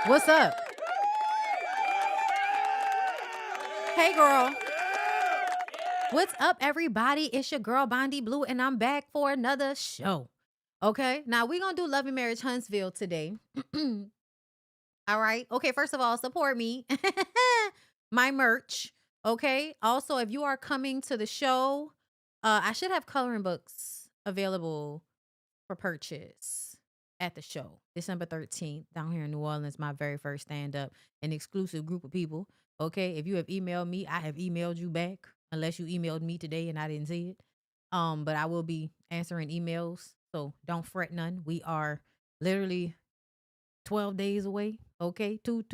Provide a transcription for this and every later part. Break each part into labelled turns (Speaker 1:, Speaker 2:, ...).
Speaker 1: What's up? Hey, girl. What's up, everybody? It's your girl, BondyBlue, and I'm back for another show. Okay? Now, we're going to do Love and Marriage Huntsville today. All right? Okay, first of all, support me. My merch. Okay? Also, if you are coming to the show, I should have coloring books available for purchase at the show December 13th down here in New Orleans, my very first stand-up, an exclusive group of people. Okay, if you have emailed me, I have emailed you back, unless you emailed me today and I didn't see it. But I will be answering emails, so don't fret none. We are literally 12 days away. Okay, two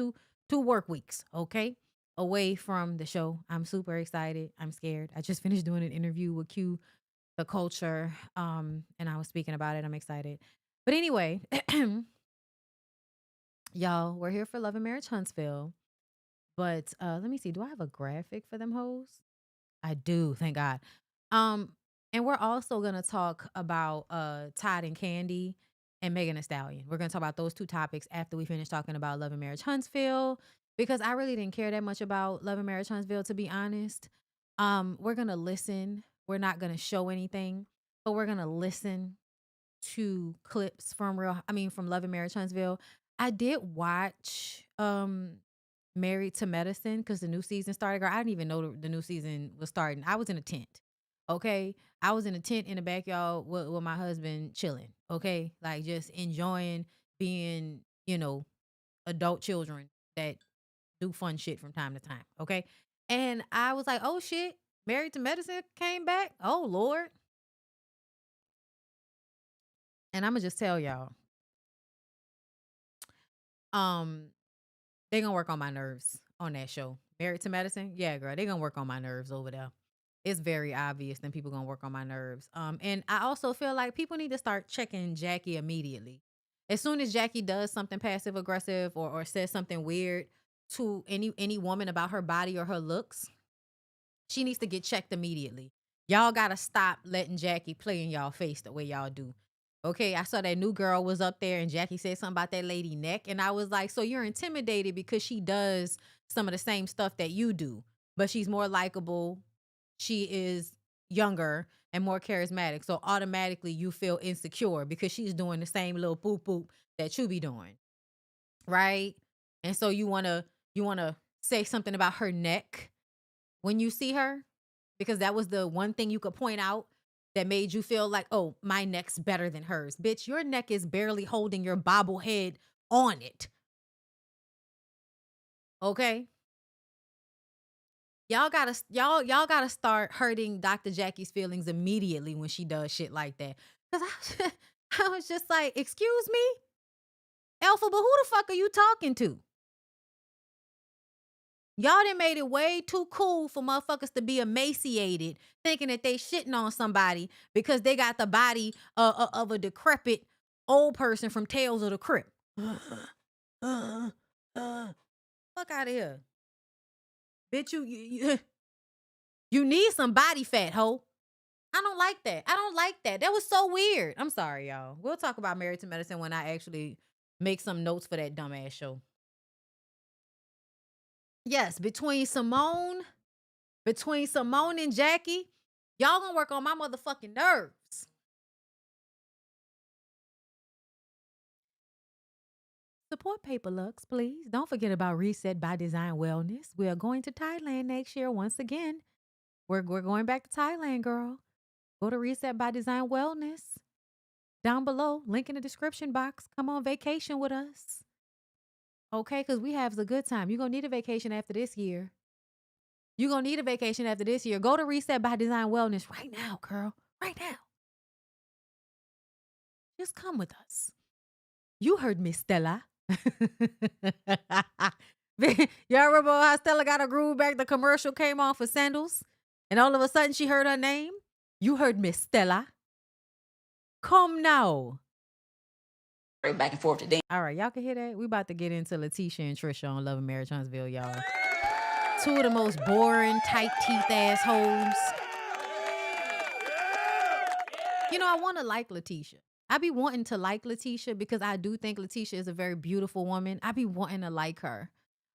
Speaker 1: work weeks. Okay, away from the show. I'm super excited. I'm scared. I just finished doing an interview with Q the culture, and I was speaking about it. I'm excited. But anyway, y'all, we're here for Love and Marriage Huntsville. But let me see. Do I have a graphic for them hoes? I do, thank God. Um, and we're also gonna talk about Todd and Kandi and Megan Thee Stallion. We're gonna talk about those two topics after we finish talking about Love and Marriage Huntsville, because I really didn't care that much about Love and Marriage Huntsville, to be honest. We're gonna listen. We're not gonna show anything, but we're gonna listen to clips from from Love and Marriage Huntsville. I did watch Married to Medicine because the new season started. Girl, I didn't even know the new season was starting. I was in a tent. Okay. I was in a tent in the backyard with my husband chilling. Okay. Like just enjoying being, adult children that do fun shit from time to time. Okay. And I was like, oh shit, Married to Medicine came back. Oh Lord. And I'm gonna just tell y'all, um, they gonna work on my nerves on that show. Married to Medicine, yeah, girl, they gonna work on my nerves over there. It's very obvious that people gonna work on my nerves. And I also feel like people need to start checking Jackie immediately. As soon as Jackie does something passive aggressive or says something weird to any woman about her body or her looks, she needs to get checked immediately. Y'all gotta stop letting Jackie play in y'all face the way y'all do. Okay, I saw that new girl was up there and Jackie said something about that lady neck. And I was like, so you're intimidated because she does some of the same stuff that you do, but she's more likable. She is younger and more charismatic. So automatically you feel insecure because she's doing the same little poop poop that you be doing. Right. And so you wanna say something about her neck when you see her, because that was the one thing you could point out that made you feel like, oh, my neck's better than hers. Bitch, your neck is barely holding your bobblehead on it. Okay? Y'all gotta start hurting Dr. Jackie's feelings immediately when she does shit like that. Cause I was just like, excuse me? Alpha, but who the fuck are you talking to? Y'all done made it way too cool for motherfuckers to be emaciated, thinking that they shitting on somebody because they got the body of a decrepit old person from Tales of the Crypt. Fuck out of here. Bitch, you need some body fat, ho. I don't like that. I don't like that. That was so weird. I'm sorry, y'all. We'll talk about Married to Medicine when I actually make some notes for that dumbass show. Yes, between Simone and Jackie, y'all gonna work on my motherfucking nerves. Support Paper Lux, please. Don't forget about Reset by Design Wellness. We are going to Thailand next year once again. We're going back to Thailand, girl. Go to Reset by Design Wellness. Down below, link in the description box. Come on vacation with us. Okay, because we have a good time. You're going to need a vacation after this year. You're going to need a vacation after this year. Go to Reset by Design Wellness right now, girl. Right now. Just come with us. You heard Miss Stella. Y'all remember how Stella got a groove back? The commercial came on for sandals, and all of a sudden she heard her name. You heard Miss Stella. Come now.
Speaker 2: Back and forth today.
Speaker 1: All right, y'all can hear that. We about to get into Letitia and Trisha on Love and Marriage Huntsville, y'all. Two of the most boring, tight teeth assholes. I want to like Letitia. I be wanting to like Letitia because I do think Letitia is a very beautiful woman. I be wanting to like her.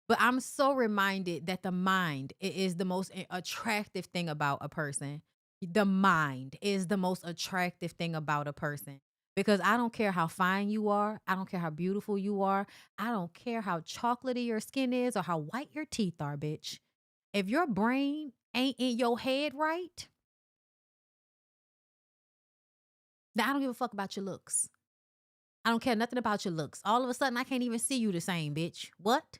Speaker 1: But I'm so reminded that the mind is the most attractive thing about a person. The mind is the most attractive thing about a person. Because I don't care how fine you are. I don't care how beautiful you are. I don't care how chocolatey your skin is or how white your teeth are, bitch. If your brain ain't in your head right, then I don't give a fuck about your looks. I don't care nothing about your looks. All of a sudden, I can't even see you the same, bitch. What?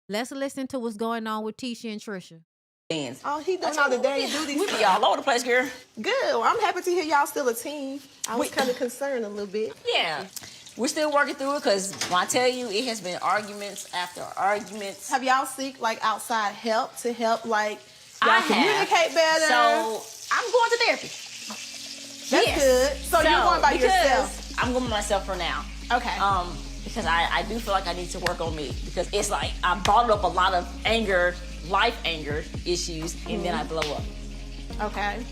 Speaker 1: Let's listen to what's going on with Tisha and Trisha.
Speaker 3: Oh, he doing all the dirty duty
Speaker 2: We
Speaker 3: stuff.
Speaker 2: be all over the place, girl.
Speaker 3: Good. Well, I'm happy to hear y'all still a team. I was kind of concerned a little bit.
Speaker 2: Yeah. We're still working through it because when I tell you, it has been arguments after arguments.
Speaker 3: Have y'all seek like outside help to help like
Speaker 2: I
Speaker 3: y'all communicate better?
Speaker 2: So I'm going to therapy.
Speaker 3: That's good. So you're going by yourself?
Speaker 2: I'm going by myself for now.
Speaker 3: Okay.
Speaker 2: Because I do feel like I need to work on me because it's like I bottled up a lot of anger, life anger issues, and then I blow up.
Speaker 3: Okay.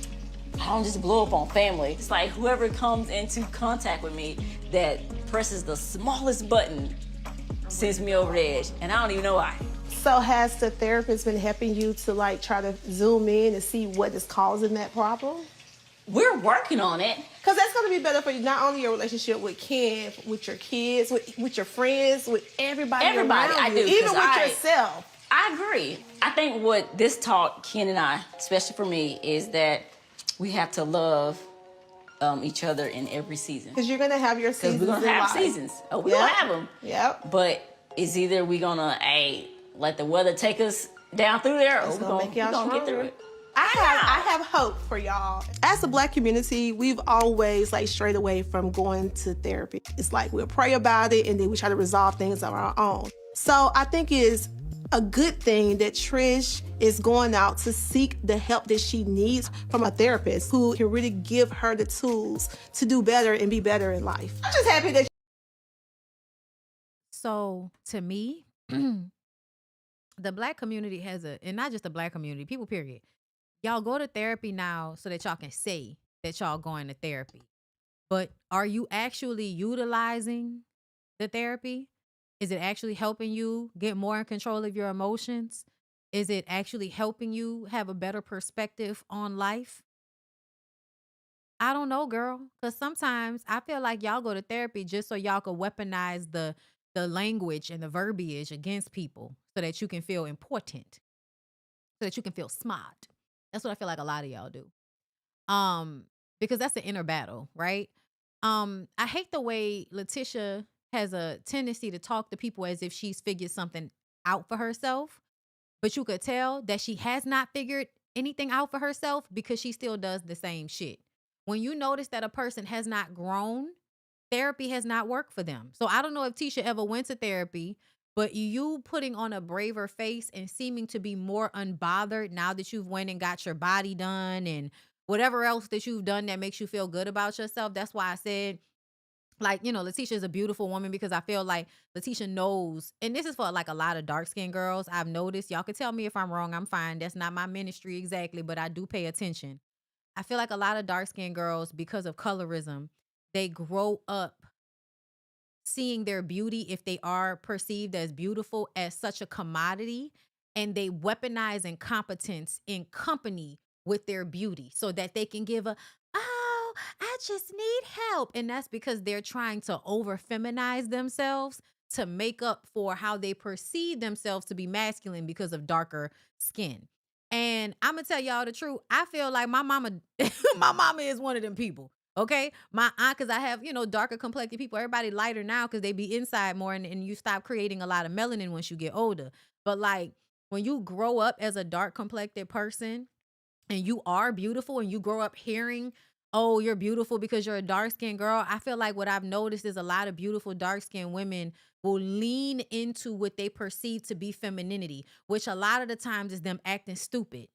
Speaker 2: I don't just blow up on family. It's like whoever comes into contact with me that presses the smallest button sends me over the edge, and I don't even know why.
Speaker 3: So has the therapist been helping you to like try to zoom in and see what is causing that problem?
Speaker 2: We're working on it.
Speaker 3: Because that's going to be better for you, not only your relationship with Ken, with your kids, with your friends, with everybody around
Speaker 2: I
Speaker 3: you,
Speaker 2: do,
Speaker 3: even
Speaker 2: 'cause
Speaker 3: with yourself.
Speaker 2: I agree. I think what this taught Ken and I, especially for me, is that we have to love each other in every season.
Speaker 3: Because you're going to have your seasons.
Speaker 2: Because we're going to have seasons. Oh, we're going to have them.
Speaker 3: Yep.
Speaker 2: But it's either we're going to, let the weather take us down through there, or we're going to get through it.
Speaker 3: I have hope for y'all. As a Black community, we've always like strayed away from going to therapy. It's like we'll pray about it and then we try to resolve things on our own. So I think it's a good thing that Trish is going out to seek the help that she needs from a therapist who can really give her the tools to do better and be better in life. I'm just happy that.
Speaker 1: So to me, the Black community has and not just the Black community, people period. Y'all go to therapy now so that y'all can say that y'all going to therapy. But are you actually utilizing the therapy? Is it actually helping you get more in control of your emotions? Is it actually helping you have a better perspective on life? I don't know, girl. Because sometimes I feel like y'all go to therapy just so y'all can weaponize the language and the verbiage against people so that you can feel important, so that you can feel smart. That's what I feel like a lot of y'all do. Because that's the inner battle, right? I hate the way Letitia has a tendency to talk to people as if she's figured something out for herself, but you could tell that she has not figured anything out for herself because she still does the same shit. When you notice that a person has not grown, therapy has not worked for them. So I don't know if Tisha ever went to therapy, but you putting on a braver face and seeming to be more unbothered now that you've went and got your body done and whatever else that you've done that makes you feel good about yourself. That's why I said, like, Letitia is a beautiful woman because I feel like Letitia knows, and this is for like a lot of dark-skinned girls. I've noticed, y'all can tell me if I'm wrong, I'm fine. That's not my ministry exactly, but I do pay attention. I feel like a lot of dark-skinned girls, because of colorism, they grow up seeing their beauty, if they are perceived as beautiful, as such a commodity, and they weaponize incompetence in company with their beauty so that they can give oh, I just need help. And that's because they're trying to over feminize themselves to make up for how they perceive themselves to be masculine because of darker skin. And I'm gonna tell y'all the truth. I feel like my mama, my mama is one of them people. Okay, my aunt, because I have, darker complected people. Everybody lighter now because they be inside more, and you stop creating a lot of melanin once you get older. But like when you grow up as a dark complected person and you are beautiful and you grow up hearing, oh, you're beautiful because you're a dark skinned girl. I feel like what I've noticed is a lot of beautiful dark skinned women will lean into what they perceive to be femininity, which a lot of the times is them acting stupid,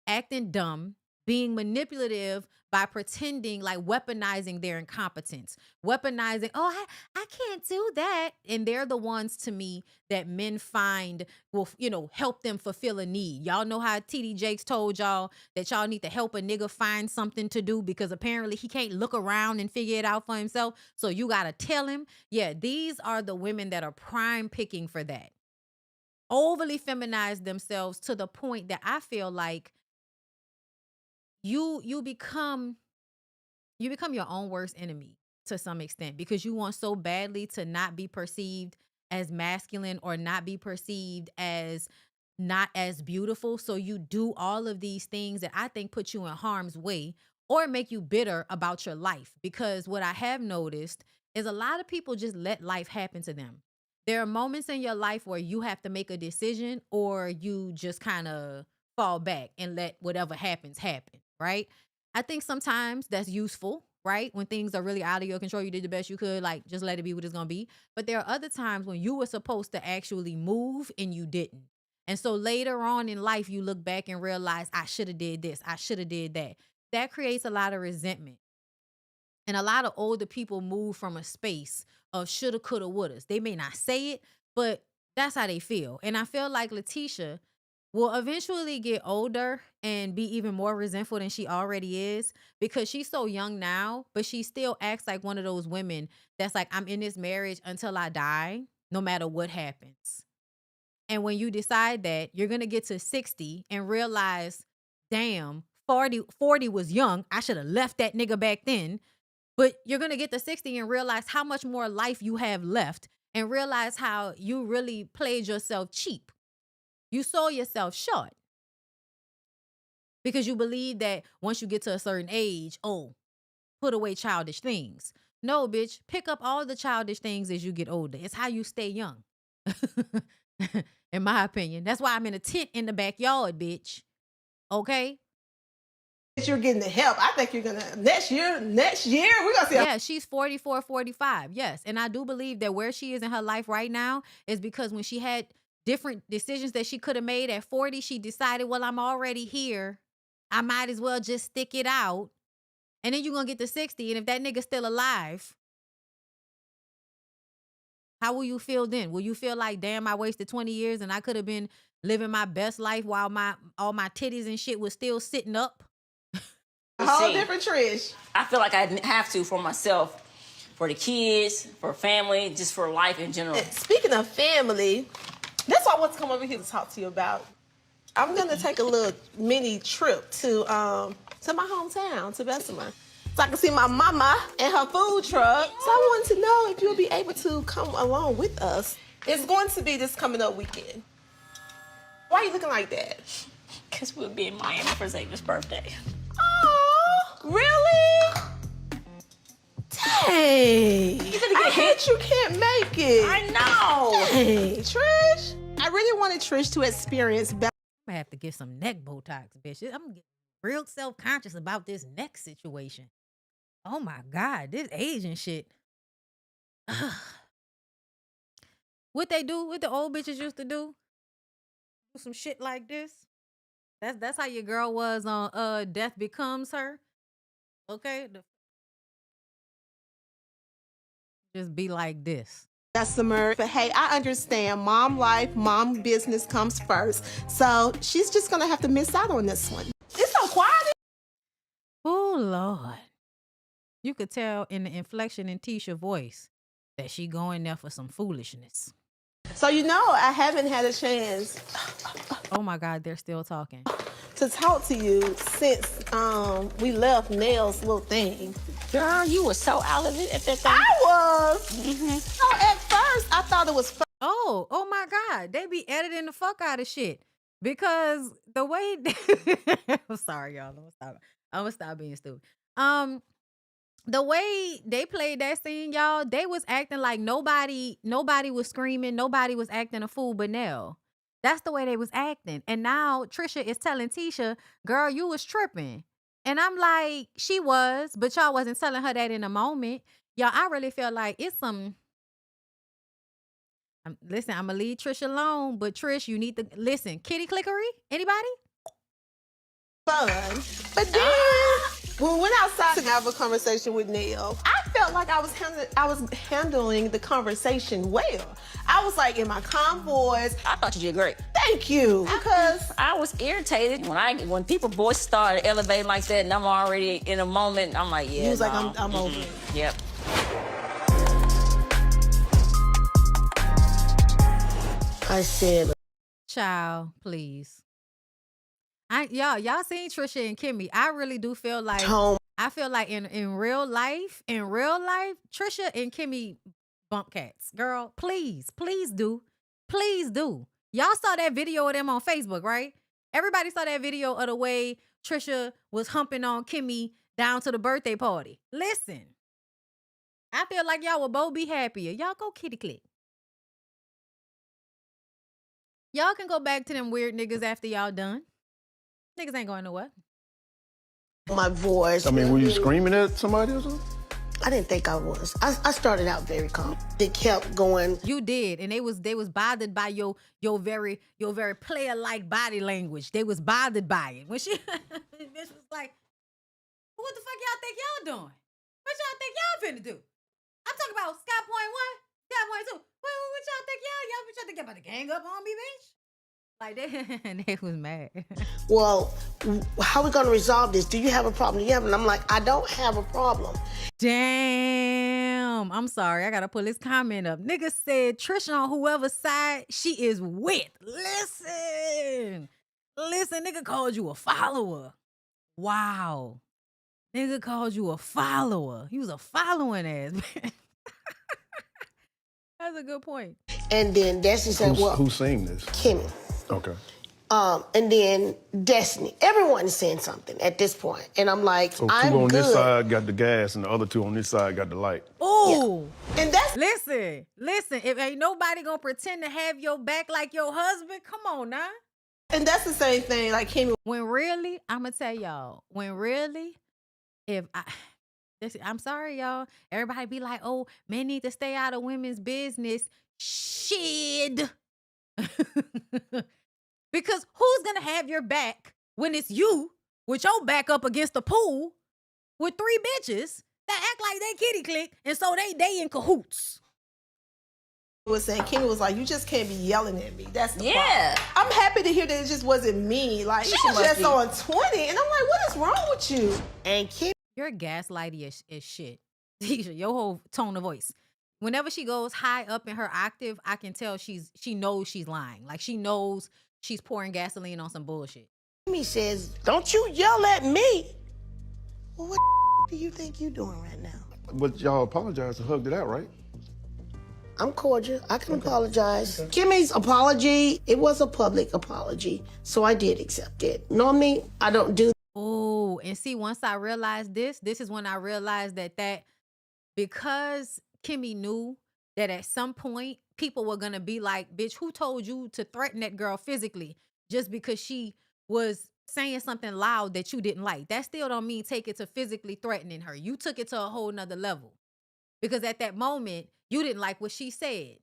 Speaker 1: acting dumb, being manipulative by pretending, like weaponizing their incompetence, weaponizing, oh, I can't do that. And they're the ones to me that men find will, help them fulfill a need. Y'all know how TD Jakes told y'all that y'all need to help a nigga find something to do because apparently he can't look around and figure it out for himself. So you got to tell him. Yeah, these are the women that are prime picking for that. Overly feminize themselves to the point that I feel like you become your own worst enemy to some extent because you want so badly to not be perceived as masculine or not be perceived as not as beautiful. So you do all of these things that I think put you in harm's way or make you bitter about your life. Because what I have noticed is a lot of people just let life happen to them. There are moments in your life where you have to make a decision or you just kind of fall back and let whatever happens happen, right? I think sometimes that's useful, right? When things are really out of your control, you did the best you could, like just let it be what it's going to be. But there are other times when you were supposed to actually move and you didn't. And so later on in life, you look back and realize, I should have did this. I should have did that. That creates a lot of resentment. And a lot of older people move from a space of shoulda, coulda, wouldas. They may not say it, but that's how they feel. And I feel like Letitia will eventually get older and be even more resentful than she already is because she's so young now, but she still acts like one of those women that's like, I'm in this marriage until I die, no matter what happens. And when you decide that, you're going to get to 60 and realize, damn, 40 was young. I should have left that nigga back then. But you're going to get to 60 and realize how much more life you have left and realize how you really played yourself cheap. You sold yourself short because you believe that once you get to a certain age, put away childish things. No, bitch, pick up all the childish things as you get older. It's how you stay young. In my opinion. That's why I'm in a tent in the backyard, bitch. Okay?
Speaker 3: You're getting the help. I think you're going to, next year, we're going to see.
Speaker 1: Yeah, she's 44, 45. Yes. And I do believe that where she is in her life right now is because when she had different decisions that she could have made at 40, she decided, well, I'm already here. I might as well just stick it out. And then you're going to get to 60. And if that nigga's still alive, how will you feel then? Will you feel like, damn, I wasted 20 years and I could have been living my best life while all my titties and shit was still sitting up?
Speaker 3: A whole different Trish.
Speaker 2: I feel like I have to for myself, for the kids, for family, just for life in general.
Speaker 3: Speaking of family, that's why I want to come over here to talk to you about. I'm going to take a little mini trip to my hometown, to Bessemer. So I can see my mama and her food truck. So I wanted to know if you'll be able to come along with us. It's going to be this coming up weekend. Why are you looking like that?
Speaker 2: Because we'll be in Miami for Xavier's birthday.
Speaker 3: Oh, really? Dang. I hate you can't make it.
Speaker 2: I know.
Speaker 3: Dang, Trish. I really wanted Trish to experience better.
Speaker 1: I'm gonna have to get some neck Botox, bitch. I'm getting real self-conscious about this neck situation. Oh my God, this Asian shit. Ugh. What they do, what the old bitches used to do some shit like this. That's how your girl was on Death Becomes Her. Okay? Just be like this.
Speaker 3: Bessemer. But hey, I understand mom life, mom business comes first. So she's just gonna have to miss out on this one. It's so quiet.
Speaker 1: Oh Lord. You could tell in the inflection in Tisha's voice that she going there for some foolishness.
Speaker 3: So I haven't had a chance.
Speaker 1: Oh my God, they're still talking.
Speaker 3: To talk to you since we left Nell's little thing.
Speaker 2: Girl, you were so out of it at that time.
Speaker 3: I was. So at first, I thought it was.
Speaker 1: Oh my God, they be editing the fuck out of shit because the way. I'm sorry, y'all. I'm gonna stop being stupid. The way they played that scene, y'all, they was acting like nobody was screaming, nobody was acting a fool but Nell. That's the way they was acting. And now Trisha is telling Tisha, girl, you was tripping. And I'm like, she was, but y'all wasn't telling her that in a moment. Y'all, I really feel like it's some... listen, I'm going to leave Trish alone, but Trish, you need to... Listen, kitty clickery? Anybody?
Speaker 3: fun. But then when we went outside to have a conversation with Neil, I felt like I was handling the conversation well. I was like in my calm voice.
Speaker 2: I thought you did great.
Speaker 3: Thank you. Because
Speaker 2: I was irritated when people voice started elevating like that, and I'm already in a moment. I'm like, yeah.
Speaker 3: he was like,
Speaker 2: no.
Speaker 3: I'm over it.
Speaker 2: Yep.
Speaker 3: I said,
Speaker 1: Child, please. Y'all seen Trisha and Kimmy. I really do feel like I feel like in real life, Trisha and Kimmy bump cats. Girl, please do. Please do. Y'all saw that video of them on Facebook, right? Everybody saw that video of the way Trisha was humping on Kimmy down to the birthday party. Listen, I feel like y'all will both be happier. Y'all go kitty click. Y'all can go back to them weird niggas after y'all done. Niggas ain't going nowhere.
Speaker 3: my voice.
Speaker 4: I mean, were you screaming at somebody or something?
Speaker 3: I didn't think I was. I started out very calm. It kept going.
Speaker 1: You did, and they was bothered by your very player-like body language. They was bothered by it. When she bitch was like, what the fuck y'all think y'all doing? What y'all think y'all finna do? I'm talking about Sky Point 1, Sky Point 2. What y'all think y'all about to gang up on me, bitch? Like they was mad.
Speaker 3: Well, how are we gonna resolve this? Do you have a problem? Do you have? And I'm like, I don't have a problem.
Speaker 1: Damn, I'm sorry. I gotta pull this comment up. Nigga said Trisha on whoever's side she is with. Listen, nigga called you a follower. Wow. Nigga called you a follower. He was a following ass man. That's a good point.
Speaker 3: And then Destiny said,
Speaker 4: Who's saying this?
Speaker 3: Kimmy.
Speaker 4: Okay.
Speaker 3: And then Destiny. Everyone's saying something at this point. And I'm like,
Speaker 4: So
Speaker 3: I'm
Speaker 4: two on
Speaker 3: good.
Speaker 4: this side got the gas and the other two on this side got the light.
Speaker 1: Ooh.
Speaker 3: Yeah. And that's...
Speaker 1: Listen. If ain't nobody gonna pretend to have your back like your husband, come on now.
Speaker 3: And that's the same thing, like Kimmy.
Speaker 1: When really, I'm gonna tell y'all, I'm sorry, y'all. Everybody be like, oh, men need to stay out of women's business. Shit. Because who's gonna have your back when it's you with your back up against the pool with 3 bitches that act like they kitty click and so they in cahoots?
Speaker 3: Was saying, Kimmy was like, you just can't be yelling at me. That's the
Speaker 2: Yeah.
Speaker 3: problem. I'm happy to hear that it just wasn't me. Like, she was just on 20. And I'm like, what is wrong with you? And Kimmy...
Speaker 1: You're gaslighty as shit. Your whole tone of voice. Whenever she goes high up in her octave, I can tell she knows she's lying. Like she knows she's pouring gasoline on some bullshit.
Speaker 3: Kimmy says, don't you yell at me. Well, what do you think you're doing right now?
Speaker 4: But y'all apologized and hugged it out, right?
Speaker 3: I'm cordial. I can apologize. Okay. Kimmy's apology, it was a public apology, so I did accept it. Normally, I don't do.
Speaker 1: Oh, and see, once I realized this is when I realized that because Kimmy knew that at some point people were gonna be like, bitch, who told you to threaten that girl physically just because she was saying something loud that you didn't like? That still don't mean take it to physically threatening her. You took it to a whole nother level. Because at that moment, you didn't like what she said.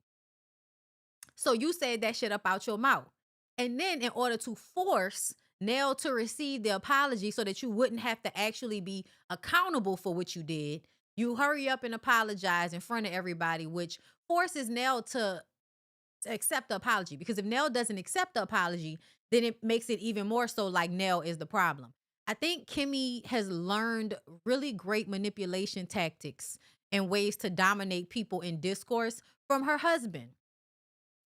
Speaker 1: So you said that shit up out your mouth. And then in order to force Nell to receive the apology so that you wouldn't have to actually be accountable for what you did, you hurry up and apologize in front of everybody, which forces Nell to accept the apology. Because if Nell doesn't accept the apology, then it makes it even more so like Nell is the problem. I think Kimmy has learned really great manipulation tactics and ways to dominate people in discourse from her husband.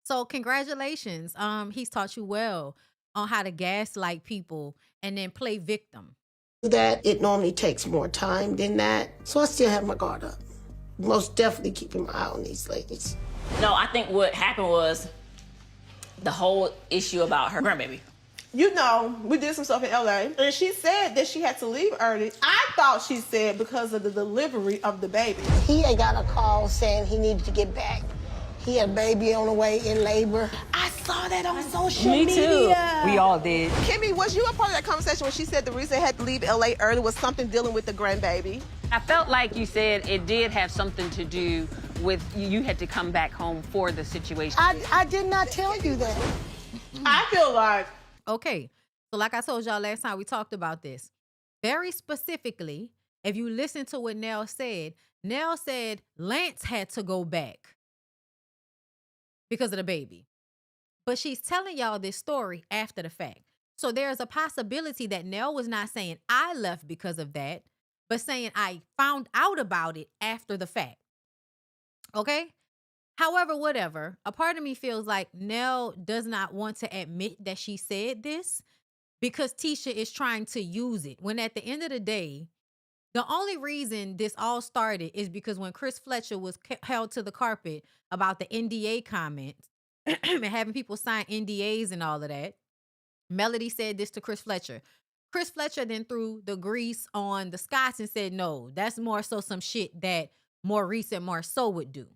Speaker 1: So congratulations. He's taught you well on how to gaslight people and then play victim.
Speaker 3: That it normally takes more time than that. So I still have my guard up. Most definitely keeping my eye on these ladies.
Speaker 2: No, I think what happened was the whole issue about her grandbaby.
Speaker 3: You know, we did some stuff in LA, and she said that she had to leave early. I thought she said because of the delivery of the baby. He had got a call saying he needed to get back. He had a baby on the way in labor. I saw that on social media.
Speaker 2: Me too. We all did.
Speaker 3: Kimmy, was you a part of that conversation when she said the reason they had to leave LA early was something dealing with the grandbaby?
Speaker 5: I felt like you said it did have something to do with you had to come back home for the situation.
Speaker 3: I did not tell you that. I feel like...
Speaker 1: Okay, So like I told y'all last time we talked about this, very specifically, if you listen to what Nell said Lance had to go back because of the baby. But she's telling y'all this story after the fact. So there's a possibility that Nell was not saying I left because of that, but saying I found out about it after the fact. Okay? However, whatever, a part of me feels like Nell does not want to admit that she said this because Tisha is trying to use it. When at the end of the day, the only reason this all started is because when Chris Fletcher was held to the carpet about the NDA comments and having people sign NDAs and all of that, Melody said this to Chris Fletcher. Chris Fletcher then threw the grease on the Scots and said, no, that's more so some shit that Maurice and Marceau would do.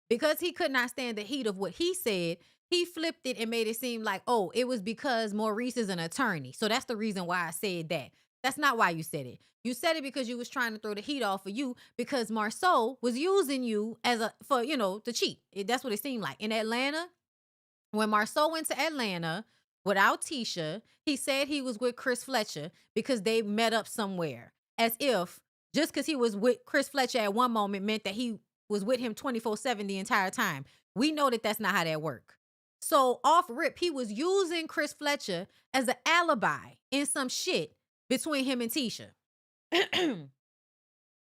Speaker 1: Because he could not stand the heat of what he said, he flipped it and made it seem like, oh, it was because Maurice is an attorney. So that's the reason why I said that. That's not why you said it. You said it because you was trying to throw the heat off of you because Marceau was using you to cheat. That's what it seemed like. In Atlanta, when Marceau went to Atlanta without Tisha, he said he was with Chris Fletcher because they met up somewhere. As if just because he was with Chris Fletcher at one moment meant that he was with him 24/7 the entire time. We know that that's not how that works. So off rip, he was using Chris Fletcher as an alibi in some shit between him and Tisha.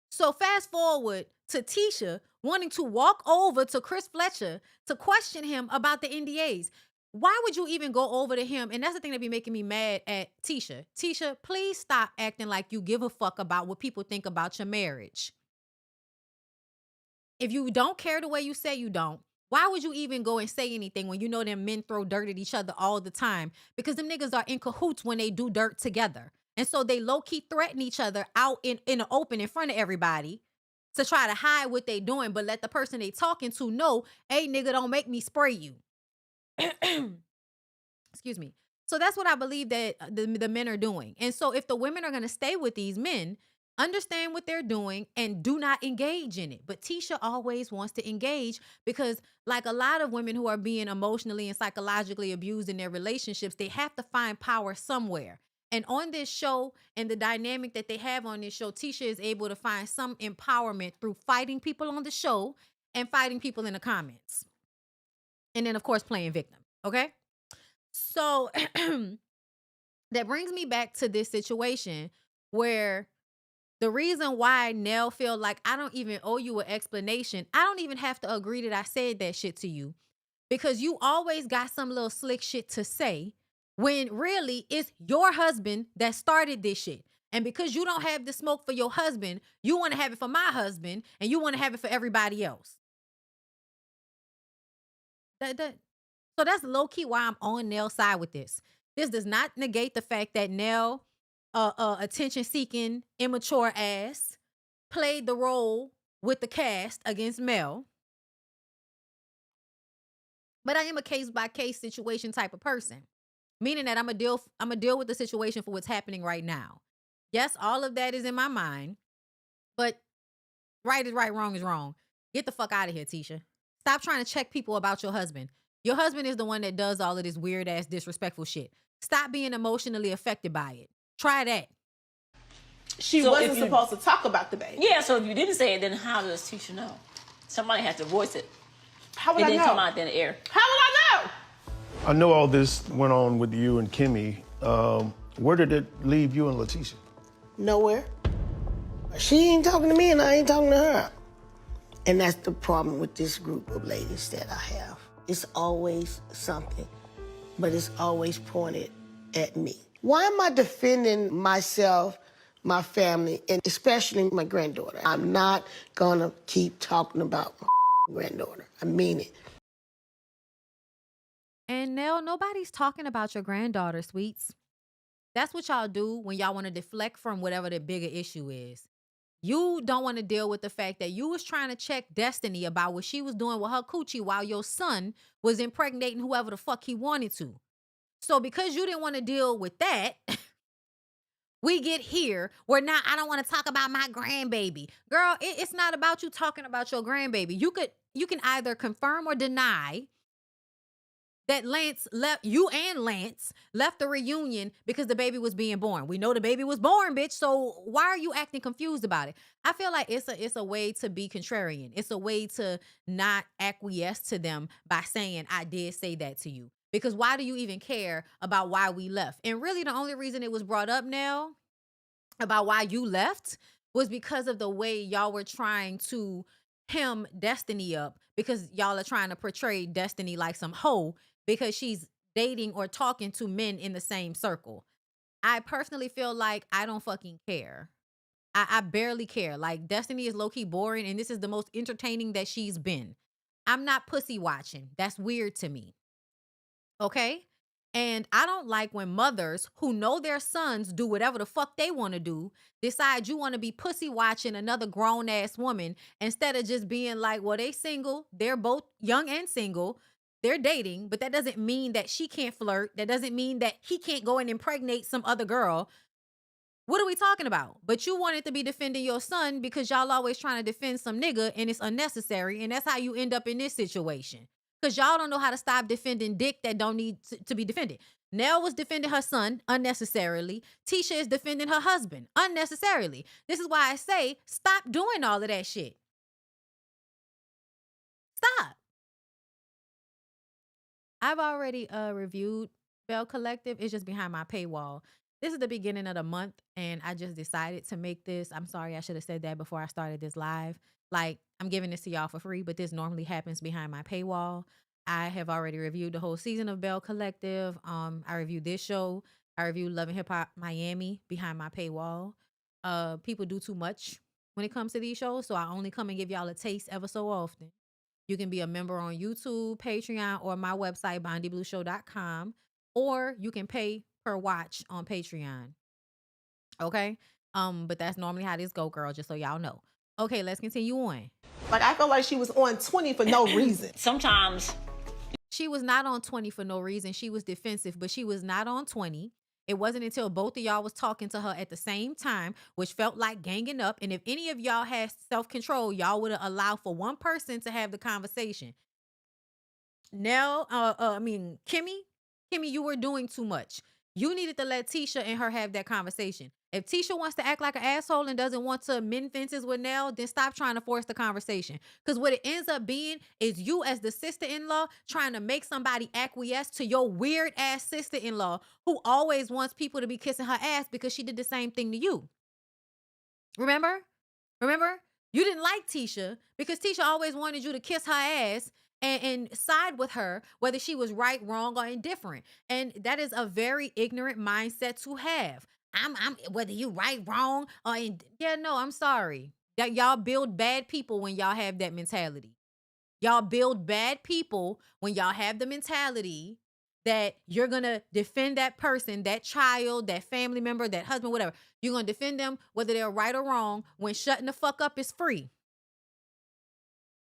Speaker 1: So fast forward to Tisha wanting to walk over to Chris Fletcher to question him about the NDAs. Why would you even go over to him? And that's the thing that be making me mad at Tisha. Tisha, please stop acting like you give a fuck about what people think about your marriage. If you don't care the way you say you don't, why would you even go and say anything when you know them men throw dirt at each other all the time? Because them niggas are in cahoots when they do dirt together. And so they low-key threaten each other out in the open in front of everybody to try to hide what they doing, but let the person they talking to know, hey, nigga, don't make me spray you. Excuse me. So that's what I believe that the men are doing. And so if the women are going to stay with these men, understand what they're doing and do not engage in it. But Tisha always wants to engage because like a lot of women who are being emotionally and psychologically abused in their relationships, they have to find power somewhere. And on this show and the dynamic that they have on this show, Tisha is able to find some empowerment through fighting people on the show and fighting people in the comments. And then, of course, playing victim. Okay? So that brings me back to this situation where the reason why Nell feel like I don't even owe you an explanation, I don't even have to agree that I said that shit to you because you always got some little slick shit to say when really it's your husband that started this shit. And because you don't have the smoke for your husband, you want to have it for my husband and you want to have it for everybody else. So that's low-key why I'm on Nell's side with this. This does not negate the fact that Nell, attention-seeking, immature ass, played the role with the cast against Mel. But I am a case-by-case situation type of person, meaning that I'm gonna deal with the situation for what's happening right now. Yes, all of that is in my mind, but right is right, wrong is wrong. Get the fuck out of here, Tisha. Stop trying to check people about your husband. Your husband is the one that does all of this weird-ass disrespectful shit. Stop being emotionally affected by it. Try that.
Speaker 3: She wasn't supposed to talk about the baby.
Speaker 2: Yeah, so if you didn't say it, then how does Tisha know? Somebody has to voice it.
Speaker 3: How would I know?
Speaker 2: It didn't come out in the air.
Speaker 3: How would I know?
Speaker 4: I know all this went on with you and Kimmy. Where did it leave you and Letitia?
Speaker 6: Nowhere. She ain't talking to me and I ain't talking to her. And that's the problem with this group of ladies that I have. It's always something, but it's always pointed at me. Why am I defending myself, my family, and especially my granddaughter? I'm not gonna keep talking about my granddaughter. I mean it.
Speaker 1: And Nell, nobody's talking about your granddaughter, sweets. That's what y'all do when y'all want to deflect from whatever the bigger issue is. You don't want to deal with the fact that you was trying to check Destiny about what she was doing with her coochie while your son was impregnating whoever the fuck he wanted to. So because you didn't want to deal with that, we get here where now I don't want to talk about my grandbaby. Girl, it's not about you talking about your grandbaby. You can either confirm or deny that Lance left, you and Lance left the reunion because the baby was being born. We know the baby was born, bitch. So why are you acting confused about it? I feel like it's a way to be contrarian. It's a way to not acquiesce to them by saying, I did say that to you. Because why do you even care about why we left? And really the only reason it was brought up now about why you left was because of the way y'all were trying to hem Destiny up, because y'all are trying to portray Destiny like some hoe because she's dating or talking to men in the same circle. I personally feel like I don't fucking care. I barely care. Like, Destiny is low-key boring, and this is the most entertaining that she's been. I'm not pussy watching. That's weird to me. Okay? And I don't like when mothers who know their sons do whatever the fuck they want to do decide you want to be pussy watching another grown ass woman instead of just being like, well, they single. They're both young and single. They're dating, but that doesn't mean that she can't flirt. That doesn't mean that he can't go and impregnate some other girl. What are we talking about? But you wanted to be defending your son because y'all always trying to defend some nigga and it's unnecessary. And that's how you end up in this situation. Because y'all don't know how to stop defending dick that don't need to be defended. Nell was defending her son unnecessarily. Tisha is defending her husband unnecessarily. This is why I say, stop doing all of that shit. Stop. I've already reviewed Bell Collective. It's just behind my paywall. This is the beginning of the month, and I just decided to make this. I'm sorry, I should have said that before I started this live. Like, I'm giving this to y'all for free, but this normally happens behind my paywall. I have already reviewed the whole season of Bell Collective. I reviewed this show. I reviewed Love and Hip Hop Miami behind my paywall. People do too much when it comes to these shows, so I only come and give y'all a taste ever so often. You can be a member on YouTube, Patreon, or my website, bondyblueshow.com, or you can pay per watch on Patreon. Okay? But that's normally how this go, girl, just so y'all know. Okay, let's continue on.
Speaker 3: Like, I felt like she was on 20 for no reason.
Speaker 2: Sometimes
Speaker 1: She was not on 20 for no reason. She was defensive, but she was not on 20. It wasn't until both of y'all was talking to her at the same time, which felt like ganging up. And if any of y'all had self-control, y'all would have allowed for one person to have the conversation. Now, Kimmy, you were doing too much. You needed to let Tisha and her have that conversation. If Tisha wants to act like an asshole and doesn't want to mend fences with Nell, then stop trying to force the conversation. Because what it ends up being is you as the sister-in-law trying to make somebody acquiesce to your weird-ass sister-in-law who always wants people to be kissing her ass because she did the same thing to you. Remember? You didn't like Tisha because Tisha always wanted you to kiss her ass and side with her, whether she was right, wrong, or indifferent. And that is a very ignorant mindset to have. I'm whether you right, wrong, or I'm sorry. That y'all build bad people when y'all have that mentality. Y'all build bad people when y'all have the mentality that you're gonna defend that person, that child, that family member, that husband, whatever. You're gonna defend them whether they're right or wrong when shutting the fuck up is free.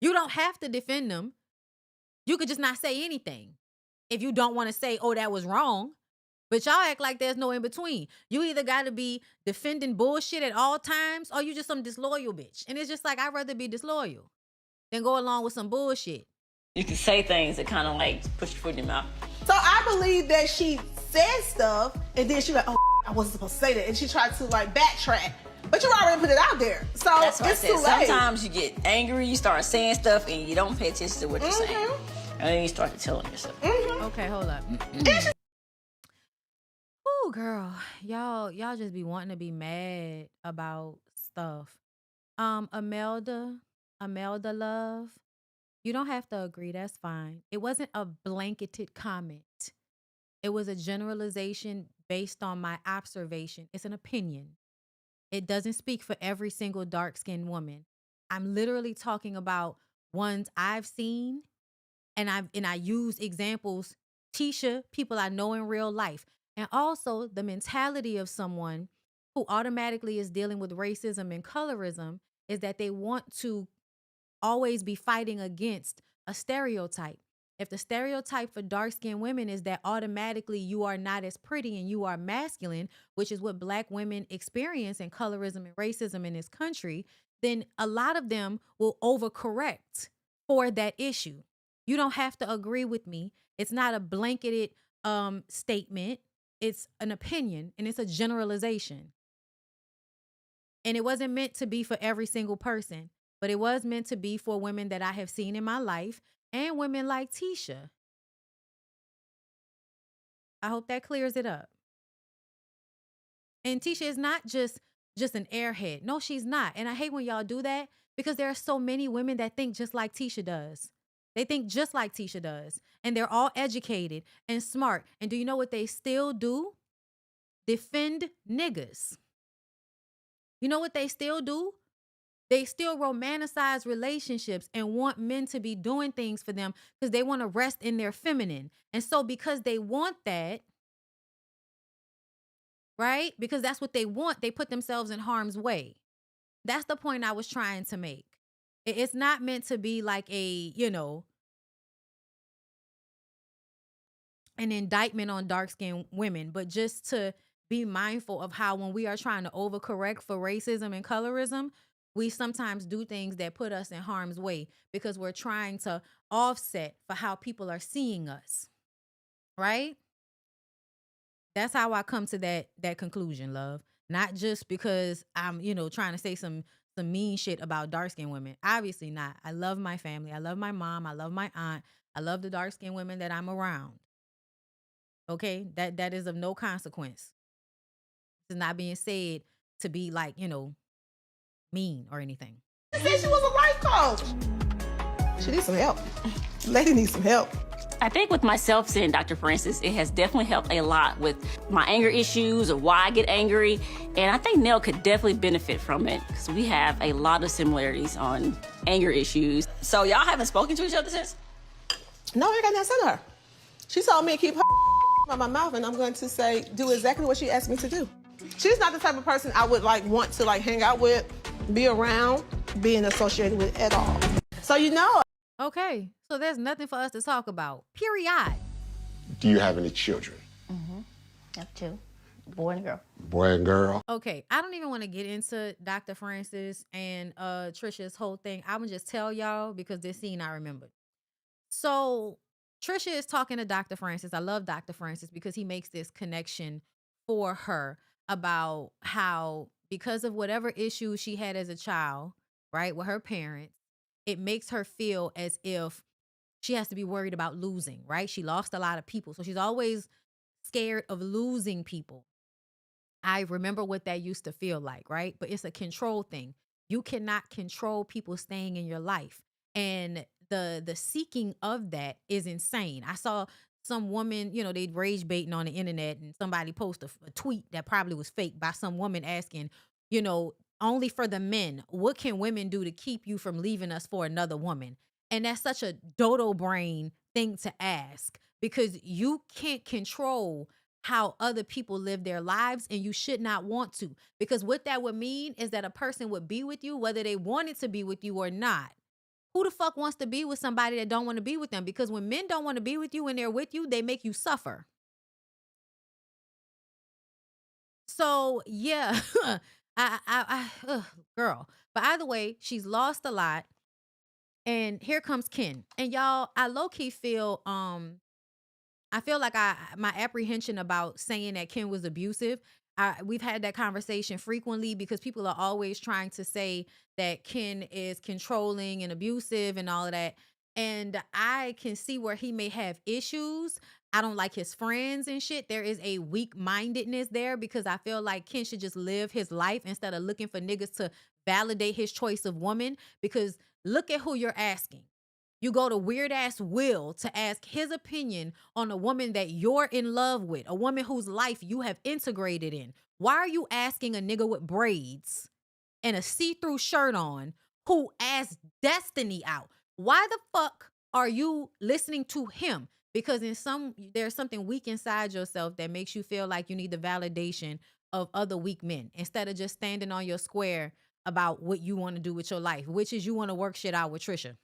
Speaker 1: You don't have to defend them. You could just not say anything if you don't want to say, oh, that was wrong. But y'all act like there's no in between. You either got to be defending bullshit at all times or you just some disloyal bitch. And it's just like, I'd rather be disloyal than go along with some bullshit.
Speaker 2: you can say things that kind of like push your foot in your mouth.
Speaker 3: So I believe that she said stuff and then she like, oh, I wasn't supposed to say that. And she tried to like backtrack. But you already put it out there. So
Speaker 2: That's what
Speaker 3: it's
Speaker 2: I said.
Speaker 3: too late.
Speaker 2: Sometimes you get angry, you start saying stuff, and you don't pay attention to what you're saying. And then you start to telling yourself.
Speaker 1: Okay, hold up. Oh, girl. Y'all just be wanting to be mad about stuff. Imelda Love, you don't have to agree. That's fine. It wasn't a blanketed comment. It was a generalization based on my observation. It's an opinion. It doesn't speak for every single dark-skinned woman. I'm literally talking about ones I've seen, and I use examples, Tisha, people I know in real life, and also the mentality of someone who automatically is dealing with racism and colorism is that they want to always be fighting against a stereotype. If the stereotype for dark-skinned women is that automatically you are not as pretty and you are masculine, which is what Black women experience in colorism and racism in this country, then a lot of them will overcorrect for that issue. You don't have to agree with me. It's not a blanketed statement. It's an opinion and it's a generalization. And it wasn't meant to be for every single person, but it was meant to be for women that I have seen in my life and women like Tisha. I hope that clears it up. And Tisha is not just an airhead. No, she's not. And I hate when y'all do that because there are so many women that think just like Tisha does. They think just like Tisha does. And they're all educated and smart. And do you know what they still do? Defend niggas. You know what they still do? They still romanticize relationships and want men to be doing things for them because they want to rest in their feminine. And so because they want that, right? Because that's what they want, they put themselves in harm's way. That's the point I was trying to make. It's not meant to be like a, an indictment on dark-skinned women, but just to be mindful of how when we are trying to overcorrect for racism and colorism, we sometimes do things that put us in harm's way because we're trying to offset for how people are seeing us, right? That's how I come to that conclusion, love. Not just because I'm, trying to say some mean shit about dark-skinned women. Obviously not. I love my family. I love my mom. I love my aunt. I love the dark-skinned women that I'm around. Okay? That is of no consequence. It's not being said to be like, mean or anything.
Speaker 3: She said she was a life coach. She needs some help. Lady needs some help.
Speaker 2: I think with myself seeing Dr. Francis, it has definitely helped a lot with my anger issues or why I get angry. And I think Nell could definitely benefit from it because we have a lot of similarities on anger issues. So y'all haven't spoken to each other since?
Speaker 3: No, I ain't got nothing to say to her. She told me to keep her out my mouth, and I'm going to say, do exactly what she asked me to do. She's not the type of person I would want to hang out with, be around, being associated with at all. So
Speaker 1: Okay, so there's nothing for us to talk about. Period.
Speaker 7: Do you have any children?
Speaker 2: Mm-hmm. I have two, boy and girl.
Speaker 7: Boy and girl?
Speaker 1: Okay, I don't even want to get into Dr. Francis and Trisha's whole thing. I'm gonna just tell y'all because this scene I remembered. So Trisha is talking to Dr. Francis. I love Dr. Francis because he makes this connection for her about how because of whatever issues she had as a child, right, with her parents, it makes her feel as if she has to be worried about losing, right? She lost a lot of people. So she's always scared of losing people. I remember what that used to feel like, right? But it's a control thing. You cannot control people staying in your life. And the seeking of that is insane. I saw some woman, they'd rage baiting on the internet and somebody posted a tweet that probably was fake by some woman asking, only for the men, what can women do to keep you from leaving us for another woman? And that's such a dodo brain thing to ask because you can't control how other people live their lives and you should not want to. Because what that would mean is that a person would be with you whether they wanted to be with you or not. Who the fuck wants to be with somebody that don't want to be with them? Because when men don't want to be with you when they're with you, they make you suffer. So yeah, girl. But either way, she's lost a lot. And here comes Ken. And y'all, I low-key feel, I feel like my apprehension about saying that Ken was abusive, we've had that conversation frequently because people are always trying to say that Ken is controlling and abusive and all of that. And I can see where he may have issues. I don't like his friends and shit. There is a weak-mindedness there because I feel like Ken should just live his life instead of looking for niggas to validate his choice of woman. Because look at who you're asking. You go to weird ass Will to ask his opinion on a woman that you're in love with, a woman whose life you have integrated in. Why are you asking a nigga with braids and a see-through shirt on who asked Destiny out? Why the fuck are you listening to him? Because there's something weak inside yourself that makes you feel like you need the validation of other weak men instead of just standing on your square about what you want to do with your life, which is you want to work shit out with Trisha.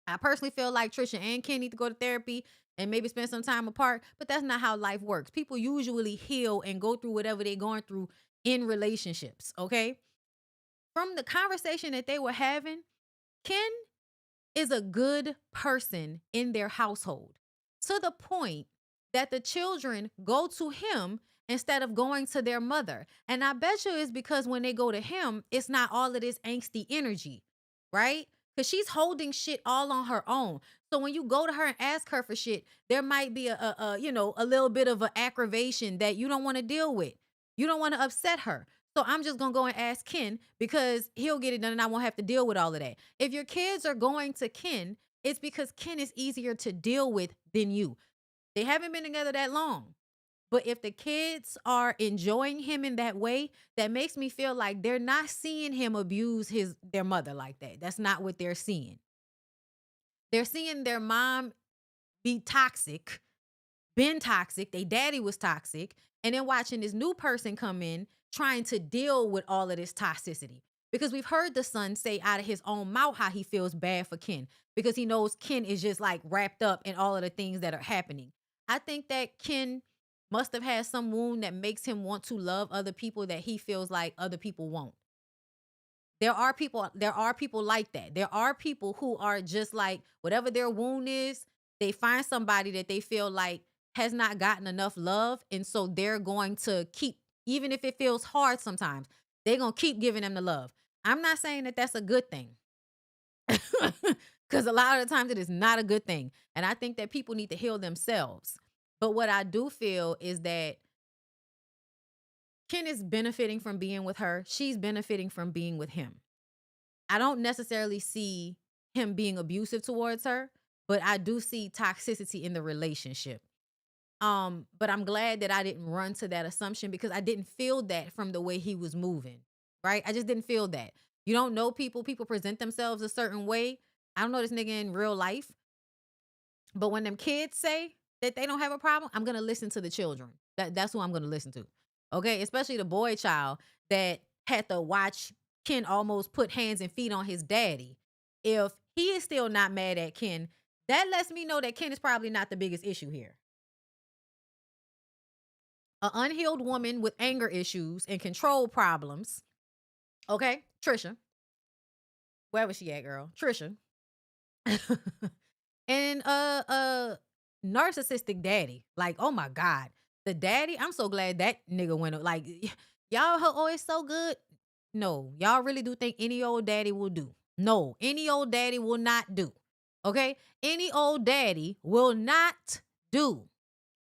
Speaker 1: I personally feel like Trisha and Ken need to go to therapy and maybe spend some time apart, but that's not how life works. People usually heal and go through whatever they're going through in relationships, okay? From the conversation that they were having, Ken is a good person in their household. to the point that the children go to him instead of going to their mother. And I bet you it's because when they go to him, it's not all of this angsty energy, right? Because she's holding shit all on her own. So when you go to her and ask her for shit, there might be a little bit of an aggravation that you don't want to deal with. You don't want to upset her. So I'm just going to go and ask Ken because he'll get it done and I won't have to deal with all of that. If your kids are going to Ken, it's because Ken is easier to deal with than you. They haven't been together that long. But if the kids are enjoying him in that way, that makes me feel like they're not seeing him abuse their mother like that. That's not what they're seeing. They're seeing their mom be toxic, been toxic, their daddy was toxic, and then watching this new person come in trying to deal with all of this toxicity. Because we've heard the son say out of his own mouth how he feels bad for Ken because he knows Ken is just like wrapped up in all of the things that are happening. I think that Ken must have had some wound that makes him want to love other people that he feels like other people won't. There are people like that. There are people who are just like, whatever their wound is, they find somebody that they feel like has not gotten enough love. And so they're going to keep, even if it feels hard sometimes, they're going to keep giving them the love. I'm not saying that that's a good thing. Because a lot of the times it is not a good thing. And I think that people need to heal themselves. But what I do feel is that Ken is benefiting from being with her. She's benefiting from being with him. I don't necessarily see him being abusive towards her, but I do see toxicity in the relationship. But I'm glad that I didn't run to that assumption because I didn't feel that from the way he was moving, right? I just didn't feel that. You don't know people. People present themselves a certain way. I don't know this nigga in real life. But when them kids say that they don't have a problem, I'm going to listen to the children. That's who I'm going to listen to. Okay? Especially the boy child that had to watch Ken almost put hands and feet on his daddy. If he is still not mad at Ken, that lets me know that Ken is probably not the biggest issue here. An unhealed woman with anger issues and control problems. Okay? Trisha. Where was she at, girl? Trisha. And narcissistic daddy. Like, oh my God. The daddy, I'm so glad that nigga went up. Like, y'all, oh, it's so good. No, y'all really do think any old daddy will do? No, any old daddy will not do. Okay? Any old daddy will not do.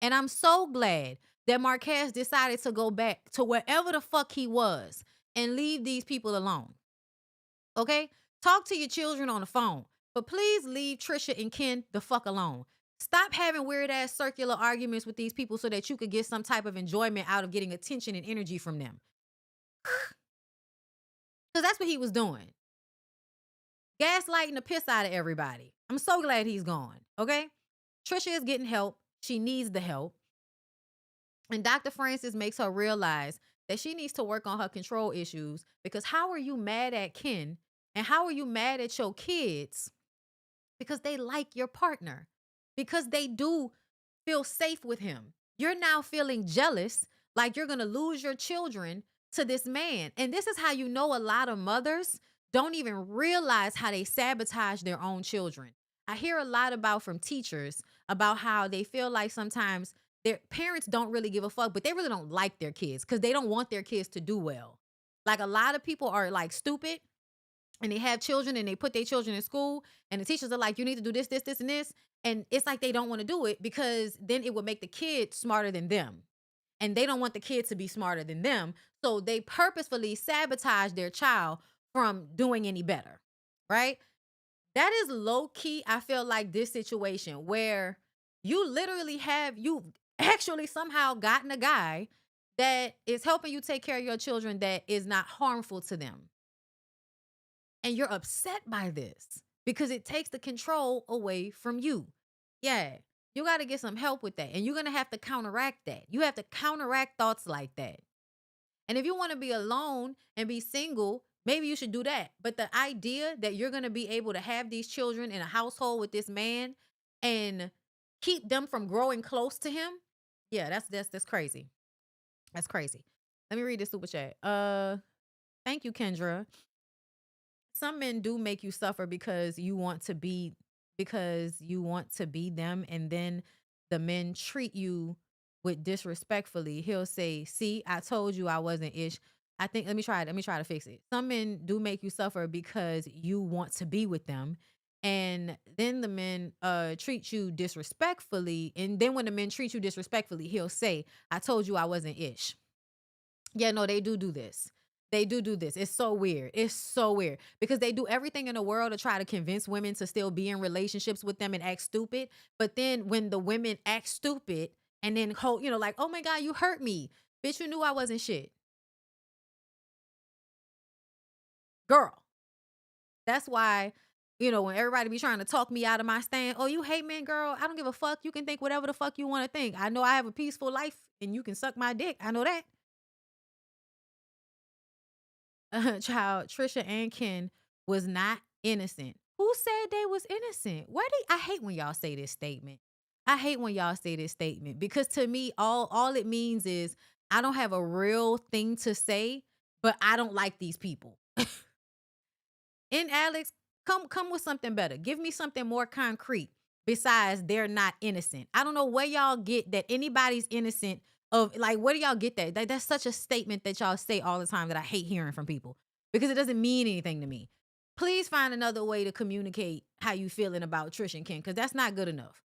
Speaker 1: And I'm so glad that Marquez decided to go back to wherever the fuck he was and leave these people alone. Okay? Talk to your children on the phone. But please leave Trisha and Ken the fuck alone. Stop having weird ass circular arguments with these people so that you could get some type of enjoyment out of getting attention and energy from them. Because that's what he was doing. Gaslighting the piss out of everybody. I'm so glad he's gone. Okay? Trisha is getting help. She needs the help. And Dr. Francis makes her realize that she needs to work on her control issues because how are you mad at Ken and how are you mad at your kids? Because they like your partner, because they do feel safe with him. You're now feeling jealous, like you're going to lose your children to this man. And this is how you know a lot of mothers don't even realize how they sabotage their own children. I hear a lot about from teachers about how they feel like sometimes their parents don't really give a fuck, but they really don't like their kids because they don't want their kids to do well. Like a lot of people are like stupid and they have children and they put their children in school and the teachers are like, you need to do this, this, this, and this. And it's like they don't want to do it because then it would make the kid smarter than them. And they don't want the kid to be smarter than them. So they purposefully sabotage their child from doing any better, right? That is low key, I feel like this situation where you literally you've actually somehow gotten a guy that is helping you take care of your children that is not harmful to them. And you're upset by this because it takes the control away from you. Yeah, you got to get some help with that. And you're going to have to counteract that. You have to counteract thoughts like that. And if you want to be alone and be single, maybe you should do that. But the idea that you're going to be able to have these children in a household with this man and keep them from growing close to him, yeah, that's crazy. That's crazy. Let me read this super chat. Thank you, Kendra. Some men do make you suffer because you want to be them, and then the men treat you with disrespectfully, he'll say, "See, I told you I wasn't ish." I think let me try to fix it. Some men do make you suffer because you want to be with them. And then the men treat you disrespectfully. And then when the men treat you disrespectfully, he'll say, "I told you I wasn't ish." Yeah, no, they do this. They do this. It's so weird. It's so weird because they do everything in the world to try to convince women to still be in relationships with them and act stupid. But then when the women act stupid and then hold, like, "Oh my God, you hurt me. Bitch, you knew I wasn't shit." Girl. That's why, when everybody be trying to talk me out of my stand, "Oh, you hate men, girl. I don't give a fuck. You can think whatever the fuck you want to think. I know I have a peaceful life and you can suck my dick. I know that." Child, Trisha and Ken was not innocent. Who said they was innocent? I hate when y'all say this statement. I hate when y'all say this statement because to me, all it means is I don't have a real thing to say, but I don't like these people. And Alex, come with something better. Give me something more concrete besides they're not innocent. I don't know where y'all get that anybody's innocent of, like, where do y'all get that? That's such a statement that y'all say all the time that I hate hearing from people because it doesn't mean anything to me. Please find another way to communicate how you feeling about Trish and Ken because that's not good enough.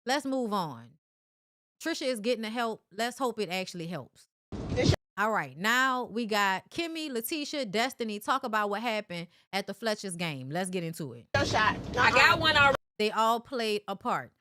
Speaker 1: Let's move on. Trisha is getting the help. Let's hope it actually helps. All right, now we got Kimmy, Letitia, Destiny. Talk about what happened at the Fletcher's game. Let's get into it.
Speaker 3: Your shot.
Speaker 5: I got one already.
Speaker 1: They all played a part.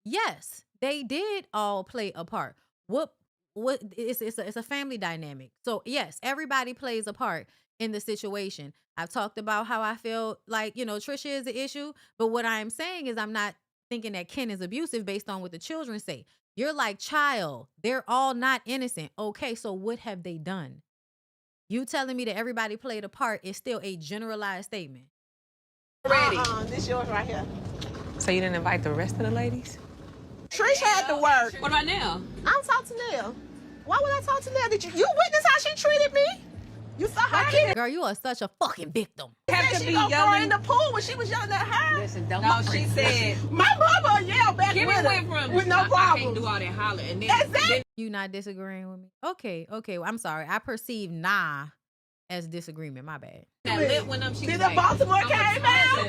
Speaker 1: Yes, they did all play a part. It's a family dynamic. So yes, everybody plays a part in the situation. I've talked about how I feel like, Trisha is the issue, but what I'm saying is I'm not thinking that Ken is abusive based on what the children say. You're like, child, they're all not innocent. Okay, so what have they done? You telling me that everybody played a part is still a generalized statement.
Speaker 5: Ready.
Speaker 3: This yours right here.
Speaker 5: So you didn't invite the rest of the ladies?
Speaker 3: Trish had to work.
Speaker 5: What about now?
Speaker 3: I'm talking to Nell. Why would I talk to Nell? Did you witness how she treated me? You saw her kid.
Speaker 1: Girl, you are such a fucking victim.
Speaker 3: Have to be yelling in the pool when she was yelling at her.
Speaker 5: Listen, don't. No, she said.
Speaker 3: My mama yelled back
Speaker 5: Give me
Speaker 3: with
Speaker 5: went
Speaker 3: her
Speaker 5: from
Speaker 3: with no
Speaker 5: I
Speaker 3: problem.
Speaker 5: can't do all that holler and then.
Speaker 3: Exactly.
Speaker 1: You not disagreeing with me? Okay. Well, I'm sorry. I perceive nah as disagreement. My bad.
Speaker 5: That lip went up. She
Speaker 3: Did
Speaker 5: was
Speaker 3: the Baltimore came out?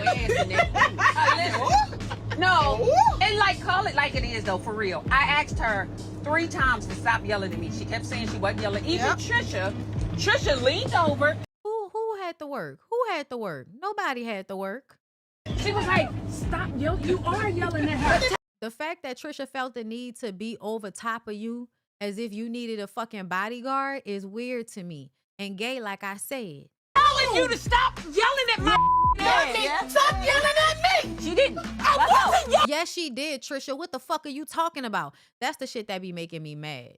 Speaker 5: No, and call it like it is though, for real. I asked her 3 times to stop yelling at me. She kept saying she wasn't yelling. Even Trisha leaned over.
Speaker 1: Who had to work? Who had to work? Nobody had to work.
Speaker 5: She was like, "Stop yelling! You are yelling at her."
Speaker 1: The fact that Trisha felt the need to be over top of you as if you needed a fucking bodyguard is weird to me. And gay, like I said.
Speaker 5: Telling you to stop yelling at my ass.
Speaker 3: Stop yelling at me.
Speaker 5: She didn't.
Speaker 3: I wasn't yelling.
Speaker 1: Yes, she did, Trisha. What the fuck are you talking about? That's the shit that be making me mad.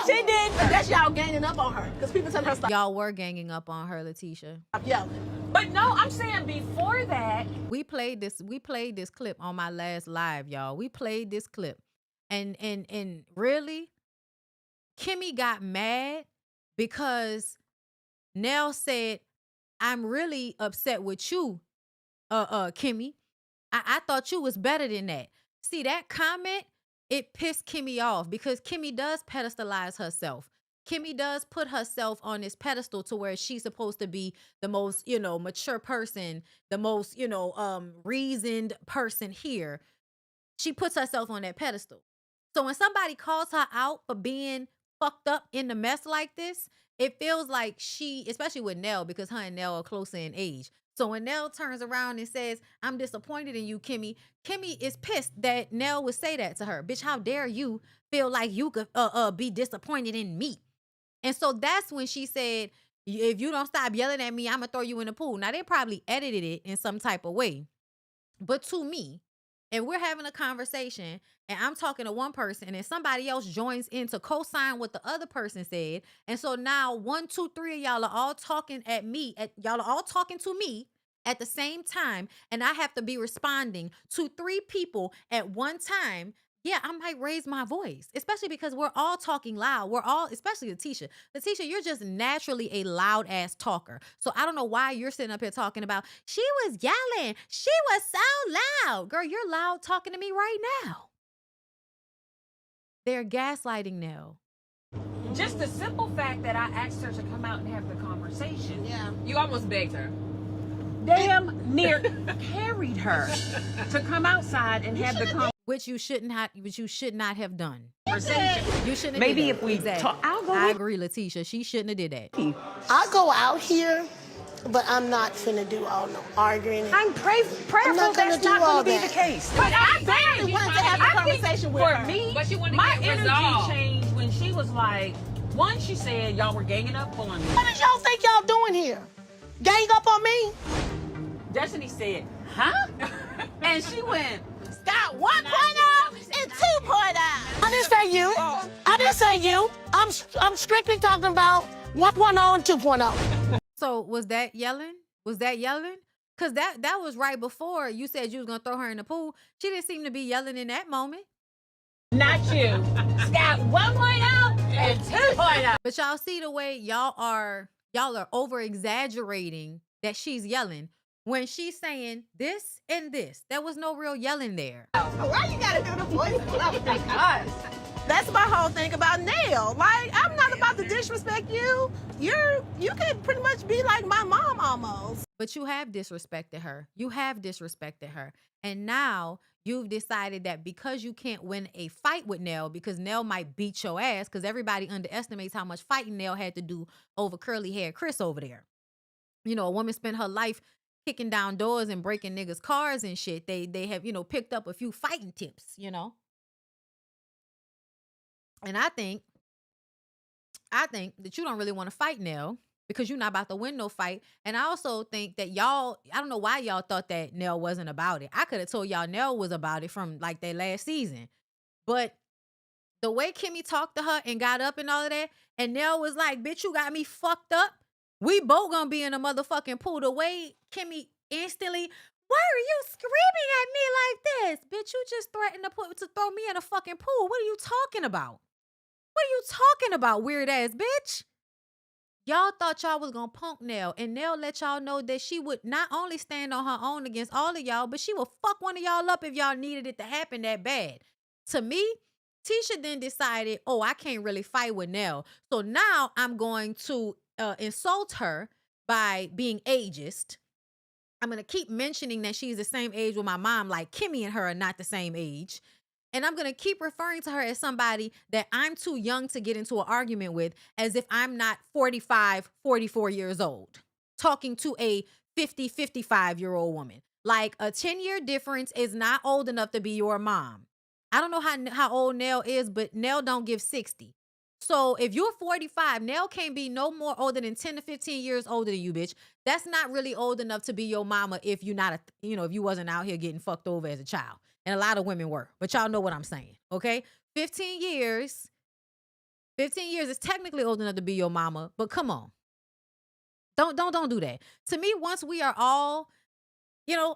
Speaker 3: She did. That's y'all ganging up on her because people tell her stop
Speaker 1: Y'all were ganging up on her, Letitia.
Speaker 3: yelling.
Speaker 5: But no, I'm saying before that.
Speaker 1: We played this clip on my last live, y'all. We played this clip. And really, Kimmy got mad because Nell said, "I'm really upset with you, Kimmy. I thought you was better than that." See, that comment, it pissed Kimmy off because Kimmy does pedestalize herself. Kimmy does put herself on this pedestal to where she's supposed to be the most, mature person, the most, reasoned person here. She puts herself on that pedestal. So when somebody calls her out for being fucked up in the mess like this, it feels like she, especially with Nell, because her and Nell are closer in age. So when Nell turns around and says, "I'm disappointed in you, Kimmy," Kimmy is pissed that Nell would say that to her. Bitch, how dare you feel like you could be disappointed in me? And so that's when she said, "If you don't stop yelling at me, I'm going to throw you in the pool." Now, they probably edited it in some type of way. But to me, and we're having a conversation and I'm talking to one person and somebody else joins in to co-sign what the other person said. And so now 1, 2, 3 of y'all are all talking at me. Y'all are all talking to me at the same time. And I have to be responding to 3 people at one time. yeah, I might raise my voice, especially because we're all talking loud. We're all, especially Letitia. Letitia, you're just naturally a loud ass talker. So I don't know why you're sitting up here talking about, she was yelling. She was so loud. Girl, you're loud talking to me right now. They're gaslighting now.
Speaker 5: Just the simple fact that I asked her to come out and have the conversation.
Speaker 3: Yeah.
Speaker 5: You almost begged her. Damn near carried her to come outside and have the conversation.
Speaker 1: Which you should not have done.
Speaker 5: You
Speaker 1: shouldn't have
Speaker 5: Maybe
Speaker 1: did
Speaker 5: if
Speaker 1: that.
Speaker 5: we
Speaker 1: Exactly.
Speaker 5: talk, I'll go
Speaker 1: I
Speaker 5: with
Speaker 1: agree, Letitia. She shouldn't have did that.
Speaker 6: I go out here, but I'm not finna do all no arguing.
Speaker 5: I'm prayerful
Speaker 6: not gonna
Speaker 5: that's
Speaker 6: do
Speaker 5: not
Speaker 6: all
Speaker 5: going to be
Speaker 6: that.
Speaker 5: the case. But I
Speaker 3: definitely wanted to have a conversation with
Speaker 5: for
Speaker 3: her.
Speaker 5: me,
Speaker 8: But she wanted to
Speaker 5: my
Speaker 8: get it
Speaker 5: energy
Speaker 8: resolved.
Speaker 5: changed when she was like, one, she said y'all were ganging up on me.
Speaker 6: What did y'all think y'all doing here? Gang up on me?
Speaker 5: Destiny said, huh? And she went,
Speaker 3: Got 1.0 and 2.0.
Speaker 6: I didn't say you. I didn't say you. I'm strictly talking about 1.0 and 2.0.
Speaker 1: So was that yelling? Was that yelling? Because that was right before you said you was going to throw her in the pool. She didn't seem to be yelling in that moment.
Speaker 5: not you. Got 1.0 and 2.0.
Speaker 1: But y'all see the way y'all are over exaggerating that she's yelling when she's saying this and this. There was no real yelling there.
Speaker 3: Why you gotta do the voice? That's my whole thing about Nail. Like, I'm not about to disrespect you. You can pretty much be like my mom almost.
Speaker 1: But you have disrespected her. You have disrespected her. And now you've decided that because you can't win a fight with Nell, because Nell might beat your ass, because everybody underestimates how much fighting Nell had to do over curly haired Chris over there. You know, a woman spent her life kicking down doors and breaking niggas' cars and shit. They have, you know, picked up a few fighting tips, you know. And I think that you don't really want to fight Nell because you're not about to win no fight. And I also think that y'all, I don't know why y'all thought that Nell wasn't about it. I could have told y'all Nell was about it from like that last season. But the way Kimmy talked to her and got up and all of that, and Nell was like, bitch, you got me fucked up. We both gonna be in a motherfucking pool. The way Kimmy instantly, why are you screaming at me like this? Bitch, you just threatened to throw me in a fucking pool. What are you talking about? What are you talking about, weird ass bitch? Y'all thought y'all was gonna punk Nell, and Nell let y'all know that she would not only stand on her own against all of y'all, but she would fuck one of y'all up if y'all needed it to happen that bad. To me, Tisha then decided, oh, I can't really fight with Nell. So now I'm going to insult her by being ageist. I'm going to keep mentioning that she's the same age with my mom, like Kimmy and her are not the same age. And I'm going to keep referring to her as somebody that I'm too young to get into an argument with, as if I'm not 45, 44 years old, talking to a 50, 55-year-old woman. Like a 10-year difference is not old enough to be your mom. I don't know how old Nell is, but Nell don't give 60. So if you're 45, Nell can't be no more older than 10 to 15 years older than you, bitch. That's not really old enough to be your mama if you're not, if you wasn't out here getting fucked over as a child. And a lot of women were, but y'all know what I'm saying, okay? 15 years is technically old enough to be your mama, but come on. Don't do that. To me, once we are all,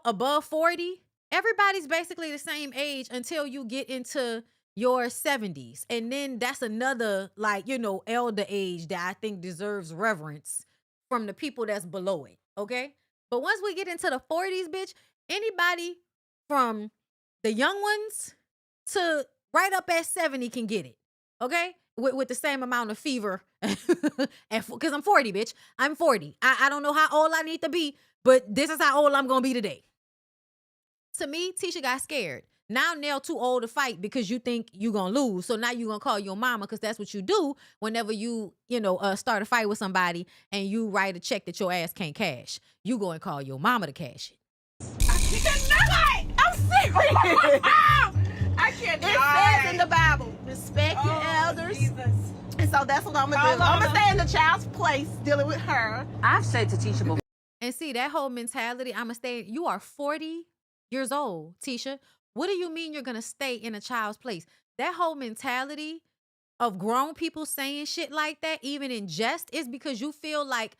Speaker 1: above 40, everybody's basically the same age until you get into your 70s. And then that's another, elder age that I think deserves reverence from the people that's below it, okay? But once we get into the 40s, bitch, anybody from the young ones to right up at 70 can get it, okay? With the same amount of fever. Because I'm 40, bitch. I'm 40. I don't know how old I need to be, but this is how old I'm going to be today. To me, Tisha got scared. Now Nell too old to fight because you think you going to lose. So now you going to call your mama because that's what you do whenever you, start a fight with somebody and you write a check that your ass can't cash. You go and call your mama to cash it.
Speaker 3: You cannot! I'm serious! I cannot! It says in the Bible, respect your elders. Jesus. And so that's what I'm going to do. I'm going to stay in the child's place dealing with her.
Speaker 5: I've said to Tisha before.
Speaker 1: And see, that whole mentality, I'm going to stay, you are 40 years old, Tisha. What do you mean you're going to stay in a child's place? That whole mentality of grown people saying shit like that, even in jest, is because you feel like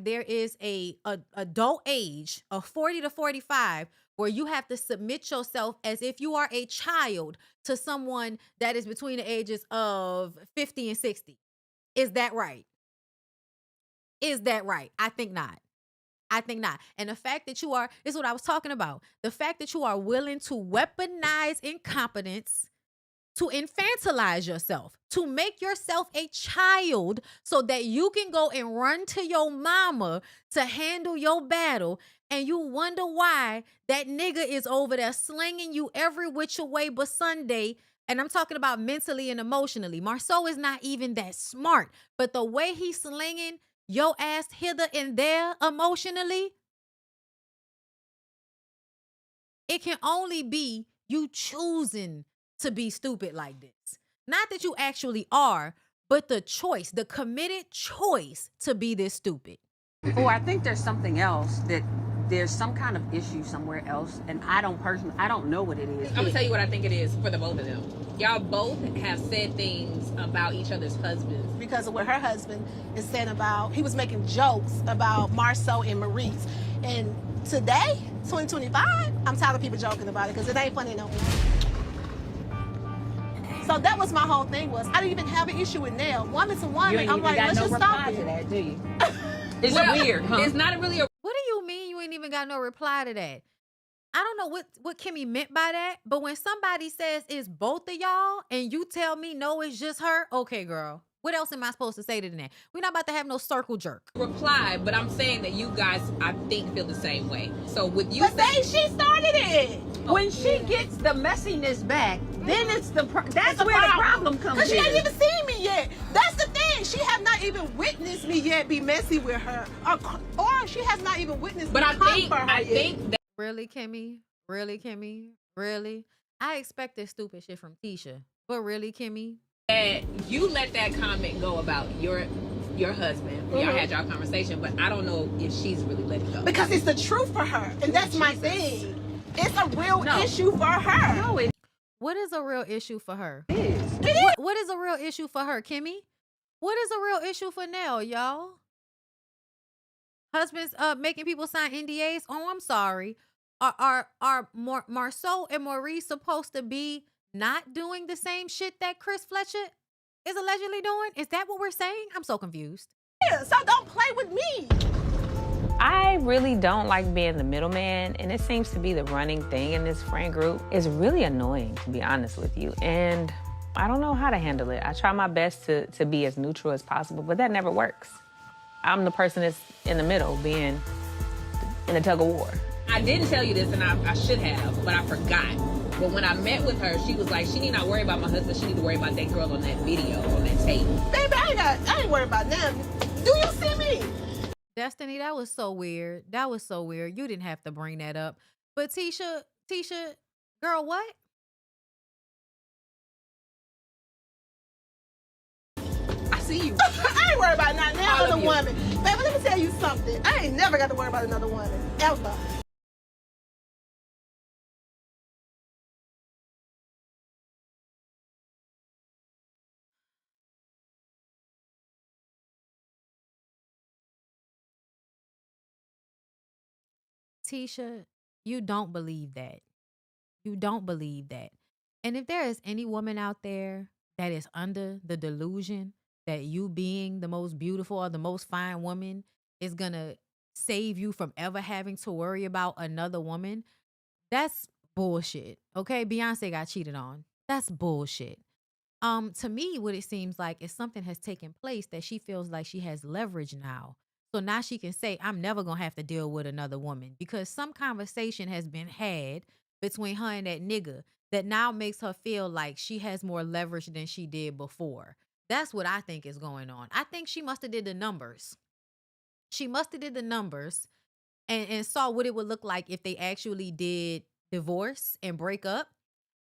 Speaker 1: there is a adult age of 40 to 45 where you have to submit yourself as if you are a child to someone that is between the ages of 50 and 60. Is that right? Is that right? I think not. I think not. And the fact that you are, this is what I was talking about. The fact that you are willing to weaponize incompetence, to infantilize yourself, to make yourself a child so that you can go and run to your mama to handle your battle, and you wonder why that nigga is over there slinging you every which way but Sunday. And I'm talking about mentally and emotionally. Marceau is not even that smart, but the way he's slinging your ass hither and there emotionally, it can only be you choosing to be stupid like this. Not that you actually are, but the choice, the committed choice to be this stupid.
Speaker 5: Oh, I think there's something else, that there's some kind of issue somewhere else, and I don't know what it is.
Speaker 8: I'm gonna tell you what I think it is for the both of them. Y'all both have said things about each other's husbands.
Speaker 3: Because of what her husband is saying about, he was making jokes about Marceau and Maurice. And today, 2025, I'm tired of people joking about it because it ain't funny no more. So that was my whole thing was, I didn't even have an issue with Nell. Woman to woman,
Speaker 5: You ain't
Speaker 3: I'm
Speaker 5: even
Speaker 3: like,
Speaker 5: got
Speaker 3: let's
Speaker 5: no
Speaker 3: just stop
Speaker 5: reply to
Speaker 3: it.
Speaker 5: that, do you? It's weird, huh?
Speaker 8: It's not really a
Speaker 1: What do you mean you ain't even got no reply to that? I don't know what Kimmy meant by that, but when somebody says it's both of y'all and you tell me no, it's just her, okay, girl. What else am I supposed to say to that? We're not about to have no circle jerk.
Speaker 8: reply, but I'm saying that you guys, I think, feel the same way. So with you
Speaker 3: But
Speaker 8: saying,
Speaker 3: she started it.
Speaker 5: When she gets the messiness back, then it's that's
Speaker 3: That's
Speaker 5: where the problem comes
Speaker 3: Because she
Speaker 5: in.
Speaker 3: ain't even seen me yet. That's the thing. She have not even witnessed me yet be messy with her. Or she has not even witnessed
Speaker 8: but
Speaker 3: me
Speaker 8: I
Speaker 3: come for her
Speaker 8: think
Speaker 3: yet.
Speaker 8: that
Speaker 1: Really, Kimmy? Really, Kimmy? Really? I expect this stupid shit from Tisha. But really, Kimmy?
Speaker 8: you let that comment go about your husband. Y'all had y'all conversation, but I don't know if she's really let it go.
Speaker 3: Because it's the truth for her. And that's my thing. It's a real issue for her.
Speaker 5: No, it
Speaker 1: What is a real issue for her?
Speaker 5: is.
Speaker 1: What is a real issue for her, Kimmy? What is a real issue for Nell, y'all? Husbands making people sign NDAs? Oh, I'm sorry. Are Marceau and Maurice supposed to be not doing the same shit that Chris Fletcher is allegedly doing? Is that what we're saying? I'm so confused.
Speaker 3: Yeah, so don't play with me.
Speaker 9: I really don't like being the middleman, and it seems to be the running thing in this friend group. It's really annoying, to be honest with you, and I don't know how to handle it. I try my best to be as neutral as possible, but that never works. I'm the person that's in the middle, being in a tug of war.
Speaker 8: I didn't tell you this, and I should have, but I forgot. But when I met with her, she was like, she need not worry about my husband. She need to worry about that girl on that video, on that tape.
Speaker 3: Baby, I ain't worried about them. Do you see me?
Speaker 1: Destiny, that was so weird. That was so weird. You didn't have to bring that up. But Tisha, girl, what?
Speaker 8: I see you.
Speaker 3: I ain't worried about not
Speaker 8: All
Speaker 3: another
Speaker 8: of you.
Speaker 3: woman. Baby, let me tell you something. I ain't never got to worry about another woman. Ever.
Speaker 1: Tisha, you don't believe that. You don't believe that. And if there is any woman out there that is under the delusion that you being the most beautiful or the most fine woman is going to save you from ever having to worry about another woman, that's bullshit. Okay? Beyonce got cheated on. That's bullshit. To me, what it seems like is something has taken place that she feels like she has leverage now. So now she can say, I'm never going to have to deal with another woman, because some conversation has been had between her and that nigga that now makes her feel like she has more leverage than she did before. That's what I think is going on. I think she must have did the numbers. She must have did the numbers and saw what it would look like if they actually did divorce and break up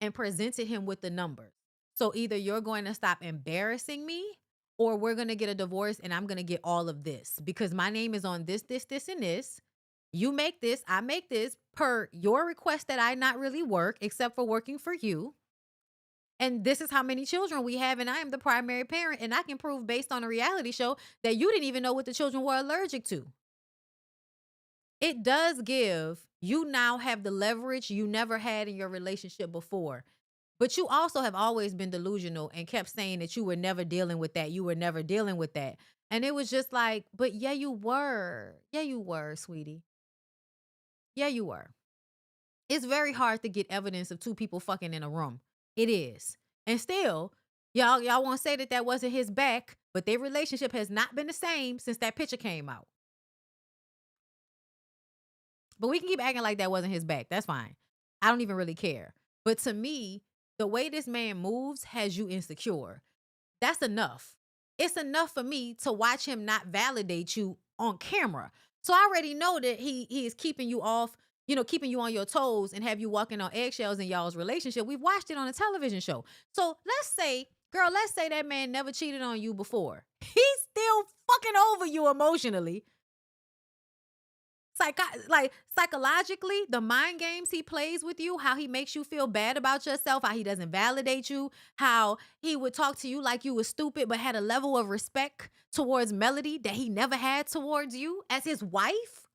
Speaker 1: and presented him with the numbers. So either you're going to stop embarrassing me, or we're going to get a divorce and I'm going to get all of this because my name is on this, and this. You make this, I make this per your request that I not really work except for working for you. And this is how many children we have, and I am the primary parent, and I can prove based on a reality show that you didn't even know what the children were allergic to. it does give, you now have the leverage you never had in your relationship before. But you also have always been delusional and kept saying that you were never dealing with that. You were never dealing with that. And it was just like, but yeah, you were. Yeah, you were, sweetie. Yeah, you were. It's very hard to get evidence of two people fucking in a room. It is. And still, y'all want to say that wasn't his back, but their relationship has not been the same since that picture came out. But we can keep acting like that wasn't his back. That's fine. I don't even really care. But to me, the way this man moves has you insecure. That's enough. It's enough for me to watch him not validate you on camera. So I already know that he is keeping you off, keeping you on your toes and have you walking on eggshells in y'all's relationship. We've watched it on a television show. So let's say that man never cheated on you before. He's still fucking over you emotionally. Psychologically, the mind games he plays with you, how he makes you feel bad about yourself, how he doesn't validate you, how he would talk to you like you were stupid but had a level of respect towards Melody that he never had towards you as his wife.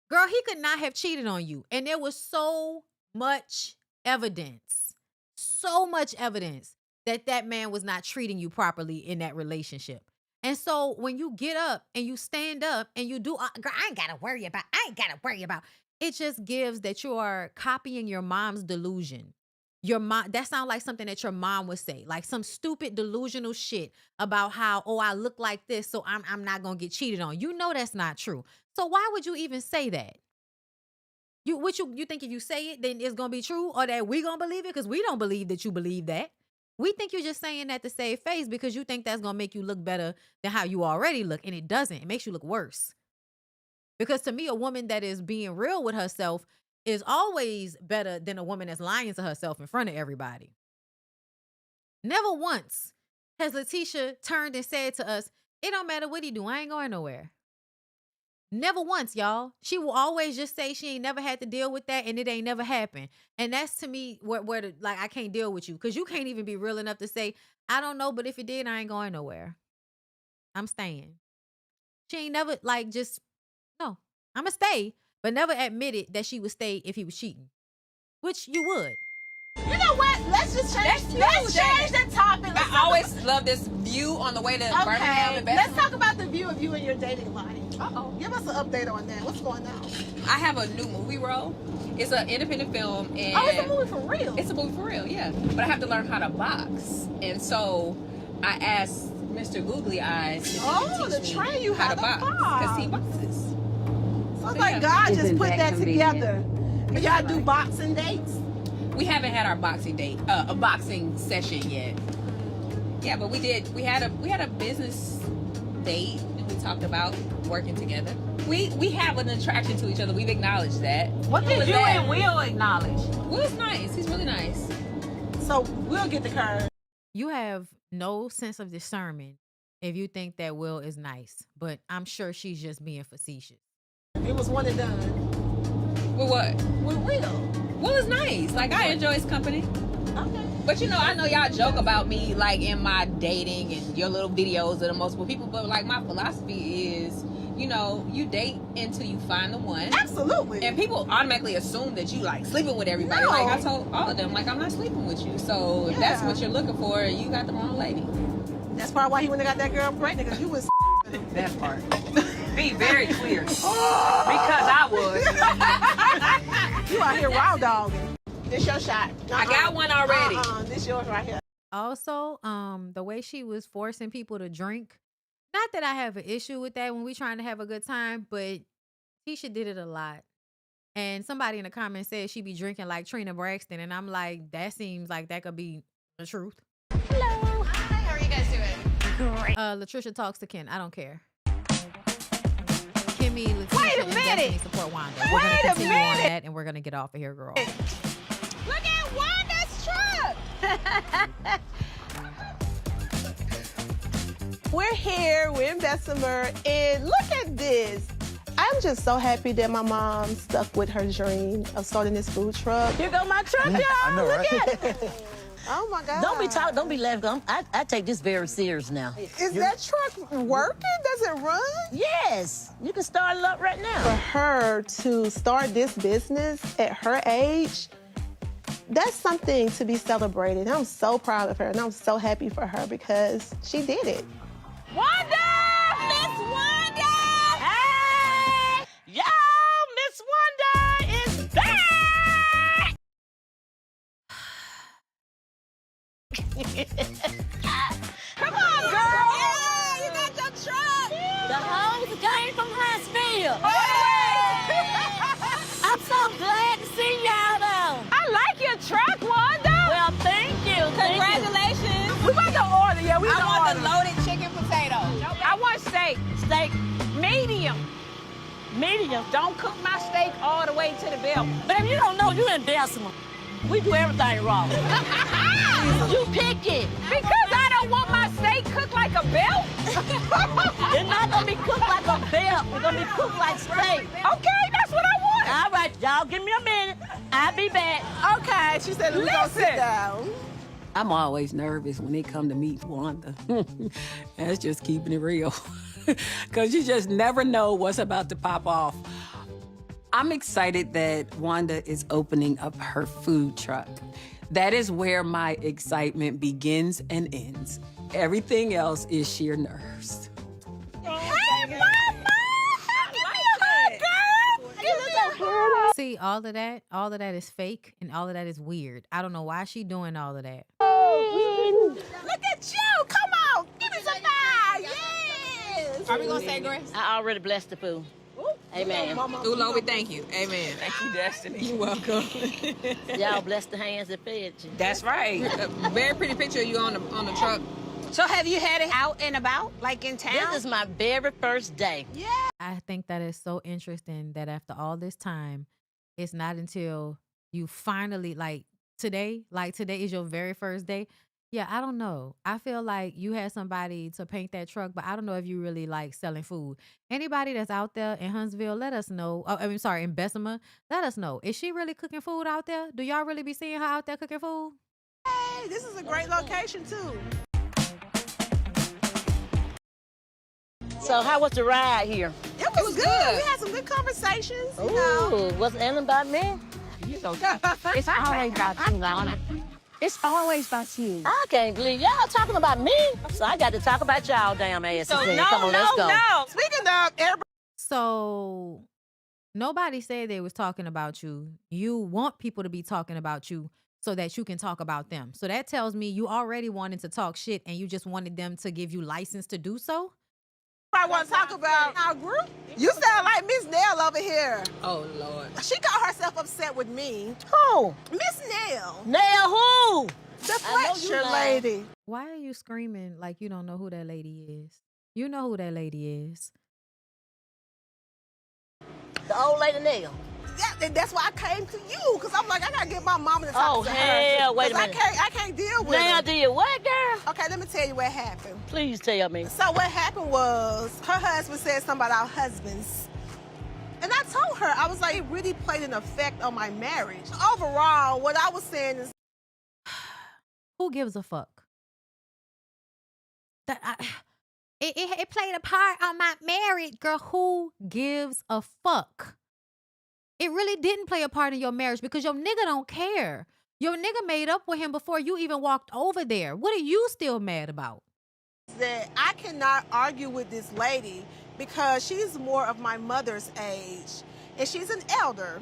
Speaker 1: Girl, he could not have cheated on you. And there was so much evidence that man was not treating you properly in that relationship. And so when you get up and you stand up and you do, girl, I ain't got to worry about. It just gives that you are copying your mom's delusion. Your mom, that sounds like something that your mom would say, like some stupid delusional shit about how, I look like this, so I'm not going to get cheated on. You know that's not true. So why would you even say that? You think if you say it, then it's going to be true, or that we going to believe it? Because we don't believe that you believe that. We think you're just saying that to save face because you think that's going to make you look better than how you already look. And it doesn't. It makes you look worse. Because to me, a woman that is being real with herself is always better than a woman that's lying to herself in front of everybody. Never once has Letitia turned and said to us, it don't matter what he do, I ain't going nowhere. Never once, y'all. She will always just say she ain't never had to deal with that and it ain't never happened. And that's to me where I can't deal with you because you can't even be real enough to say, I don't know, but if it did, I ain't going nowhere. I'm staying. She ain't never no, I'm going to stay, but never admitted that she would stay if he was cheating, which you would.
Speaker 3: You know what? Let's just change the topic.
Speaker 8: I always love this view on the way to Birmingham and
Speaker 3: Let's talk about the view of you and your dating life.
Speaker 8: Uh-oh.
Speaker 3: Give us an update on that. What's going on?
Speaker 8: I have a new movie role. It's an independent film. And
Speaker 3: it's a movie for real?
Speaker 8: It's a movie for real, yeah. But I have to learn how to box. And so I asked Mr. Googly Eyes to teach me how to box. Because he boxes.
Speaker 3: So it's like God just put that together. Do y'all do boxing dates?
Speaker 8: We haven't had our boxing date, a boxing session yet. Yeah, but we did. We had a business date, and we talked about working together. We have an attraction to each other. We've acknowledged that.
Speaker 5: What did you and Will acknowledge?
Speaker 8: Will's nice. He's really nice.
Speaker 3: So we'll get the card.
Speaker 1: You have no sense of discernment if you think that Will is nice, but I'm sure she's just being facetious.
Speaker 3: It was one and done.
Speaker 8: With what?
Speaker 3: With Will.
Speaker 8: Will is nice. Like, I enjoy his company.
Speaker 3: Okay.
Speaker 8: But I know y'all joke about me, like, in my dating and your little videos of the multiple people, but like, my philosophy is, you date until you find the one.
Speaker 3: Absolutely.
Speaker 8: And people automatically assume that you like sleeping with everybody.
Speaker 3: No.
Speaker 8: Like, I told all of them, like, I'm not sleeping with you. So if that's what you're looking for, you got the wrong lady.
Speaker 3: That's probably why he wouldn't have got that girl pregnant, because you was
Speaker 5: That part. Be very clear. Because I was.
Speaker 3: You out here wild dogging. This your shot.
Speaker 8: I got one already.
Speaker 3: This yours right here.
Speaker 1: Also, the way she was forcing people to drink, not that I have an issue with that when we trying to have a good time, but Tisha did it a lot. And somebody in the comments said she be drinking like Trina Braxton, and I'm like, that seems like that could be the truth.
Speaker 10: Hello. Hi, how are you guys doing?
Speaker 1: Great. Latricia talks to Ken. I don't care. Kimmy, Latisha,
Speaker 3: Wait a
Speaker 1: and
Speaker 3: minute.
Speaker 1: Destiny support Wanda. We're going to continue on that, and we're going to get off of here, girl.
Speaker 3: Look at Wanda's truck. We're here. We're in Bessemer, and look at this. I'm just so happy that my mom stuck with her dream of starting this food truck. Here go my truck, y'all.
Speaker 11: I know,
Speaker 3: look
Speaker 11: right?
Speaker 3: at it. Oh my God.
Speaker 11: Don't be laughing. I take this very serious now.
Speaker 3: Is that truck working? Does it run?
Speaker 11: Yes. You can start it up right now.
Speaker 3: For her to start this business at her age, that's something to be celebrated. I'm so proud of her, and I'm so happy for her because she did it.
Speaker 11: Wanda! Miss Wanda! Hey! Yo, Miss Wanda is back! Come on, girl! Yeah, you got your truck! The hoes came from Huntsville. I'm so glad to see y'all, though.
Speaker 5: I like your truck, Wanda.
Speaker 11: Well, thank you.
Speaker 8: Congratulations.
Speaker 5: We about to order, yeah. We
Speaker 8: I
Speaker 5: gonna
Speaker 8: want the
Speaker 5: order.
Speaker 8: loaded chicken potato.
Speaker 5: I want steak.
Speaker 11: Steak.
Speaker 5: Medium.
Speaker 11: Medium.
Speaker 5: Don't cook my steak all the way to the bell.
Speaker 11: Baby, you don't know you in decimal. We do everything wrong. You pick it.
Speaker 5: Because I don't want my steak cooked like a belt.
Speaker 11: It's not gonna be cooked like a belt. It's gonna be cooked like steak.
Speaker 5: Okay, that's what I want.
Speaker 11: All right, y'all, give me a minute. I'll be back.
Speaker 3: Okay, she said, let's go sit down.
Speaker 5: I'm always nervous when they come to meet Wanda. That's just keeping it real. Because you just never know what's about to pop off. I'm excited that Wanda is opening up her food truck. That is where my excitement begins and ends. Everything else is sheer nerves.
Speaker 1: See, all of that is fake, and all of that is weird. I don't know why she doing all of that.
Speaker 3: Look at you. Come on. Give me some pie. Yes.
Speaker 8: Are we gonna say grace?
Speaker 11: I already blessed the food. Amen.
Speaker 8: Ooh, Lord, we thank you. Amen.
Speaker 5: Thank you, Destiny.
Speaker 8: You're welcome.
Speaker 11: Y'all bless the hands that fed you.
Speaker 8: That's right. A very pretty picture of you on the truck. So have you had it out and about, like in town?
Speaker 11: This is my very first day.
Speaker 3: Yeah.
Speaker 1: I think that is so interesting that after all this time, it's not until you finally, today is your very first day. Yeah, I don't know. I feel like you had somebody to paint that truck, but I don't know if you really like selling food. Anybody that's out there in Huntsville, let us know. Oh, in Bessemer, let us know. Is she really cooking food out there? Do y'all really be seeing her out there cooking food?
Speaker 3: Hey, this is a great location, too.
Speaker 11: So how was the ride here?
Speaker 3: It was good. We had some good conversations, you know.
Speaker 11: Ooh, was it anything about me?
Speaker 8: It's always about you, Lana. It's always about you.
Speaker 11: I can't believe y'all talking about me. So I got to talk about y'all damn asses.
Speaker 5: So
Speaker 11: then. Come on, let's go.
Speaker 3: Speaking of, everybody.
Speaker 1: So nobody said they was talking about you. You want people to be talking about you so that you can talk about them. So that tells me you already wanted to talk shit and you just wanted them to give you license to do so?
Speaker 3: I want to talk about our group. You sound like Miss Nell over here.
Speaker 8: Oh, Lord.
Speaker 3: She got herself upset with me.
Speaker 11: Who?
Speaker 3: Miss Nell.
Speaker 11: Nell who?
Speaker 3: The
Speaker 11: I know you
Speaker 3: Fletcher
Speaker 11: lying.
Speaker 3: lady.
Speaker 1: Why are you screaming like you don't know who that lady is? You know who that lady is.
Speaker 11: The old lady Nell.
Speaker 3: Yeah, and that's why I came to you, because I'm like, I got to get my mama to talk to her.
Speaker 11: hell, wait a
Speaker 3: 'Cause
Speaker 11: minute.
Speaker 3: I can't deal with
Speaker 11: Now
Speaker 3: her.
Speaker 11: do you what, girl?
Speaker 3: Okay, let me tell you what happened.
Speaker 11: Please tell me.
Speaker 3: So what happened was her husband said something about our husbands. And I told her, I was like, it really played an effect on my marriage. Overall, what I was saying is,
Speaker 1: Who gives a fuck? It played a part on my marriage, girl. Who gives a fuck? It really didn't play a part in your marriage because your nigga don't care. Your nigga made up with him before you even walked over there. What are you still mad about?
Speaker 3: that I cannot argue with this lady because she's more of my mother's age and she's an elder.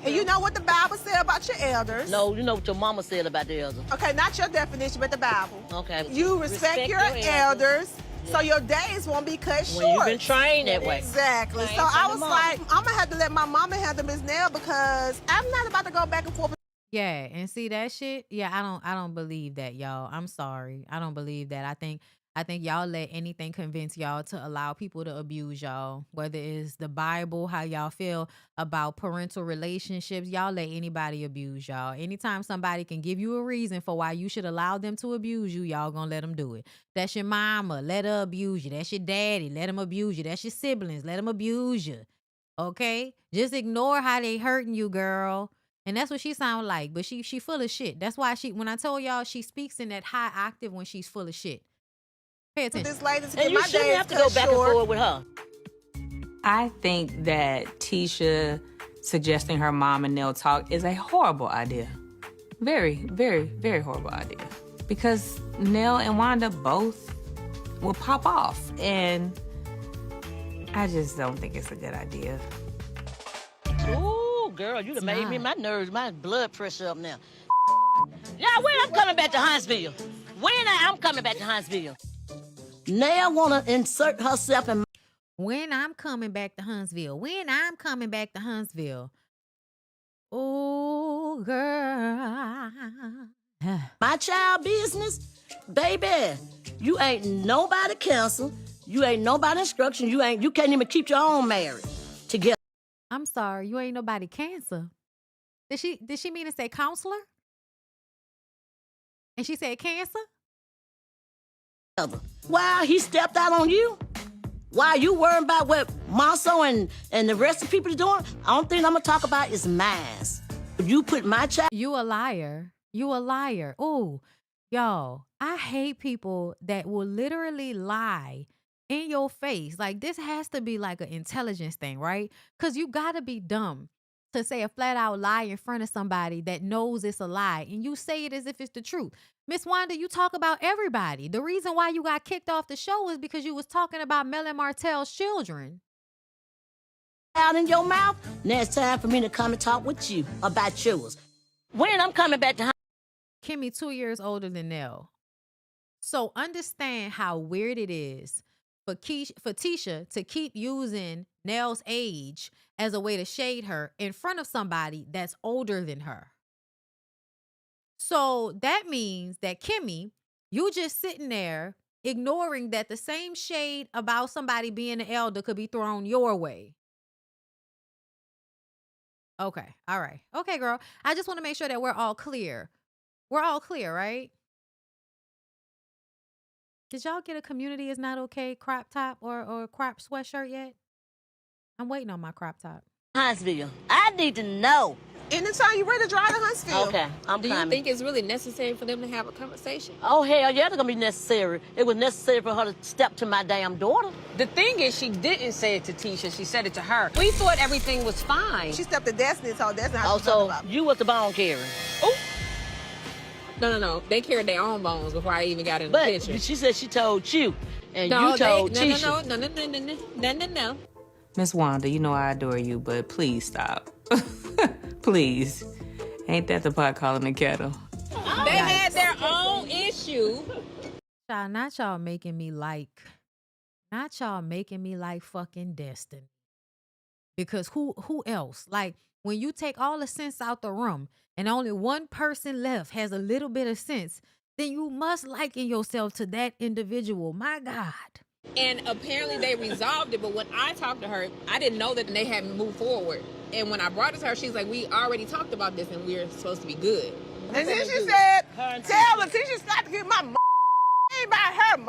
Speaker 3: And you know what the Bible said about your elders?
Speaker 11: No, you know what your mama said about the elders.
Speaker 3: Okay, not your definition, but the Bible.
Speaker 11: Okay.
Speaker 3: You respect your elders, so your days won't be cut short.
Speaker 11: When you've been trained that way.
Speaker 3: Exactly. So I was like, I'm gonna have to let my mama handle Miss Nell because I'm not about to go back and forth.
Speaker 1: Yeah, and see that shit? Yeah, I don't believe that, y'all. I'm sorry. I don't believe that. I think y'all let anything convince y'all to allow people to abuse y'all, whether it's the Bible, how y'all feel about parental relationships. Y'all let anybody abuse y'all. Anytime somebody can give you a reason for why you should allow them to abuse you, y'all gonna let them do it. That's your mama, let her abuse you. That's your daddy, let him abuse you. That's your siblings, let them abuse you. Okay? Just ignore how they hurting you, girl. And that's what she sound like. But she full of shit. That's why when I told y'all she speaks in that high octave when she's full of shit. Pay attention.
Speaker 6: This lady to
Speaker 11: And
Speaker 6: get
Speaker 11: you
Speaker 6: my
Speaker 11: shouldn't
Speaker 6: days
Speaker 11: have to
Speaker 6: cut
Speaker 11: go back
Speaker 6: short.
Speaker 11: and forth with her.
Speaker 9: I think that Tisha suggesting her mom and Nell talk is a horrible idea. Very, very, very horrible idea. Because Nell and Wanda both will pop off. And I just don't think it's a good idea.
Speaker 11: Ooh, girl, you done made me my nerves, my blood pressure up now. Yeah, when I'm coming back to Huntsville? When I'm coming back to Huntsville? Nell wanna insert herself in
Speaker 1: When I'm coming back to Huntsville. When I'm coming back to Huntsville. Oh, girl.
Speaker 11: my child business, baby. You ain't nobody counsel. You ain't nobody instruction. You can't even keep your own marriage together.
Speaker 1: I'm sorry, you ain't nobody cancer. Did she mean to say counselor? And she said cancer?
Speaker 11: While he stepped out on you, while you worrying about what Marceau and the rest of the people are doing, the only thing I'm gonna talk about is mine. You put my child.
Speaker 1: You a liar. You a liar. Ooh, y'all, I hate people that will literally lie in your face. Like, this has to be like an intelligence thing, right? Because you got to be dumb to say a flat out lie in front of somebody that knows it's a lie. And you say it as if it's the truth. Miss Wanda, you talk about everybody. The reason why you got kicked off the show is because you was talking about Melon Martell's children.
Speaker 11: Out in your mouth, now it's time for me to come and talk with you about yours. When I'm coming back to
Speaker 1: Kimmy 2 years older than Nell. So understand how weird it is for Tisha to keep using Nell's age as a way to shade her in front of somebody that's older than her. So that means that Kimmy, you just sitting there ignoring that the same shade about somebody being an elder could be thrown your way. Okay. All right. Okay, girl. I just want to make sure that we're all clear. We're all clear, right? Did y'all get a community is not okay crop top or crop sweatshirt yet? I'm waiting on my crop top.
Speaker 11: Huntsville, I need to know.
Speaker 3: Anytime you're ready to drive to Huntsville.
Speaker 11: Okay, I'm
Speaker 8: Do
Speaker 11: coming.
Speaker 8: you think it's really necessary for them to have a conversation?
Speaker 11: Oh, hell yeah, it's gonna be necessary. It was necessary for her to step to my damn daughter.
Speaker 5: The thing is, she didn't say it to Tisha. She said it to her. We thought everything was fine.
Speaker 3: She stepped to Destiny, so that's not
Speaker 11: Oh,
Speaker 3: what she's talking
Speaker 11: so
Speaker 3: about.
Speaker 11: you was the bone carrier.
Speaker 8: Oh. No. They carried their own bones before I even got in the
Speaker 11: But
Speaker 8: picture.
Speaker 11: she said she told you, and you told Tisha.
Speaker 8: No.
Speaker 9: Miss Wanda, you know I adore you, but please stop. Please. Ain't that the pot calling the kettle?
Speaker 8: They had their own issue.
Speaker 1: Y'all, not y'all making me like fucking Destiny. Because who else? Like, when you take all the sense out the room and only one person left has a little bit of sense, then you must liken yourself to that individual. My God.
Speaker 8: And apparently they resolved it, but when I talked to her, I didn't know that they hadn't moved forward. And when I brought it to her, she's like, we already talked about this and we're supposed to be good.
Speaker 3: And then she said, tell Letitia Scott to get my ain't about her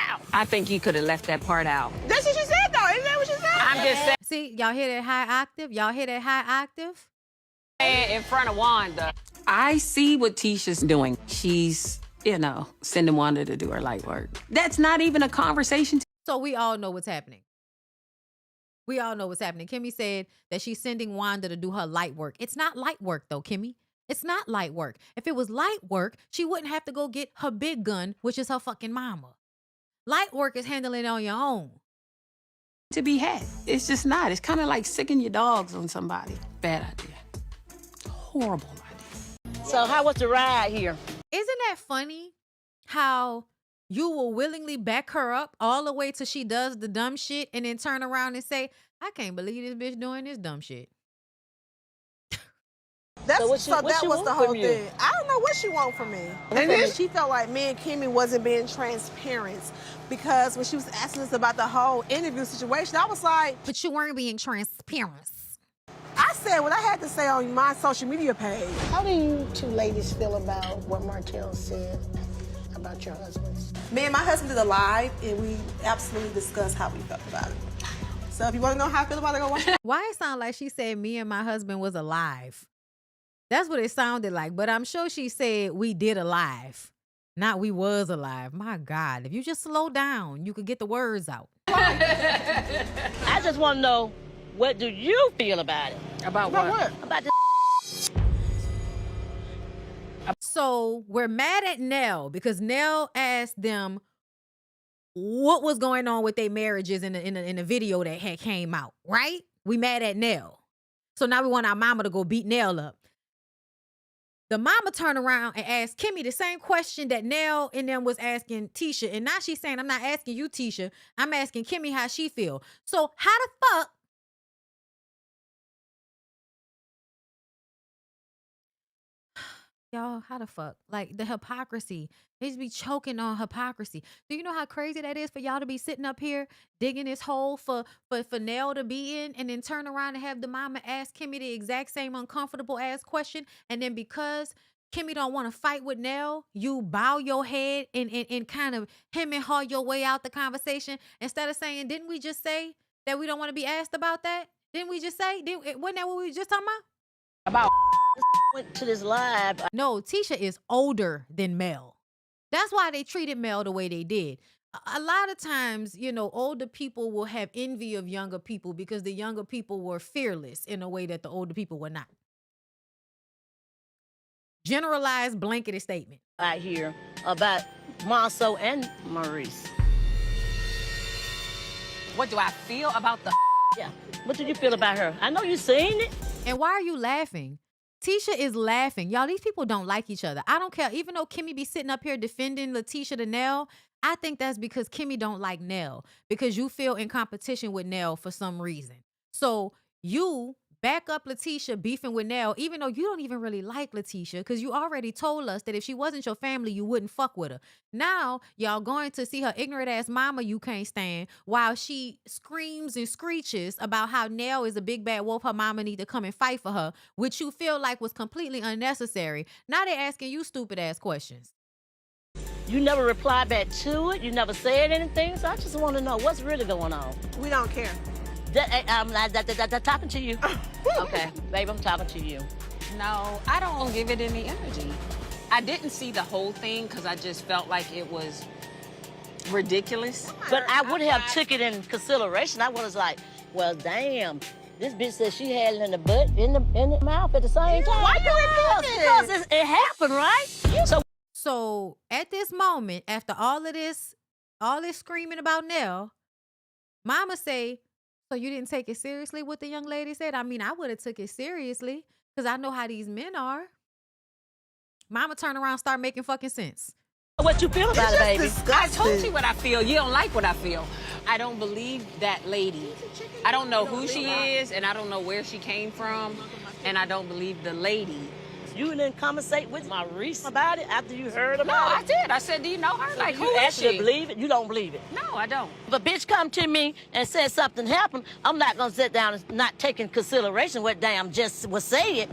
Speaker 3: out.
Speaker 5: I think you could have left that part out.
Speaker 3: That's what she said, though. Isn't that what she said?
Speaker 5: I'm just saying.
Speaker 1: See, y'all hear that high octave? Y'all hear that high octave?
Speaker 5: In front of Wanda. I see what Tisha's doing. She's, sending Wanda to do her light work. That's not even a conversation.
Speaker 1: So we all know what's happening. We all know what's happening. Kimmy said that she's sending Wanda to do her light work. It's not light work, though, Kimmy. It's not light work. If it was light work, she wouldn't have to go get her big gun, which is her fucking mama. Light work is handling it on your own.
Speaker 5: To be had. It's just not. It's kind of like sicking your dogs on somebody. Bad idea. Horrible idea.
Speaker 11: So how was the ride here?
Speaker 1: Isn't that funny how you will willingly back her up all the way till she does the dumb shit and then turn around and say, I can't believe this bitch doing this dumb shit.
Speaker 3: That
Speaker 11: what
Speaker 3: was
Speaker 11: she
Speaker 3: the
Speaker 11: want
Speaker 3: whole
Speaker 11: from you?
Speaker 3: thing. I don't know what she want from me. And then she felt like me and Kimmy wasn't being transparent because when she was asking us about the whole interview situation, I was like,
Speaker 1: but you weren't being transparent.
Speaker 3: I said what I had to say on my social media page.
Speaker 6: How do you two ladies feel about what Martell said about your husbands?
Speaker 3: Me and my husband did a live, and we absolutely discussed how we felt about it. So if you want to know how I feel about it, go watch it.
Speaker 1: Why it sound like she said me and my husband was alive? That's what it sounded like. But I'm sure she said we did alive, not we was alive. My God, if you just slow down, you could get the words out.
Speaker 11: I just want to know, what do you feel about it?
Speaker 5: About what?
Speaker 11: About the
Speaker 1: So we're mad at Nell because Nell asked them what was going on with their marriages in the video that had came out, right? We mad at Nell. So now we want our mama to go beat Nell up. The mama turned around and asked Kimmy the same question that Nell and them was asking Tisha. And now she's saying, I'm not asking you, Tisha. I'm asking Kimmy how she feel. So how the fuck y'all, how the fuck? Like, the hypocrisy. They just be choking on hypocrisy. Do you know how crazy that is for y'all to be sitting up here digging this hole for Nell to be in, and then turn around and have the mama ask Kimmy the exact same uncomfortable ass question, and then because Kimmy don't want to fight with Nell, you bow your head and kind of hem and haw your way out the conversation instead of saying, didn't we just say that we don't want to be asked about that? Didn't we just say? Wasn't that what we were just talking about?
Speaker 11: about went to this live.
Speaker 1: No, Tisha is older than Mel. That's why they treated Mel the way they did. A lot of times, you know, older people will have envy of younger people because the younger people were fearless in a way that the older people were not. Generalized blanketed statement.
Speaker 11: I hear about Marceau and Maurice.
Speaker 5: What do I feel about the?
Speaker 11: Yeah. What did you feel about her? I know you seen it.
Speaker 1: And why are you laughing? Tisha is laughing. Y'all, these people don't like each other. I don't care. Even though Kimmy be sitting up here defending Letitia to Nell, I think that's because Kimmy don't like Nell. Because you feel in competition with Nell for some reason. So you back up Letitia beefing with Nell, even though you don't even really like Letitia, because you already told us that if she wasn't your family, you wouldn't fuck with her. Now, y'all going to see her ignorant ass mama you can't stand while she screams and screeches about how Nell is a big bad wolf, her mama need to come and fight for her, which you feel like was completely unnecessary. Now they're asking you stupid ass questions.
Speaker 11: You never replied back to it. You never said anything. So I just want to know what's really going on.
Speaker 3: We don't care.
Speaker 11: I'm talking to you. Okay, babe, I'm talking to you.
Speaker 5: No, I don't give it any energy. I didn't see the whole thing because I just felt like it was ridiculous.
Speaker 11: But I would have took it in consideration. I was like, well, damn. This bitch said she had it in the butt, in the mouth at the same time.
Speaker 3: Why you repeat it?
Speaker 11: Because it happened, right?
Speaker 1: So at this moment, after all this screaming about Nell, mama say, so you didn't take it seriously what the young lady said? I mean, I would have took it seriously because I know how these men are. Mama turn around, start making fucking sense.
Speaker 11: What you feel about it, baby?
Speaker 3: Disgusting.
Speaker 5: I told you what I feel. You don't like what I feel. I don't believe that lady. I don't know who she is, and I don't know where she came from, and I don't believe the lady.
Speaker 11: You didn't conversate with Maurice about it after you heard
Speaker 5: No,
Speaker 11: about
Speaker 5: I
Speaker 11: it?
Speaker 5: did. I said, do you know her? Like, who
Speaker 11: You
Speaker 5: is
Speaker 11: actually
Speaker 5: she?
Speaker 11: believe it? You don't believe it?
Speaker 5: No, I don't.
Speaker 11: If a bitch come to me and says something happened, I'm not gonna sit down and not take in consideration what damn just was said.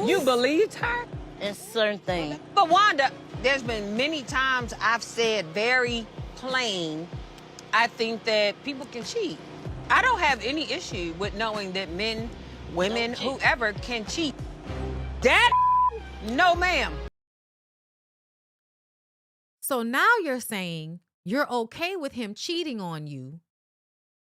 Speaker 5: You believed her?
Speaker 11: And certain things.
Speaker 5: But Wanda, there's been many times I've said very plain, I think that people can cheat. I don't have any issue with knowing that men, women, whoever can cheat. That, no ma'am.
Speaker 1: So now you're saying you're okay with him cheating on you,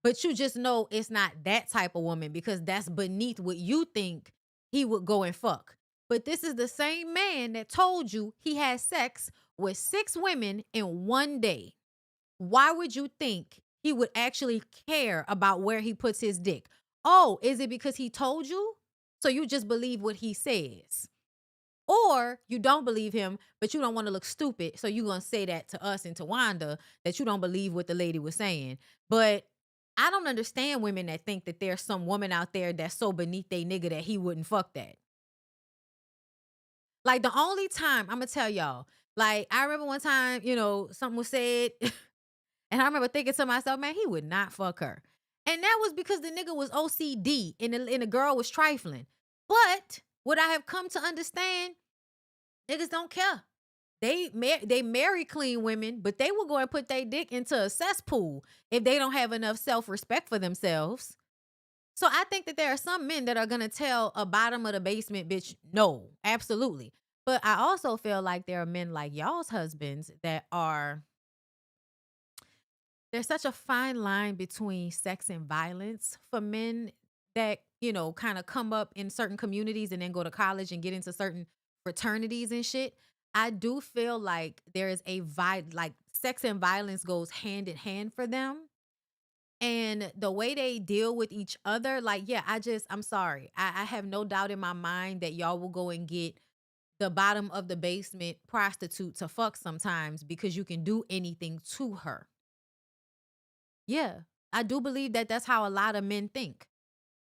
Speaker 1: but you just know it's not that type of woman because that's beneath what you think he would go and fuck. But this is the same man that told you he had sex with 6 women in one day. Why would you think he would actually care about where he puts his dick? Oh, is it because he told you? So you just believe what he says. Or you don't believe him, but you don't want to look stupid. So you're going to say that to us and to Wanda that you don't believe what the lady was saying. But I don't understand women that think that there's some woman out there that's so beneath they nigga that he wouldn't fuck that. Like the only time, I'm going to tell y'all, like I remember one time, you know, something was said and I remember thinking to myself, man, he would not fuck her. And that was because the nigga was OCD and the girl was trifling. But what I have come to understand, niggas don't care. They marry clean women, but they will go and put their dick into a cesspool if they don't have enough self-respect for themselves. So I think that there are some men that are going to tell a bottom of the basement bitch no, absolutely. But I also feel like there are men like y'all's husbands that are, there's such a fine line between sex and violence for men that, you know, kind of come up in certain communities and then go to college and get into certain fraternities and shit. I do feel like there is like sex and violence goes hand in hand for them. And the way they deal with each other, like, yeah, I'm sorry. I have no doubt in my mind that y'all will go and get the bottom of the basement prostitute to fuck sometimes because you can do anything to her. Yeah, I do believe that that's how a lot of men think.